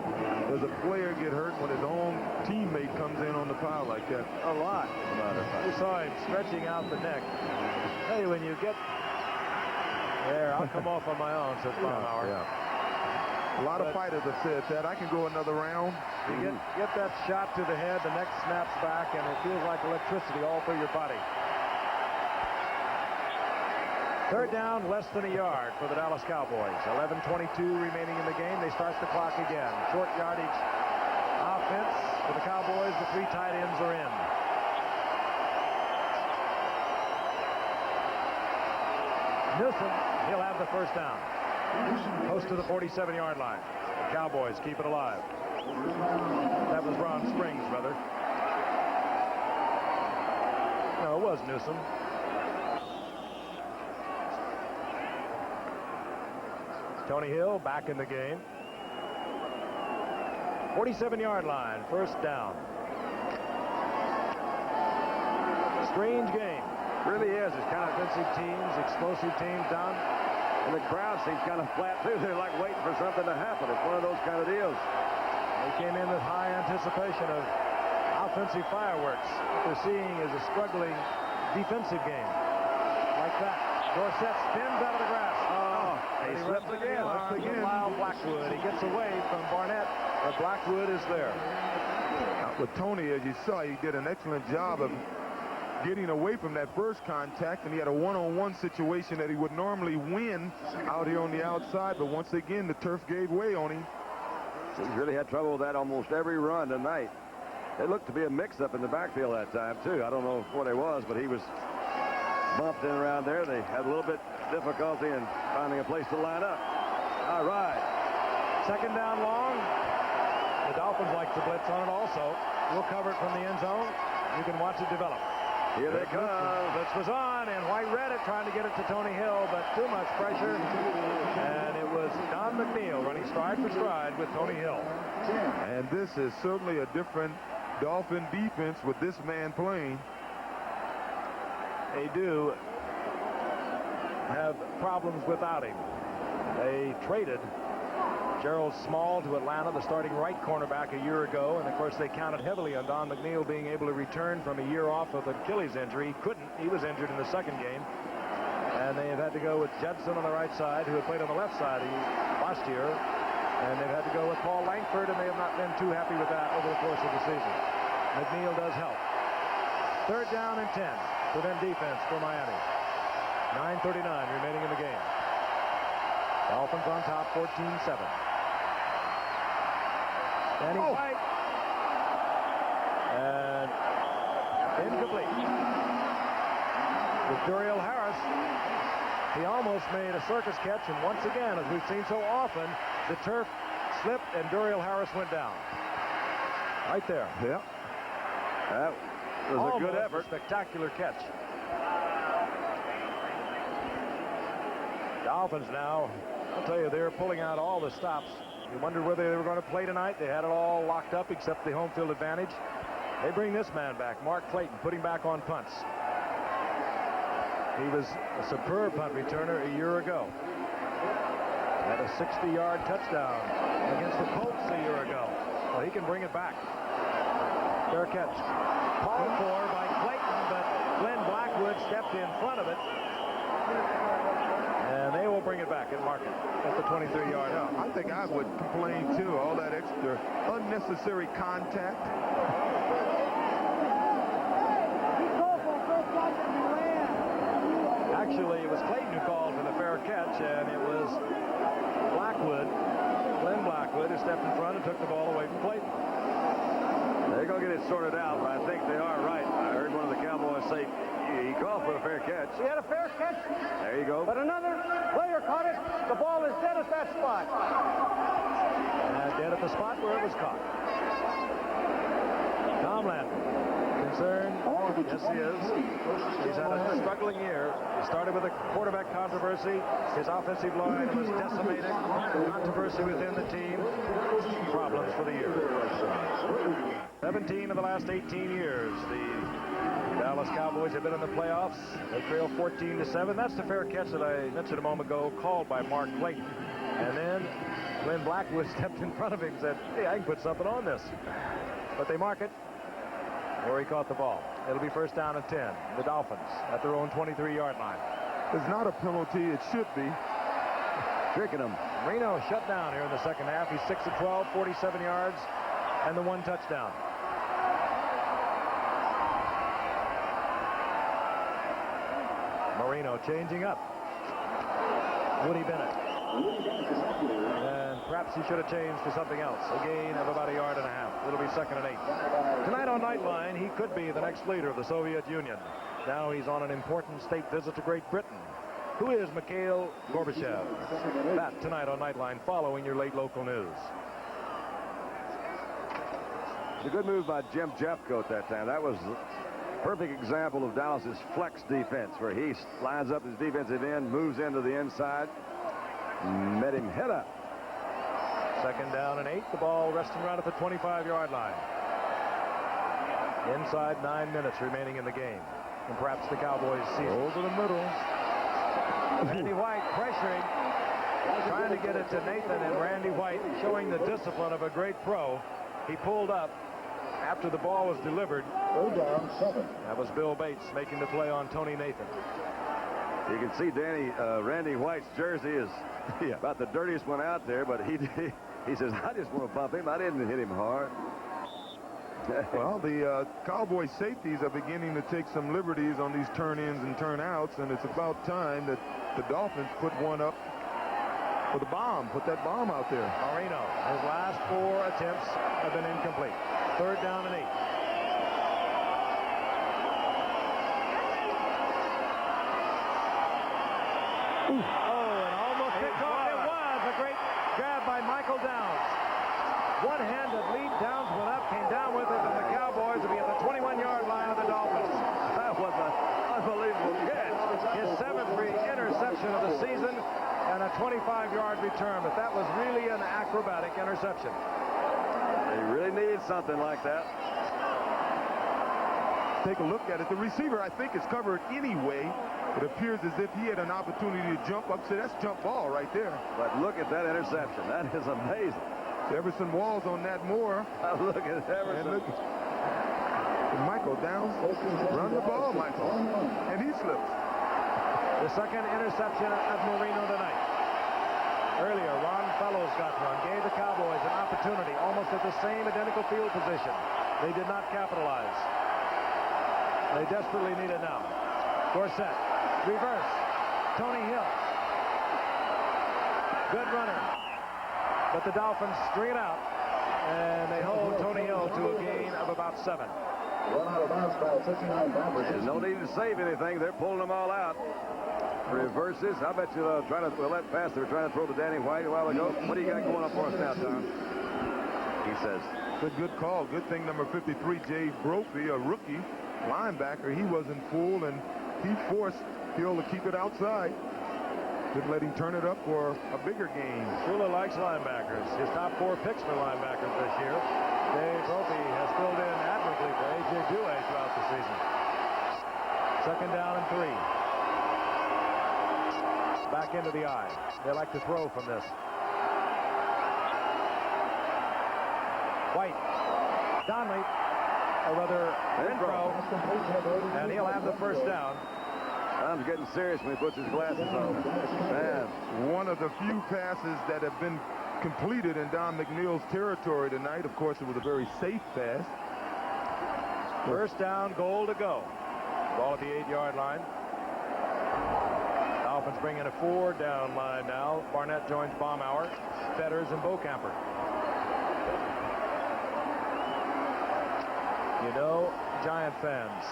does a player get hurt when his own teammate comes in on the pile like that? A lot. We saw him stretching out the neck. Hey, when you get there, I'll come off on my own, says Baumauer. A lot of fighters have said that. I can go another round. You get that shot to the head, the neck snaps back, and it feels like electricity all through your body. 3rd down, less than a yard for the Dallas Cowboys. 11:22 remaining in the game. They start the clock again. Short yardage offense for the Cowboys. The 3 tight ends are in. Newsom, he'll have the 1st down. Close to the 47-yard line. The Cowboys keep it alive. That was Ron Springs, brother. No, it was Newsom. Tony Hill back in the game. 47-yard line, 1st down. Strange game. Really is. It's kind of offensive teams, explosive teams down. And the crowd seems kind of flat, too. They're like waiting for something to happen. It's one of those kind of deals. They came in with high anticipation of offensive fireworks. What they're seeing is a struggling defensive game. Like that. Dorsett spins out of the grass. He slips again. Lyle Blackwood. He gets away from Barnett, but Blackwood is there. With Tony, as you saw, he did an excellent job of getting away from that first contact, and he had a one-on-one situation that he would normally win out here on the outside, but once again the turf gave way on him. He's really had trouble with that almost every run tonight. It looked to be a mix-up in the backfield that time too. I don't know what it was, but he was bumped in around there. They had a little bit difficulty in finding a place to line up. All right, 2nd down long. The Dolphins like to blitz on it also. We'll cover it from the end zone. You can watch it develop. Here they come. Blitz was on, and White read it, trying to get it to Tony Hill, but too much pressure. And it was Don McNeil running stride for stride with Tony Hill. And this is certainly a different Dolphin defense with this man playing. They do have problems without him. They traded Gerald Small to Atlanta, the starting right cornerback, a year ago, and of course they counted heavily on Don McNeil being able to return from a year off of an Achilles injury. He couldn't. He was injured in the 2nd game. And they have had to go with Judson on the right side, who had played on the left side last year. And they've had to go with Paul Langford, and they have not been too happy with that over the course of the season. McNeil does help. 3rd down and 10. Prevent defense for Miami. 9:39 remaining in the game. Dolphins on top, 14-7. Danny White. And incomplete. With Duriel Harris, he almost made a circus catch, and once again, as we've seen so often, the turf slipped and Duriel Harris went down. Right there. Yeah. That was a good effort. A spectacular catch. Dolphins now, I'll tell you, they're pulling out all the stops. You wondered whether they were going to play tonight. They had it all locked up except the home field advantage. They bring this man back, Mark Clayton, putting back on punts. He was a superb punt returner a year ago. Had a 60-yard touchdown against the Colts a year ago. Well, he can bring it back. Fair catch. Called for by Clayton, but Glenn Blackwood stepped in front of it. And they will bring it back and mark it at the 23-yard line. I think I would complain, too, all that extra unnecessary contact. Actually, it was Clayton who called for the fair catch, and it was Blackwood, Glenn Blackwood, who stepped in front and took the ball away from Clayton. They're going to get it sorted out, but I think they are right. I heard one of the Cowboys say he called for a fair catch. He had a fair catch. There you go. But another player caught it. The ball is dead at that spot. And dead at the spot where it was caught. Tom Landry. Concerned? Yes, he is. He's had a struggling year. He started with a quarterback controversy. His offensive line was decimated. Controversy within the team. Problems for the year. 17 of the last 18 years, the Dallas Cowboys have been in the playoffs. They trail 14-7. That's the fair catch that I mentioned a moment ago, called by Mark Clayton. And then Glenn Blackwood stepped in front of him and said, hey, I can put something on this. But they mark it where he caught the ball. It'll be 1st down and 10. The Dolphins at their own 23-yard line. It's not a penalty. It should be. Tricking him. Reno shut down here in the second half. He's 6 of 12, 47 yards, and the 1 touchdown. Marino changing up. Woody Bennett. And perhaps he should have changed to something else. A gain of about 1.5 yards. It'll be 2nd and 8. Tonight on Nightline, he could be the next leader of the Soviet Union. Now he's on an important state visit to Great Britain. Who is Mikhail Gorbachev? That tonight on Nightline, following your late local news. It's a good move by Jim Jeffcoat that time. That was a perfect example of Dallas's flex defense, where he lines up his defensive end, moves into the inside, met him head up. 2nd down and 8. The ball resting right at the 25-yard line. Inside 9 minutes remaining in the game. And perhaps the Cowboys season. Over the middle. Randy White pressuring, trying to get it to Nathan, and Randy White showing the discipline of a great pro. He pulled up after the ball was delivered. Down 7. That was Bill Bates making the play on Tony Nathan. You can see Randy White's jersey is about the dirtiest one out there, but he says, I just want to bump him. I didn't hit him hard. Well, the Cowboy safeties are beginning to take some liberties on these turn-ins and turn-outs, and it's about time that the Dolphins put one up for the bomb. Put that bomb out there. Marino, his last 4 attempts have been incomplete. 3rd down and 8. Oh, and almost picked off. It was a great grab by Michael Downs. One-handed lead. Downs went up, came down with it, and the Cowboys will be at the 21-yard line of the Dolphins. That was an unbelievable catch. His 7th interception of the season and a 25-yard return, but that was really an acrobatic interception. They really needed something like that. Take a look at it. The receiver, I think, is covered anyway. It appears as if he had an opportunity to jump up. So that's jump ball right there. But look at that interception. That is amazing. Everson Walls on that more. Look at Everson. And look, Michael Downs. Run the ball, Michael. And he slips. The second interception of Marino tonight. Earlier, Ron Fellows got one, gave the Cowboys an opportunity almost at the same identical field position. They did not capitalize. They desperately need it now. Dorsett, reverse. Tony Hill. Good runner. But the Dolphins string it out, and they hold Tony Hill to a gain of about 7. There's no need to save anything. They're pulling them all out. Reverses. I bet you trying to let pass. They were trying to throw to Danny White a while ago. What do you got going up for us now, Tom? He says. Good call. Good thing number 53, Jay Brophy, a rookie linebacker, he wasn't fooled, and he forced Hill to keep it outside. Didn't let him turn it up for a bigger gain. Shula likes linebackers. His top 4 picks for linebackers this year. Jay Brophy has filled in admirably for A.J. Dewey throughout the season. Second down and 3. Back into the eye. They like to throw from this. White. Donnelly. Or rather, Renfro. And he'll have the first down. Tom's getting serious when he puts his glasses on. Man. One of the few passes that have been completed in Don McNeil's territory tonight. Of course, it was a very safe pass. First down, goal to go. Ball at the 8-yard line. Dolphins bring in a 4-down line now. Barnett joins Baumauer, Fetters, and Bocamper. You know, Giant fans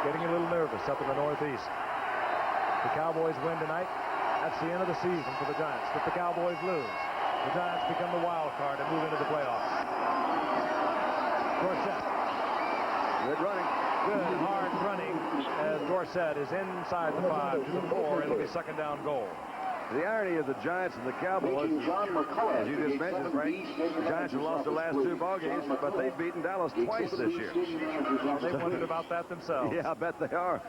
getting a little nervous up in the Northeast. The Cowboys win tonight. That's the end of the season for the Giants. If the Cowboys lose, the Giants become the wild card and move into the playoffs. Dorsett. Good running. Good hard running as Dorsett is inside the 5 to the 4. It'll be second down goal. The irony of the Giants and the Cowboys, as you just mentioned, Frank, the Giants have lost the last 2 ball games, but they've beaten Dallas twice this year. They wondered about that themselves. Yeah, I bet they are.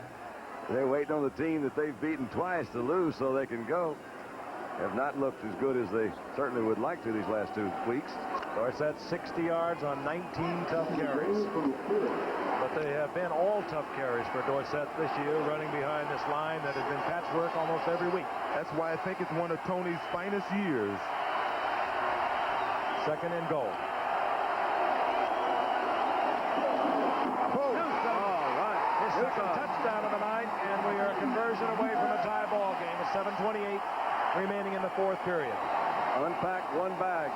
They're waiting on the team that they've beaten twice to lose so they can go. Have not looked as good as they certainly would like to these last 2 weeks. Dorsett 60 yards on 19 tough carries. But they have been all tough carries for Dorsett this year, running behind this line that has been patchwork almost every week. That's why I think it's one of Tony's finest years. Second and goal. All right. His second touchdown of the night, and we are a conversion away from a tie ball game. With 7:28 remaining in the 4th period. Unpack one bag.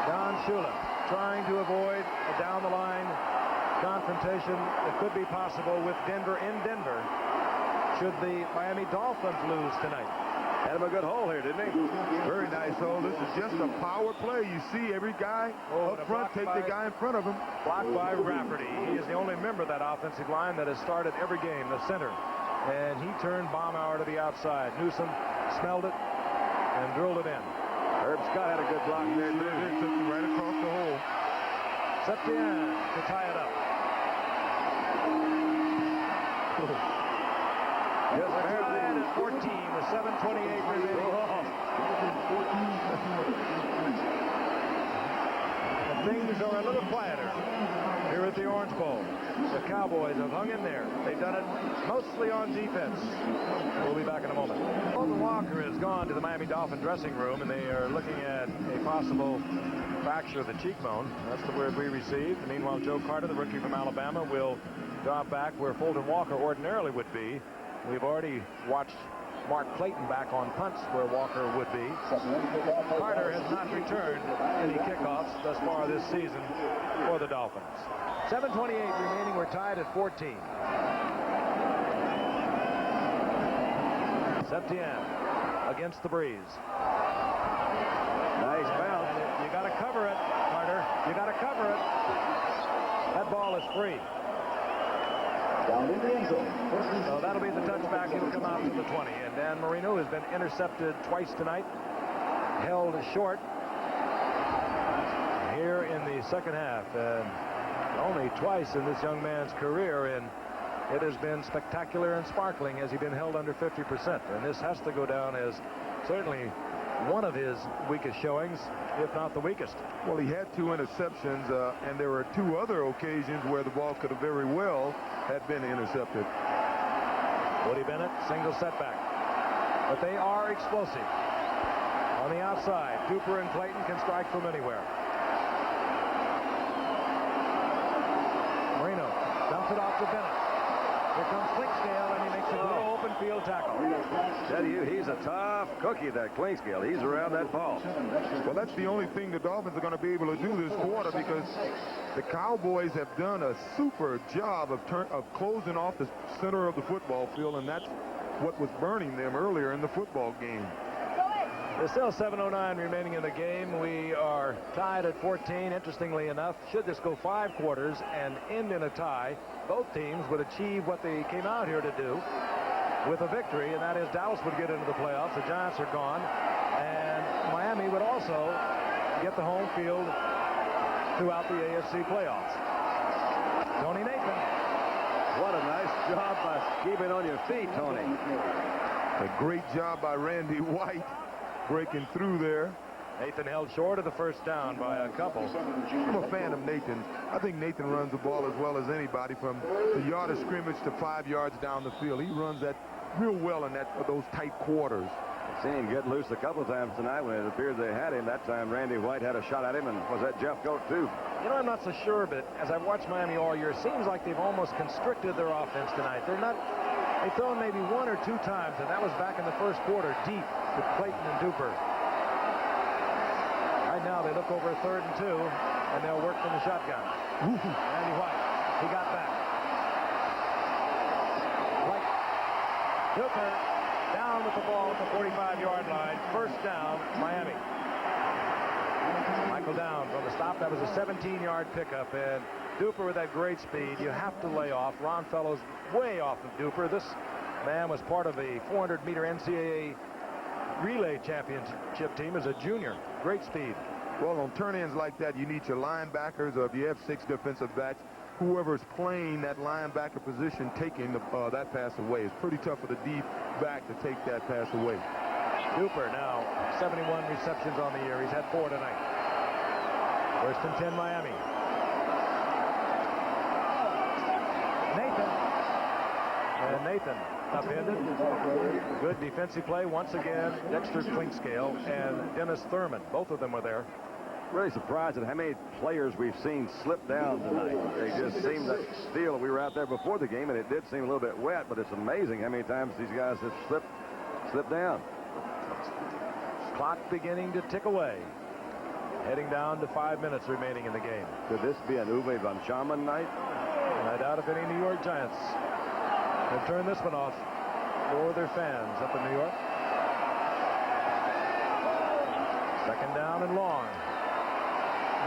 Don Shula trying to avoid a down-the-line confrontation that could be possible with Denver in Denver should the Miami Dolphins lose tonight. Had him a good hole here, didn't he? Very nice hole. This is just a power play. You see every guy up front take the guy in front of him. Blocked by Rafferty. He is the only member of that offensive line that has started every game, the center. And he turned Baumauer to the outside. Newsom smelled it and drilled it in. Herb Scott had a good block there, too. It took him right across the hole. Septien to tie it up. Just tied at 14 with 7:28 remaining. And things are a little quieter here at the Orange Bowl. The Cowboys have hung in there. They've done it mostly on defense. We'll be back in a moment. Colton Walker has gone to the Miami Dolphin dressing room, and they are looking at a possible fracture of the cheekbone. That's the word we received. Meanwhile, Joe Carter, the rookie from Alabama, will drop back where Fulton Walker ordinarily would be. We've already watched Mark Clayton back on punts where Walker would be. Carter has not returned any kickoffs thus far this season for the Dolphins. 7:28 remaining. We're tied at 14. Septien against the breeze. Nice bounce. You got to cover it, Carter. You got to cover it. That ball is free. So that'll be the touchback. He'll come out to the 20. And Dan Marino has been intercepted twice tonight. Held short here in the second half. And only twice in this young man's career. And it has been spectacular and sparkling as he's been held under 50%. And this has to go down as certainly one of his weakest showings, if not the weakest. Well, he had 2 interceptions, and there were 2 other occasions where the ball could have very well had been intercepted. Woody Bennett, single setback. But they are explosive. On the outside, Duper and Clayton can strike from anywhere. Marino dumps it off to Bennett. Here comes Clinkscale, and he makes a good open field tackle. Tell you, he's a tough cookie, that Clinkscale. He's around that ball. Well, that's the only thing the Dolphins are going to be able to do this quarter, because the Cowboys have done a super job of closing off the center of the football field, and that's what was burning them earlier in the football game. There's still 7:09 remaining in the game. We are tied at 14. Interestingly enough, should this go 5 quarters and end in a tie, both teams would achieve what they came out here to do with a victory, and that is Dallas would get into the playoffs. The Giants are gone, and Miami would also get the home field throughout the AFC playoffs. Tony Nathan. What a nice job by keeping on your feet, Tony. A great job by Randy White, breaking through there. Nathan held short of the first down by a couple. I'm a fan of Nathan. I think Nathan runs the ball as well as anybody from the yard of scrimmage to 5 yards down the field. He runs that real well in those tight quarters. I've seen him get loose a couple of times tonight when it appeared they had him. That time Randy White had a shot at him, and was that Jeff Goat too? You know, I'm not so sure, but as I've watched Miami all year, it seems like they've almost constricted their offense tonight. They've thrown maybe 1 or 2 times, and that was back in the first quarter, deep to Clayton and Duper. Right now, they look over 3rd and 2, and they'll work from the shotgun. Randy White, he got back. White, Duper, down with the ball at the 45-yard line. First down, Miami. Michael down from the stop. That was a 17-yard pickup, and Duper with that great speed. You have to lay off. Ron Fellows way off of Duper. This man was part of a 400-meter NCAA relay championship team as a junior. Great speed. Well, on turn-ins like that, you need your linebackers, or if you have 6 defensive backs, whoever's playing that linebacker position taking that pass away. It's pretty tough for the deep back to take that pass away. Duper now 71 receptions on the year. He's had 4 tonight. 1st and 10 Miami. Nathan. And Nathan upended. Good defensive play once again. Dexter Clinkscale and Dennis Thurman. Both of them were there. Really surprised at how many players we've seen slip down tonight. They just seem to feel we were out there before the game, and it did seem a little bit wet, but it's amazing how many times these guys have slipped down. Clock beginning to tick away. Heading down to 5 minutes remaining in the game. Could this be an Uwe von Schamann night? And I doubt if any New York Giants have turned this one off for their fans up in New York. 2nd down and long.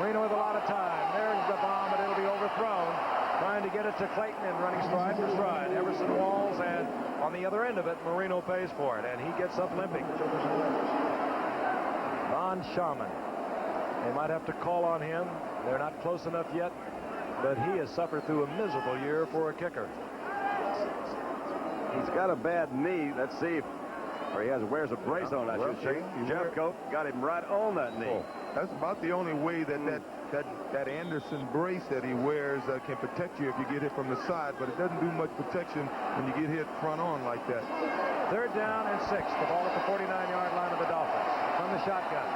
Marino with a lot of time. There's the bomb, but it'll be overthrown. Trying to get it to Clayton and running stride for stride. Everson Walls, and on the other end of it, Marino pays for it, and he gets up limping. Von Schamann. They might have to call on him. They're not close enough yet, but he has suffered through a miserable year for a kicker. He's got a bad knee. Let's see if he wears a brace on that. Jeff Coat got him right on that knee. That's about the only way that Anderson brace that he wears can protect you if you get hit from the side, but it doesn't do much protection when you get hit front on like that. 3rd down and 6. The ball at the 49-yard line of the Dolphins. From the shotgun.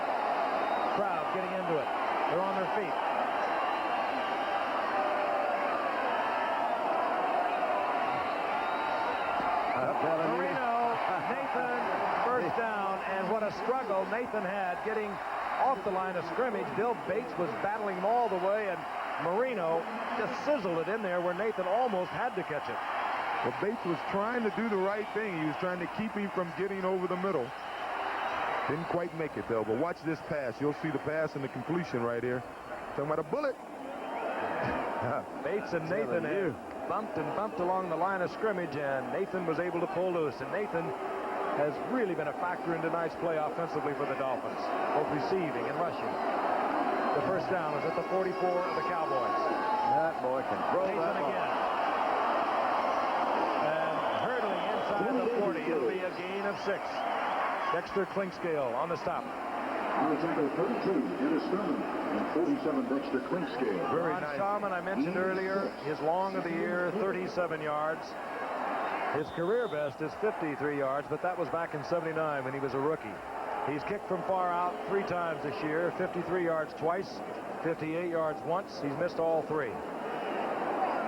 Crowd getting into it. They're on their feet. Marino, Nathan, first down, and what a struggle Nathan had getting off the line of scrimmage. Bill Bates was battling him all the way, and Marino just sizzled it in there where Nathan almost had to catch it. Well, Bates was trying to do the right thing. He was trying to keep him from getting over the middle. Didn't quite make it, though. But watch this pass. You'll see the pass and the completion right here. Talking about a bullet. Bates and Nathan had bumped along the line of scrimmage, and Nathan was able to pull loose. And Nathan has really been a factor in tonight's play offensively for the Dolphins, both receiving and rushing. The first down was at the 44 of the Cowboys. That boy can throw that again. And hurdling inside the 40. It'll be a gain of 6. Dexter Clinkscale on the stop. Number 32, Dennis Thurman, and 47, Dexter Clinkscale. Ron Schamann, I mentioned earlier, his long of the year, 37 yards. His career best is 53 yards, but that was back in '79 when he was a rookie. He's kicked from far out 3 times this year, 53 yards twice, 58 yards once. He's missed all 3.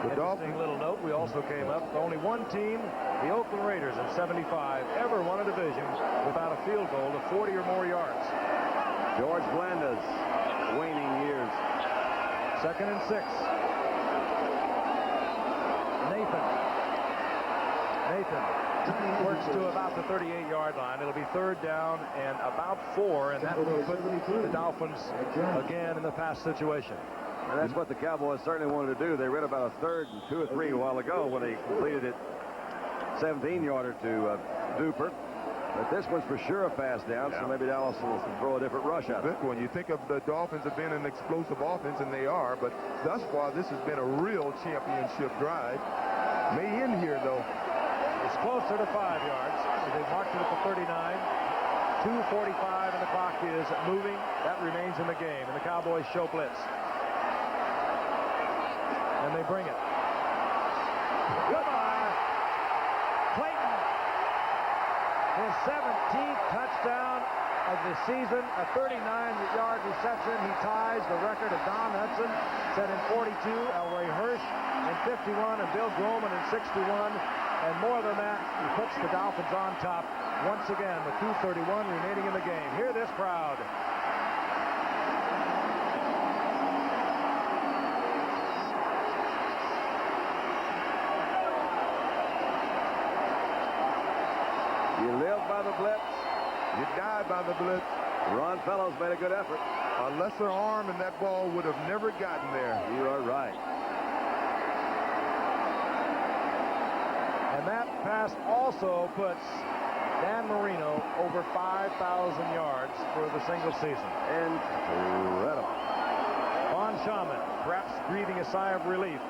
Interesting little note, we also came up, only one team, the Oakland Raiders in '75, ever won a division without a field goal of 40 or more yards. George Blanda's waning years. 2nd and 6. Nathan works to about the 38-yard line. It'll be 3rd down and about 4, and that will put the Dolphins again in the pass situation. And that's what the Cowboys certainly wanted to do. They read about a 3rd and 2 or 3 a while ago when they completed it 17-yarder to Duper. But this one's for sure a fast down, so maybe Dallas will throw a different rush at it. When you think of the Dolphins have been an explosive offense, and they are, but thus far this has been a real championship drive. May end here, though. It's closer to 5 yards. They've marked it at the 39. 2:45 and the clock is moving. That remains in the game, and the Cowboys show blitz. And they bring it. Goodbye. Clayton. His 17th touchdown of the season. A 39-yard reception. He ties the record of Don Hudson, set in 42, Elroy Hirsch in 51, and Bill Groman in 61. And more than that, he puts the Dolphins on top once again with 2:31 remaining in the game. Hear this crowd. You live by the blitz. You die by the blitz. Ron Fellows made a good effort. A lesser arm and that ball would have never gotten there. You are right. And that pass also puts Dan Marino over 5,000 yards for the single season. Incredible. Von Schaman, perhaps breathing a sigh of relief.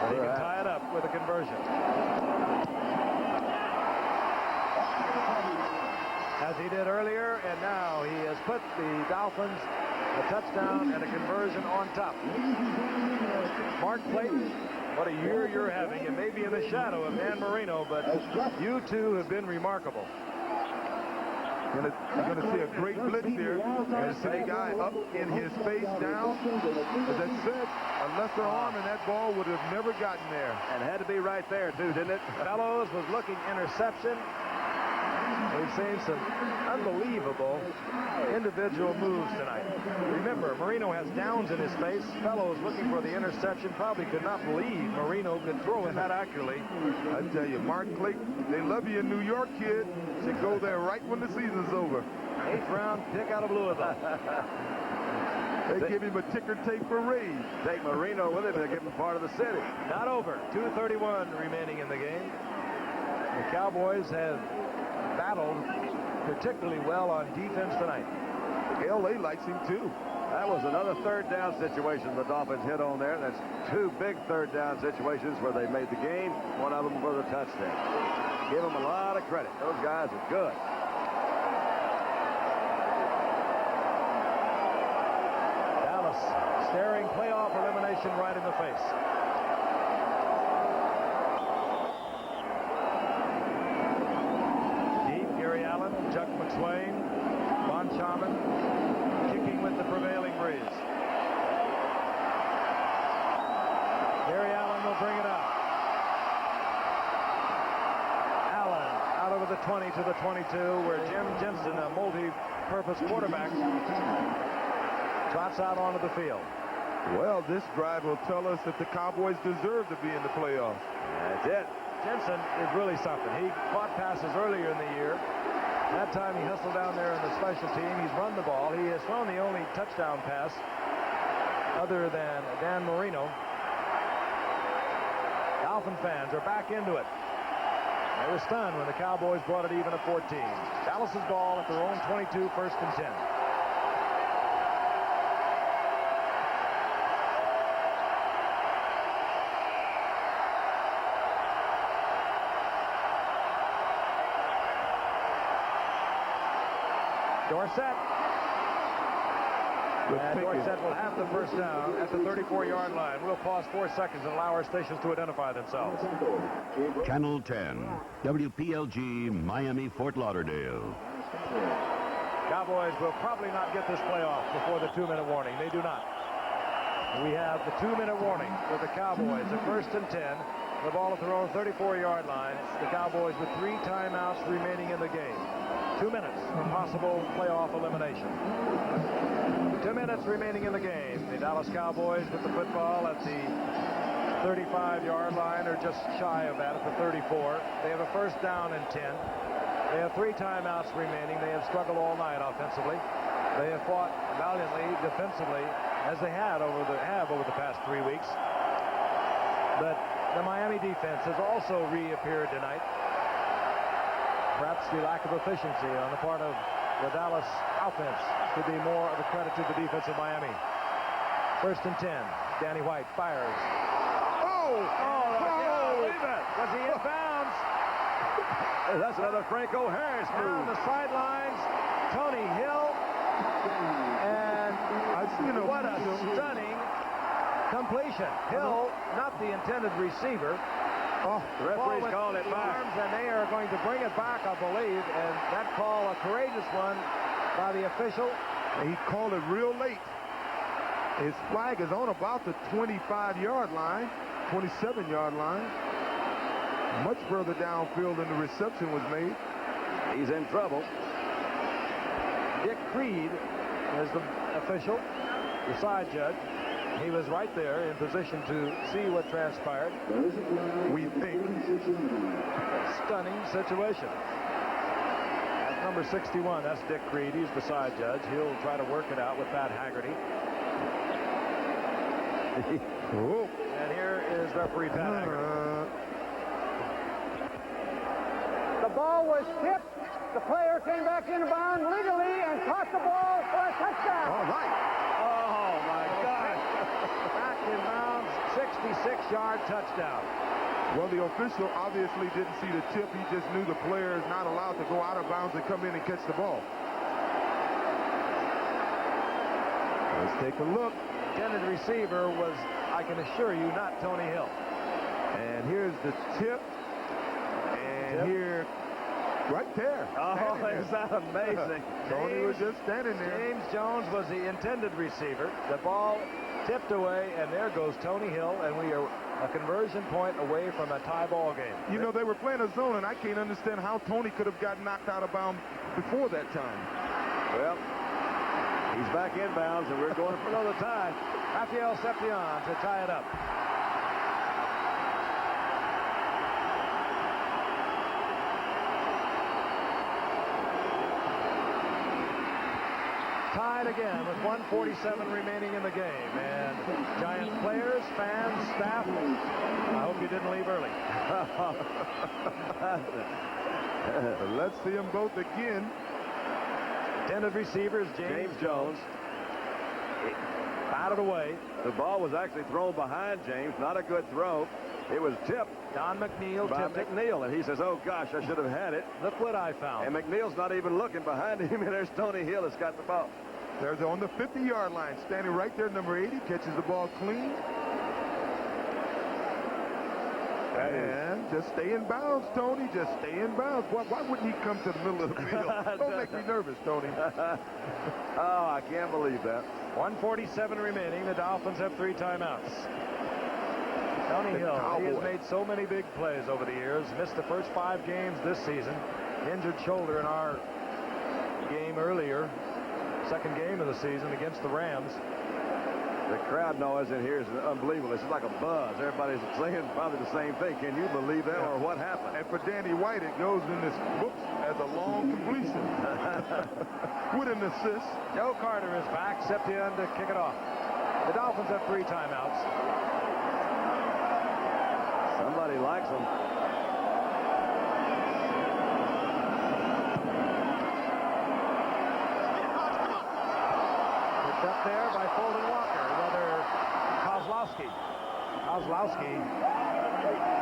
But he can tie it up with a conversion. As he did earlier, and now he has put the Dolphins a touchdown and a conversion on top. Mark Clayton, what a year you're having, and maybe in the shadow of Dan Marino, but you two have been remarkable. You're going to see a great blitz here. And see the guy up in his face down. As I said, a lesser arm and that ball would have never gotten there. And had to be right there, too, didn't it? Fellows was looking interception. We've seen some unbelievable individual moves tonight. Remember, Marino has downs in his face. Fellows looking for the interception probably could not believe Marino could throw it that accurately. I tell you, Mark Clayton, they love you in New York, kid. Should go there right when the season's over. 8th round pick out of Louisville. They give him a ticker tape for raise. Take Marino with him to give him part of the city. Not over. 2:31 remaining in the game. The Cowboys have battled particularly well on defense tonight. L.A. likes him, too. That was another 3rd down situation the Dolphins hit on there. That's 2 big 3rd down situations where they made the game. One of them was a touchdown. Give them a lot of credit. Those guys are good. Dallas staring playoff elimination right in the face. Chuck McSwain, Von Schaman, kicking with the prevailing breeze. Gary Allen will bring it up. Allen out over the 20 to the 22, where Jim Jensen, a multi-purpose quarterback, trots out onto the field. Well, this drive will tell us that the Cowboys deserve to be in the playoffs. That's it. Jensen is really something. He caught passes earlier in the year. That time he hustled down there in the special team. He's run the ball. He has thrown the only touchdown pass other than Dan Marino. Dolphin fans are back into it. They were stunned when the Cowboys brought it even at 14. Dallas's ball at their own 22, 1st and 10. Dorsett And Dorsett will have the first down at the 34-yard line. We'll pause 4 seconds and allow our stations to identify themselves. Channel 10, WPLG, Miami, Fort Lauderdale. Cowboys will probably not get this play off before the 2-minute warning. They do not. We have the 2-minute warning with the Cowboys at 1st and 10. The ball at their own 34-yard line. The Cowboys with 3 timeouts remaining in the game. 2 minutes for possible playoff elimination. 2 minutes remaining in the game. The Dallas Cowboys with the football at the 35-yard line, or just shy of that at the 34. They have a first down and 10. They have 3 timeouts remaining. They have struggled all night offensively. They have fought valiantly defensively, as they have over the past 3 weeks. But the Miami defense has also reappeared tonight. Perhaps the lack of efficiency on the part of the Dallas offense could be more of a credit to the defense of Miami. 1st and 10. Danny White fires. Was he in bounds? That's another Franco Harris move. On the sidelines, Tony Hill. And what a stunning completion. Hill, not the intended receiver. The referee's called it back. And they are going to bring it back, I believe. And that call, a courageous one by the official. He called it real late. His flag is on about the 25-yard line, 27-yard line. Much further downfield than the reception was made. He's in trouble. Dick Creed is the official, the side judge. He was right there in position to see what transpired. We think. A stunning situation. At number 61, that's Dick Creed. He's the side judge. He'll try to work it out with Pat Haggerty. And here is referee Pat Haggerty. The ball was tipped. The player came back in bounds legally and caught the ball for a touchdown. All right. Oh, my gosh. Back in bounds, 66-yard touchdown. Well, the official obviously didn't see the tip. He just knew the player is not allowed to go out of bounds and come in and catch the ball. Let's take a look. The intended receiver was, I can assure you, not Tony Hill. And here's the tip. And here, right there. Oh, is that amazing? Tony was just standing there. James Jones was the intended receiver. The ball tipped away, and there goes Tony Hill, and we are a conversion point away from a tie ball game. You know, they were playing a zone, and I can't understand how Tony could have gotten knocked out of bounds before that time. Well, he's back in bounds, and we're going for another tie. Rafael Seption to tie it up. Tied again with 1:47 remaining in the game. And Giants players, fans, staff, I hope you didn't leave early. Let's see them both again. Intended receivers, James Jones. Batted away. The ball was actually thrown behind James. Not a good throw. It was tipped. Don McNeil by tipped McNeil, and he says, oh, gosh, I should have had it. Look what I found. And McNeil's not even looking behind him, and there's Tony Hill that's got the ball. There's on the 50-yard line, standing right there, number 80, catches the ball clean. And just stay in bounds, Tony. Just stay in bounds. Why wouldn't he come to the middle of the field? Don't make me nervous, Tony. Oh, I can't believe that. 1:47 remaining. The Dolphins have 3 timeouts. Tony Hill, he has made so many big plays over the years. Missed the first 5 games this season. Injured shoulder in our game earlier. Second game of the season against the Rams. The crowd noise in here is unbelievable. It's like a buzz. Everybody's saying probably the same thing. Can you believe that, or what happened? And for Danny White, it goes in this book as a long completion with an assist. Joe Carter is back, stepped in to kick it off. The Dolphins have 3 timeouts. Somebody likes them. Picked up there by Fulton Walker, rather Kozlowski. Kozlowski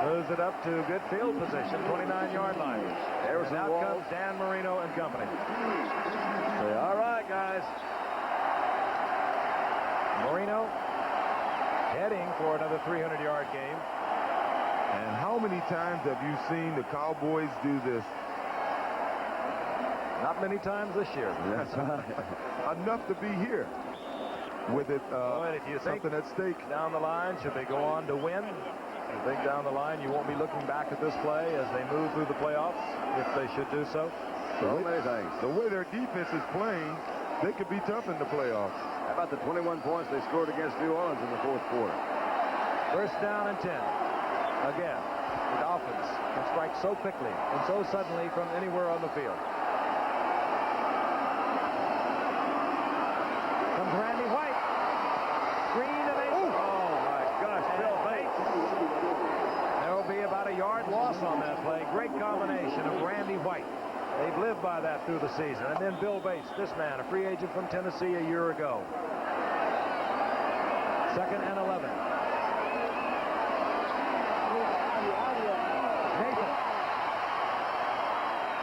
moves it up to good field position, 29-yard line. And out comes Dan Marino and company. Say, all right, guys. Marino heading for another 300-yard game. And how many times have you seen the Cowboys do this? Not many times this year. Yes. Enough to be here. With it, if you something at stake. Down the line, should they go on to win? I think down the line you won't be looking back at this play as they move through the playoffs, if they should do so. So many things. The way their defense is playing, they could be tough in the playoffs. How about the 21 points they scored against New Orleans in the fourth quarter? First down and 10. Again, the Dolphins can strike so quickly and so suddenly from anywhere on the field. Comes Randy White. Screen to Bates. Oh, my gosh, Bill Bates. There will be about a yard loss on that play. Great combination of Randy White. They've lived by that through the season. And then Bill Bates, this man, a free agent from Tennessee a year ago. 2nd and 11. Nathan.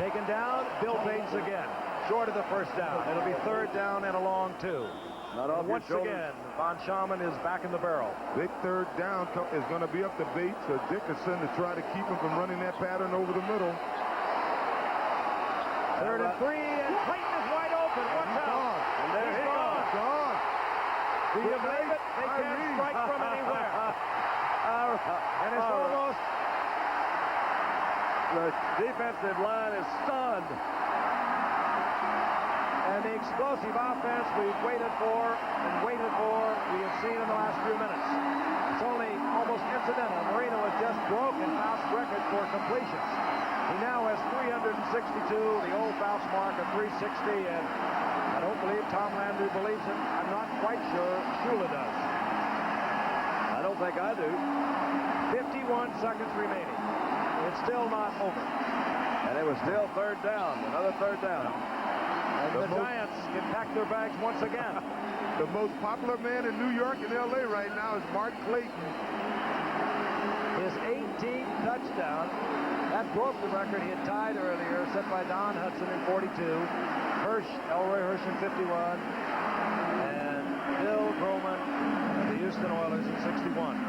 Taken down. Bill Bates again. Short of the first down. It'll be 3rd down and a long 2. Not off Once again, Von Schaman is back in the barrel. Big 3rd down is going to be up to Bates or Dickerson to try to keep him from running that pattern over the middle. 3rd and 3, and Clayton is wide open. Watch out. And there he goes. Gone. Do you believe it? They can't strike from anywhere. And it's almost... The defensive line is stunned. And the explosive offense we've waited for, we have seen in the last few minutes. It's only almost incidental. Marino has just broken Faust's record for completions. He now has 362, the old Faust mark of 360, and I don't believe Tom Landry believes it. I'm not quite sure Shula does. I don't think I do. 51 seconds remaining. It's still not over. And it was still 3rd down, another 3rd down. And the Giants can pack their bags once again. The most popular man in New York and L.A. right now is Mark Clayton. His 18th touchdown. That broke the record he had tied earlier, set by Don Hudson in 42. Elroy Hirsch in 51. And Bill Groman of the Houston Oilers in 61.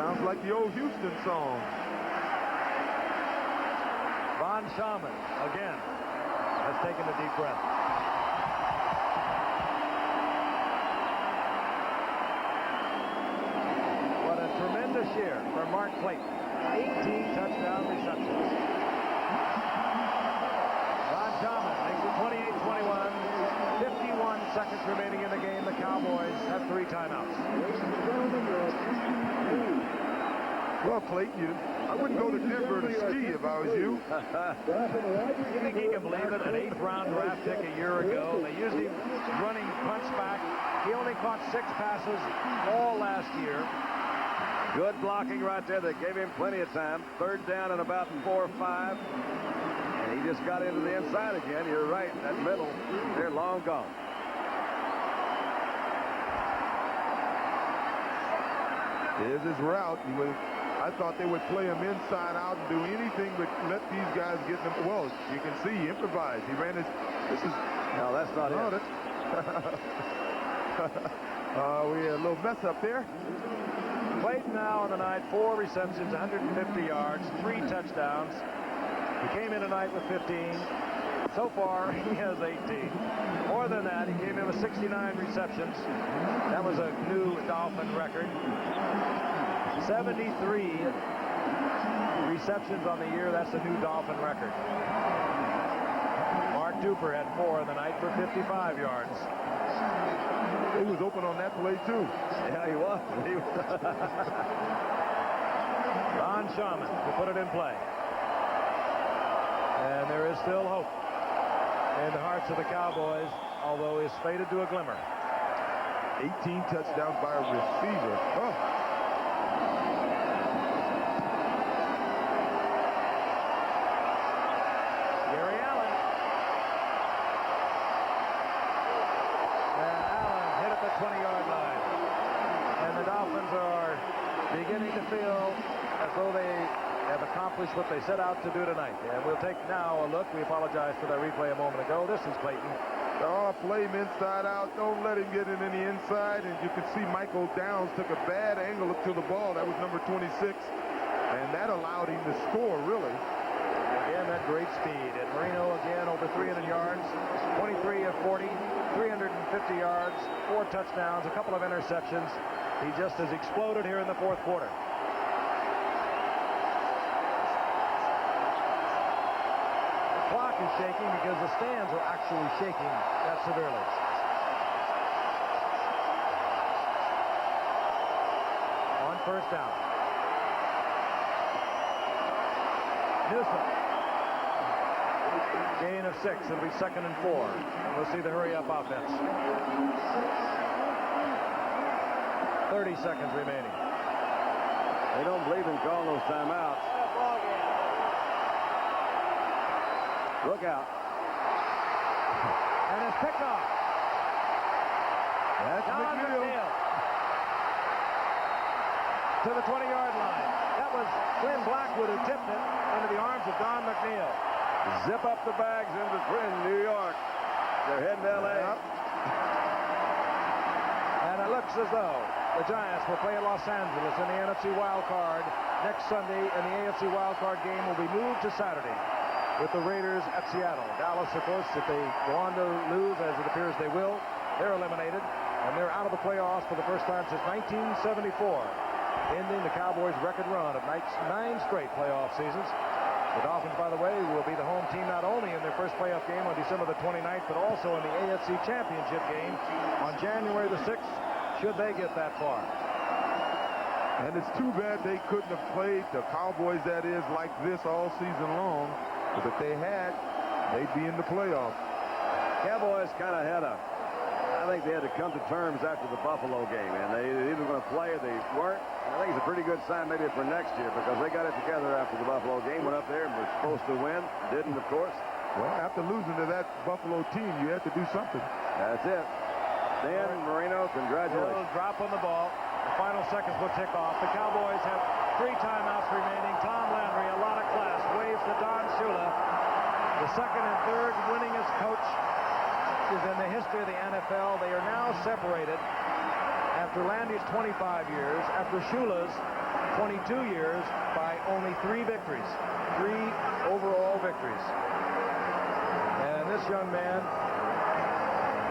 Sounds like the old Houston song. Von Schaman, again, has taken a deep breath. What a tremendous year for Mark Clayton. 18 touchdown receptions. Von Schaman makes it 28-21. 51 seconds remaining in the game. The Cowboys have 3 timeouts. Well, Clayton, I wouldn't go to Denver to ski if I was you. You think he can believe it? An 8th-round draft pick a year ago. They used him running punch back. He only caught 6 passes all last year. Good blocking right there. They gave him plenty of time. 3rd down and about 4 or 5. And he just got into the inside again. You're right. That middle, they're long gone. Here's his route. I thought they would play him inside out and do anything but let these guys get them. Well, you can see he improvised. He ran his. No, that's not it. That's, we had a little mess up there. Clayton now on the night, 4 receptions, 150 yards, 3 touchdowns. He came in tonight with 15. So far, he has 18. More than that, he came in with 69 receptions. That was a new Dolphin record. 73 receptions on the year. That's a new Dolphin record. Mark Duper had 4 in the night for 55 yards. He was open on that play, too. Yeah, he was. Von Schaman to put it in play. And there is still hope in the hearts of the Cowboys, although it's faded to a glimmer. 18 touchdowns by a receiver. Oh. Gary Allen. And Allen hit at the 20-yard line. And the Dolphins are beginning to feel as though they have accomplished what they set out to do tonight. And we'll take now a look. We apologize for that replay a moment ago. This is Clayton Oh, play him inside out. Don't let him get it in the inside. And you can see Michael Downs took a bad angle to the ball. That was number 26. And that allowed him to score, really. Again, that great speed. And Marino again over 300 yards, 23 of 40, 350 yards, 4 touchdowns, a couple of interceptions. He just has exploded here in the fourth quarter. The clock is shaking because the stands are actually shaking that severely. On first down. Newsom. Gain of 6. It'll be 2nd and 4. We'll see the hurry-up offense. 30 seconds remaining. They don't believe in calling those timeouts. Look out. And it's picked off. That's McNeil. To the 20-yard line. That was Glenn Blackwood who tipped it into the arms of Don McNeil. Zip up the bags into New York. They're heading to L.A. And it looks as though the Giants will play at Los Angeles in the NFC wild card next Sunday, and the AFC wild card game will be moved to Saturday with the Raiders at Seattle. Dallas, of course, if they go on to lose, as it appears they will, they're eliminated, and they're out of the playoffs for the first time since 1974, ending the Cowboys' record run of 9 straight playoff seasons. The Dolphins, by the way, will be the home team not only in their first playoff game on December the 29th, but also in the AFC Championship game on January the 6th, should they get that far. And it's too bad they couldn't have played the Cowboys, that is, like this all season long. But if they had, they'd be in the playoffs. Cowboys kind of had I think they had to come to terms after the Buffalo game, and they either going to play or they weren't. I think it's a pretty good sign maybe for next year, because they got it together after the Buffalo game, went up there and were supposed to win, didn't, of course. Well, after losing to that Buffalo team, you had to do something. That's it. Dan Marino, congratulations. Drop on the ball. The final seconds will tick off. The Cowboys have 3 timeouts remaining. Tom Landry, a lot of class, waves to Don Shula. The second and third winningest coach is in the history of the NFL. They are now separated after Landry's 25 years, after Shula's 22 years, by only 3 victories. 3 overall victories. And this young man,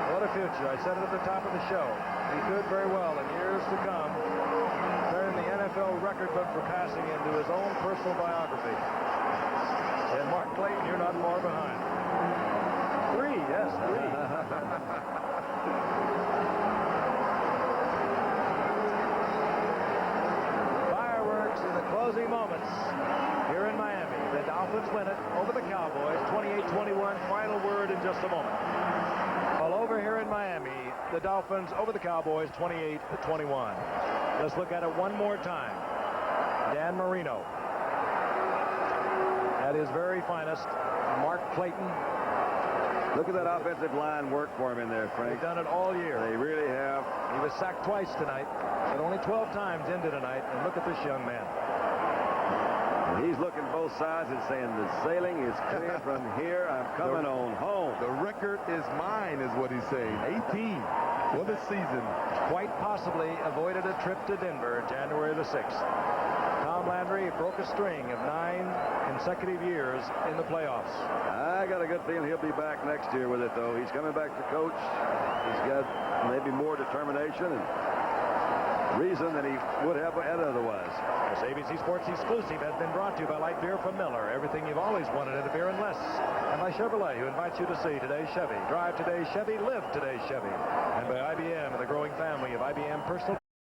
what a future. I said it at the top of the show. He could very well, in years to come, turn the NFL record book for passing into his own personal biography. And Mark Clayton, you're not far behind. 3, yes, 3. Fireworks in the closing moments here in Miami. The Dolphins win it over the Cowboys, 28-21. Final word in just a moment. Well, over here in Miami, the Dolphins over the Cowboys, 28-21. Let's look at it one more time. Dan Marino at his very finest. Mark Clayton. Look at that offensive line work for him in there, Frank. They've done it all year. They really have. He was sacked twice tonight, but only 12 times into tonight. And look at this young man. He's looking both sides and saying the sailing is clear from here. I'm coming on home. The record is mine, is what he's saying. 18 for the season. Quite possibly avoided a trip to Denver January the 6th. Tom Landry broke a string of 9 consecutive years in the playoffs. I got a good feeling he'll be back next year with it, though. He's coming back to coach. He's got maybe more determination and reason than he would have had otherwise. This ABC Sports exclusive has been brought to you by Light Beer from Miller. Everything you've always wanted in a beer and less. And by Chevrolet, who invites you to see today's Chevy. Drive today's Chevy, live today's Chevy. And by IBM and the growing family of IBM personal